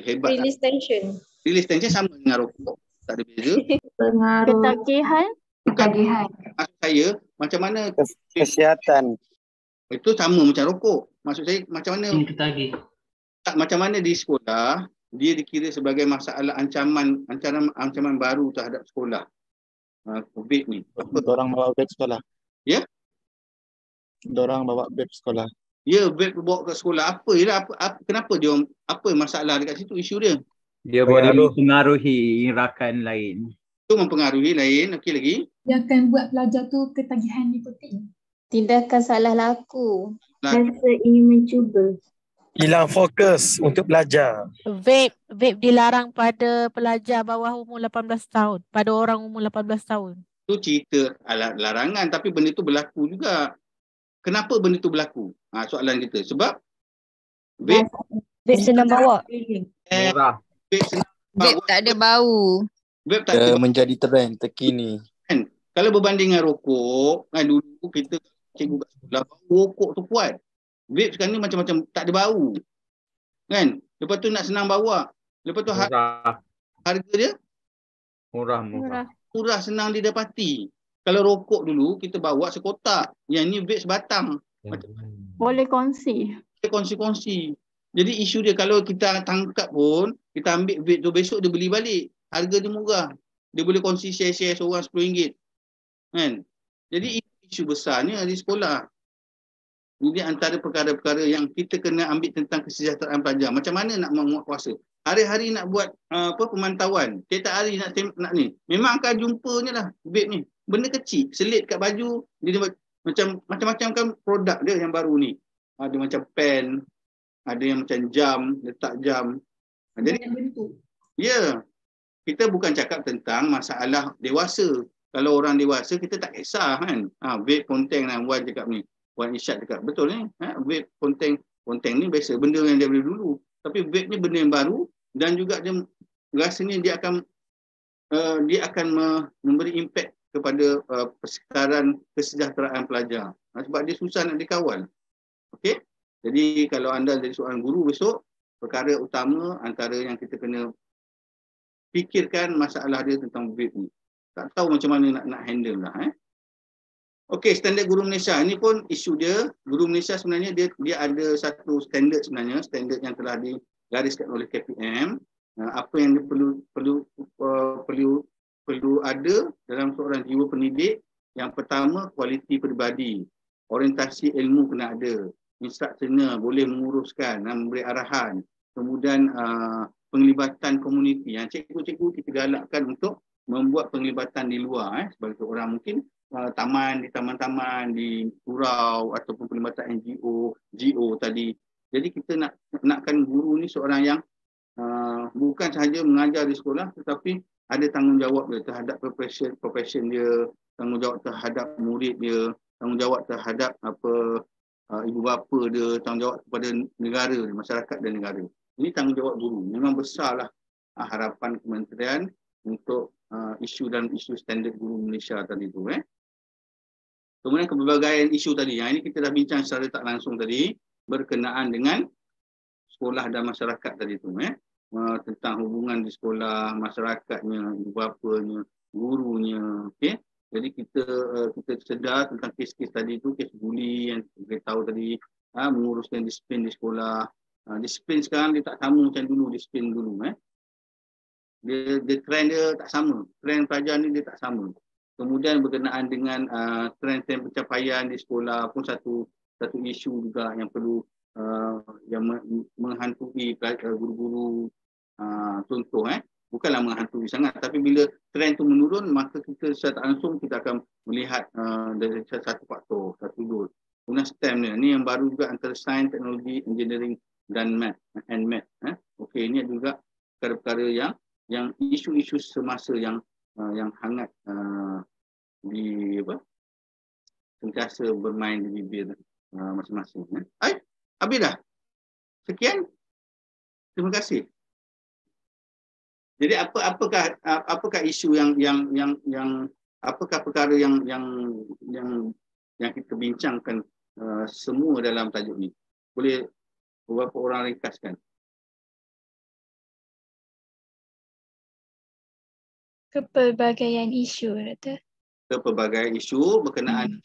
hebat. Release tension. Release tension sama dengan rokok. Tak ada beza. Pengaruh ketagihan. Maksud saya macam mana kesihatan. Itu sama macam rokok. Maksud saya macam mana macam mana di sekolah dia dikira sebagai masalah ancaman baru terhadap sekolah. Vape ni. Orang bawa vape sekolah. Ya? Orang bawa vape sekolah. Ya, vape bawa ke sekolah. Kenapa dia apa masalah dekat situ isu dia? Dia boleh mempengaruhi rakan lain. Itu mempengaruhi lain. Okey lagi. Dia akan buat pelajar tu ketagihan nikotin. Tindakan salah laku. Rasa ingin mencuba. Hilang fokus untuk belajar. Vape dilarang pada pelajar bawah umur 18 tahun. Pada orang umur 18 tahun. Itu cerita larangan tapi benda tu berlaku juga. Kenapa benda tu berlaku? Soalan kita. Sebab vape senang bawa. Murah. Vape tak ada bau. Vape tak ada menjadi trend terkini. Kan? Kalau berbanding dengan rokok, dulu kita cikgu kat sekolah bau rokok tu kuat. Vape sekarang ni macam-macam tak ada bau. Kan? Lepas tu nak senang bawa. Lepas tu harga dia murah, senang didapati. Kalau rokok dulu kita bawa sekotak. Yang ni vape sebatang. Boleh kongsi. Kongsi-kongsi. Jadi isu dia kalau kita tangkap pun, kita ambil vape tu besok dia beli balik. Harga dia murah. Dia boleh kongsi share-share seorang RM10. Kan? Jadi isu besarnya di sekolah. Ini antara perkara-perkara yang kita kena ambil tentang kesejahteraan pelajar. Macam mana nak menguatkuasa? Hari-hari nak buat pemantauan. Tiap hari nak ni. Memang akan jumpanya lah vape ni. Benda kecil, selit kat baju. Dia macam-macam kan produk dia yang baru ni. Ada macam pen, ada yang macam jam, letak jam. Jadi ya, kita bukan cakap tentang masalah dewasa. Kalau orang dewasa kita tak kisah kan. Vape ponteng lah Wan cakap ni. Wan Isyad cakap betul ni. Vape ponteng ni biasa benda yang dia beli dulu. Tapi vape ni benda yang baru dan juga dia rasanya dia akan memberi impak kepada persekitaran kesejahteraan pelajar. Sebab dia susah nak dikawal. Okey? Jadi kalau anda jadi seorang guru besok, perkara utama antara yang kita kena fikirkan masalah dia tentang vape ni. Tak tahu macam mana nak handle lah. Okey, standard guru Malaysia. Ini pun isu dia. Guru Malaysia sebenarnya dia ada satu standard sebenarnya. Standard yang telah digariskan oleh KPM. Apa yang dia perlu ada dalam seorang jiwa pendidik. Yang pertama, kualiti peribadi. Orientasi ilmu kena ada. Instrukturnya boleh menguruskan, memberi arahan. Kemudian penglibatan komuniti. Yang cikgu-cikgu kita galakkan untuk membuat penglibatan di luar. Sebagai seorang mungkin di taman-taman, di surau ataupun penglibatan NGO, GO tadi. Jadi kita nakkan guru ni seorang yang bukan sahaja mengajar di sekolah tetapi ada tanggungjawab dia terhadap profession dia, tanggungjawab terhadap murid dia, tanggungjawab terhadap ibu bapa dia, tanggungjawab kepada negara, masyarakat dan negara. Ini tanggungjawab guru. Memang besarlah harapan kementerian untuk isu dan isu standard guru Malaysia tadi tu. Kemudian kepelbagaian isu tadi. Yang ini kita dah bincang secara tak langsung tadi berkenaan dengan sekolah dan masyarakat tadi tu. Tentang hubungan di sekolah, masyarakatnya, ibu bapanya, gurunya. Okay? Jadi kita sedar tentang kes-kes tadi tu, kes buli yang kita tahu tadi, menguruskan disiplin di sekolah. Disiplin sekarang dia tak sama macam dulu, disiplin dulu. Dia trend dia tak sama. Trend pelajar ni dia tak sama. Kemudian berkenaan dengan trend-trend pencapaian di sekolah pun satu isu juga yang perlu yang menghantui guru-guru. Contoh bukanlah menghantui sangat, tapi bila trend tu menurun, maka kita secara langsung kita akan melihat dari satu faktor, satu dua. Kemudian STEM ni yang baru juga antara sains, teknologi, engineering dan math. Okey, ini juga perkara-perkara yang isu-isu semasa yang hangat sentiasa bermain di bibir masing-masing. Habis dah. Sekian. Terima kasih. Jadi apakah isu yang apakah perkara yang kita bincangkan semua dalam tajuk ni? Boleh beberapa orang ringkaskan? Kepelbagaian isu, Doktor. Kepelbagaian isu berkenaan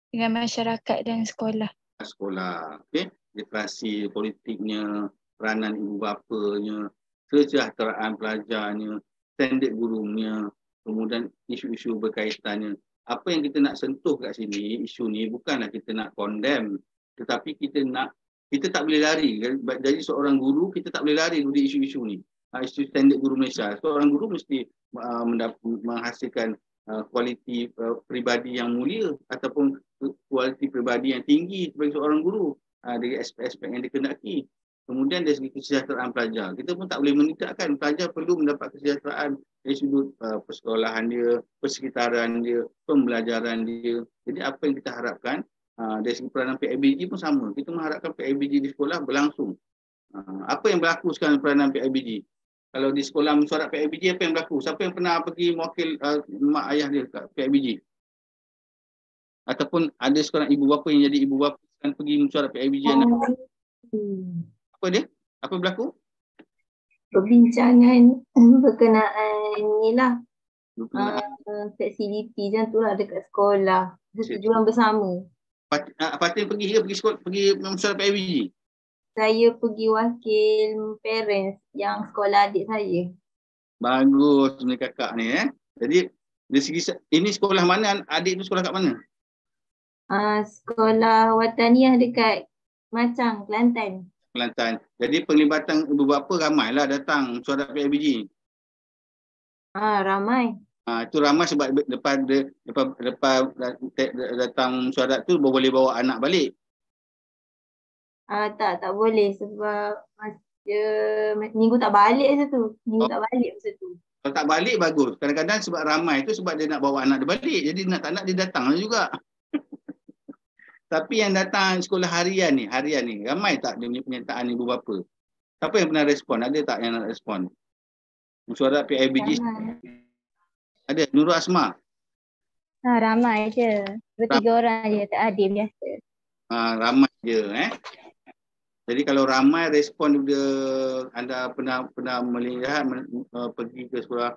dengan masyarakat dan sekolah. Sekolah, okey. Literasi politiknya, peranan ibu bapanya, kesejahteraan pelajarnya, standard gurunya, kemudian isu-isu berkaitannya. Apa yang kita nak sentuh kat sini, isu ni bukanlah kita nak condemn, tetapi kita tak boleh lari. Jadi seorang guru, kita tak boleh lari dari isu-isu ni. Isu standard guru Malaysia. Seorang guru mesti menghasilkan kualiti peribadi yang mulia ataupun kualiti peribadi yang tinggi sebagai seorang guru dari aspek-aspek yang dikendaki. Kemudian dari segi kesejahteraan pelajar, kita pun tak boleh menidakkan pelajar perlu mendapat kesejahteraan dari sudut persekolahan dia, persekitaran dia, pembelajaran dia. Jadi apa yang kita harapkan dari segi peranan PIBG pun sama. Kita mengharapkan PIBG di sekolah berlangsung. Apa yang berlaku sekarang peranan PIBG? Kalau di sekolah mesyuarat PIBG, apa yang berlaku? Siapa yang pernah pergi mewakil mak ayah dia kat PIBG? Ataupun ada sekarang ibu bapa yang jadi ibu bapa kan pergi mesyuarat PIBG anak. Apa dia? Apa berlaku? Perbincangan berkenaan inilah fasiliti macam tu lah dekat sekolah. Persetujuan bersama. Fatin pergi ke pergi mesyuarat PIBG? Saya pergi wakil parents yang sekolah adik saya. Bagus ni kakak ni Jadi dari segi ini sekolah mana? Adik tu sekolah kat mana? Sekolah Wataniah dekat Macang, Kelantan. Kelantan. Jadi penglibatan ibu bapa ramailah datang mesyuarat PIBG. Ramai. Itu ramai sebab lepas datang mesyuarat tu boleh bawa anak balik. Tak boleh sebab minggu tak balik masa tu. Kalau tak balik bagus. Kadang-kadang sebab ramai tu sebab dia nak bawa anak dia balik. Jadi tak nak dia datang juga. Tapi yang datang sekolah harian ni, ramai tak dia punya penyertaan ibu bapa? Siapa yang pernah respon? Ada tak yang nak respon? Mesyuarat PIBG ada. Nurul Asma? Ramai je. 2-3 orang je, tak adil biasa. Ramai je Jadi kalau ramai respon dia, anda pernah melihat pergi ke sekolah,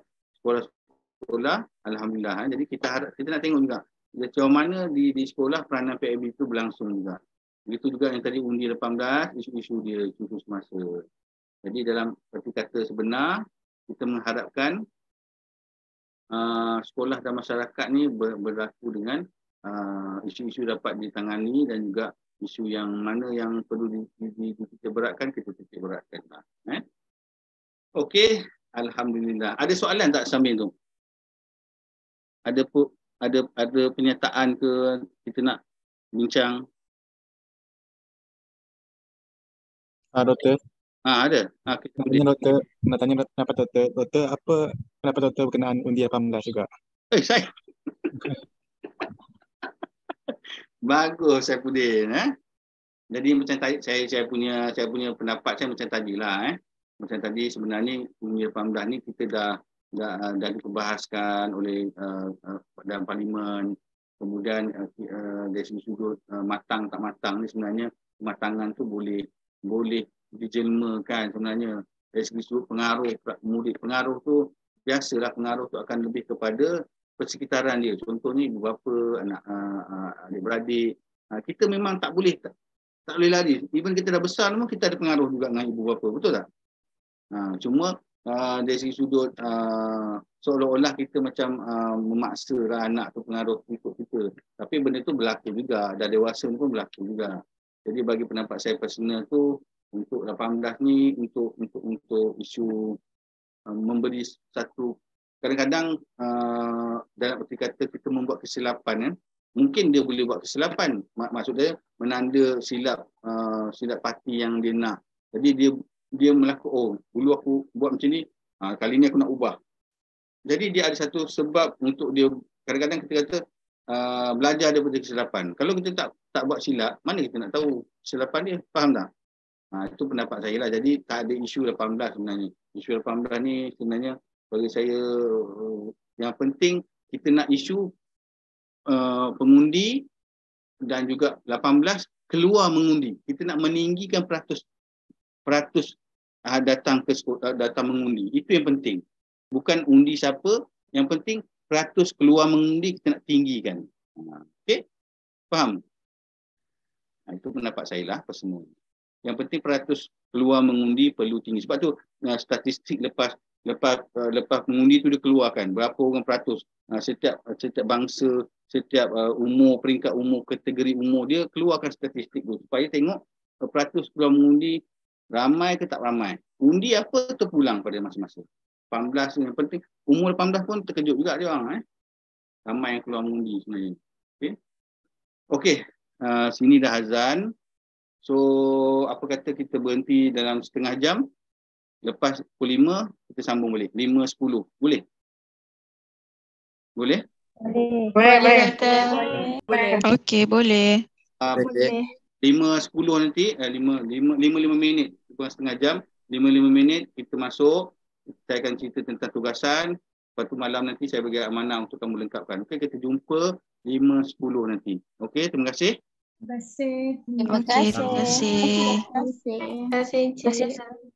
alhamdulillah. Jadi kita nak tengok juga sejauh mana di sekolah peranan PIB itu berlangsung juga. Begitu juga yang tadi undi 18, isu-isu dia, isu semasa. Jadi dalam arti kata sebenar, kita mengharapkan sekolah dan masyarakat ni berlaku dengan isu-isu dapat ditangani dan juga isu yang mana yang perlu kita beratkan, kita titik beratkan. Okey, alhamdulillah. Ada soalan tak sambil tu? Ada pernyataan ke kita nak bincang? Doktor. Ada. Nak tanya pendapat doktor. Doktor, apa pendapat doktor berkenaan undi 18 juga? Saya. Bagus Saifuddin. Jadi macam tadi saya punya pendapat saya macam tadilah. Macam tadi sebenarnya undi 18 ni kita dah diperbahaskan oleh dalam parlimen. Kemudian dari sudut matang tak matang ni sebenarnya kematangan tu boleh dijelmakan sebenarnya dari segi sudut pengaruh murid. Pengaruh tu biasalah, pengaruh tu akan lebih kepada persekitaran dia. Contohnya ibu bapa, anak adik-beradik. Kita memang tak boleh Tak boleh lari. Even kita dah besar pun kita ada pengaruh juga dengan ibu bapa. Betul tak? Cuma dari segi sudut seolah-olah kita macam memaksa anak tu pengaruh ikut kita. Tapi benda tu berlaku juga. Dah dewasa pun berlaku juga. Jadi bagi pendapat saya personal tu, untuk 18 ni, untuk isu memberi satu, kadang-kadang dalam erti kata kita membuat kesilapan kan. Mungkin dia boleh buat kesilapan. Maksud dia menanda silap parti yang dia nak. Jadi dia melakukan, dulu aku buat macam ni, kali ni aku nak ubah. Jadi dia ada satu sebab untuk dia, kadang-kadang kita kata belajar daripada kesilapan. Kalau kita tak buat silap, mana kita nak tahu kesilapan dia? Faham tak? Itu pendapat saya lah. Jadi tak ada isu 18 sebenarnya. Isu 18 ni sebenarnya bagi saya yang penting kita nak isu pengundi dan juga 18 keluar mengundi. Kita nak meninggikan peratus datang mengundi. Itu yang penting. Bukan undi siapa, yang penting peratus keluar mengundi kita nak tinggikan. Okey? Faham? Itu pendapat saya lah personal. Yang penting peratus keluar mengundi perlu tinggi. Sebab tu statistik lepas mengundi tu dia keluarkan berapa orang peratus. Setiap bangsa, setiap umur, peringkat umur, kategori umur, dia keluarkan statistik tu supaya tengok peratus keluar mengundi ramai ke tak ramai. Undi apa terpulang pada masa-masa. 18 yang penting. Umur 18 pun terkejut juga dia orang. Ramai yang keluar mengundi sebenarnya. Okey. Sini dah azan. So, apa kata kita berhenti dalam setengah jam. Lepas pukul 5, kita sambung balik. 5.10. Boleh? Boleh? Boleh. Okey, boleh. Boleh. 5.10 nanti, 5 minit. Kurang setengah jam. 5 minit kita masuk. Saya akan cerita tentang tugasan. Lepas tu malam nanti saya bagi amanah untuk kamu lengkapkan. Okey, kita jumpa 5.10 nanti. Okey, terima kasih. Terima kasih. Terima kasih. Terima kasih.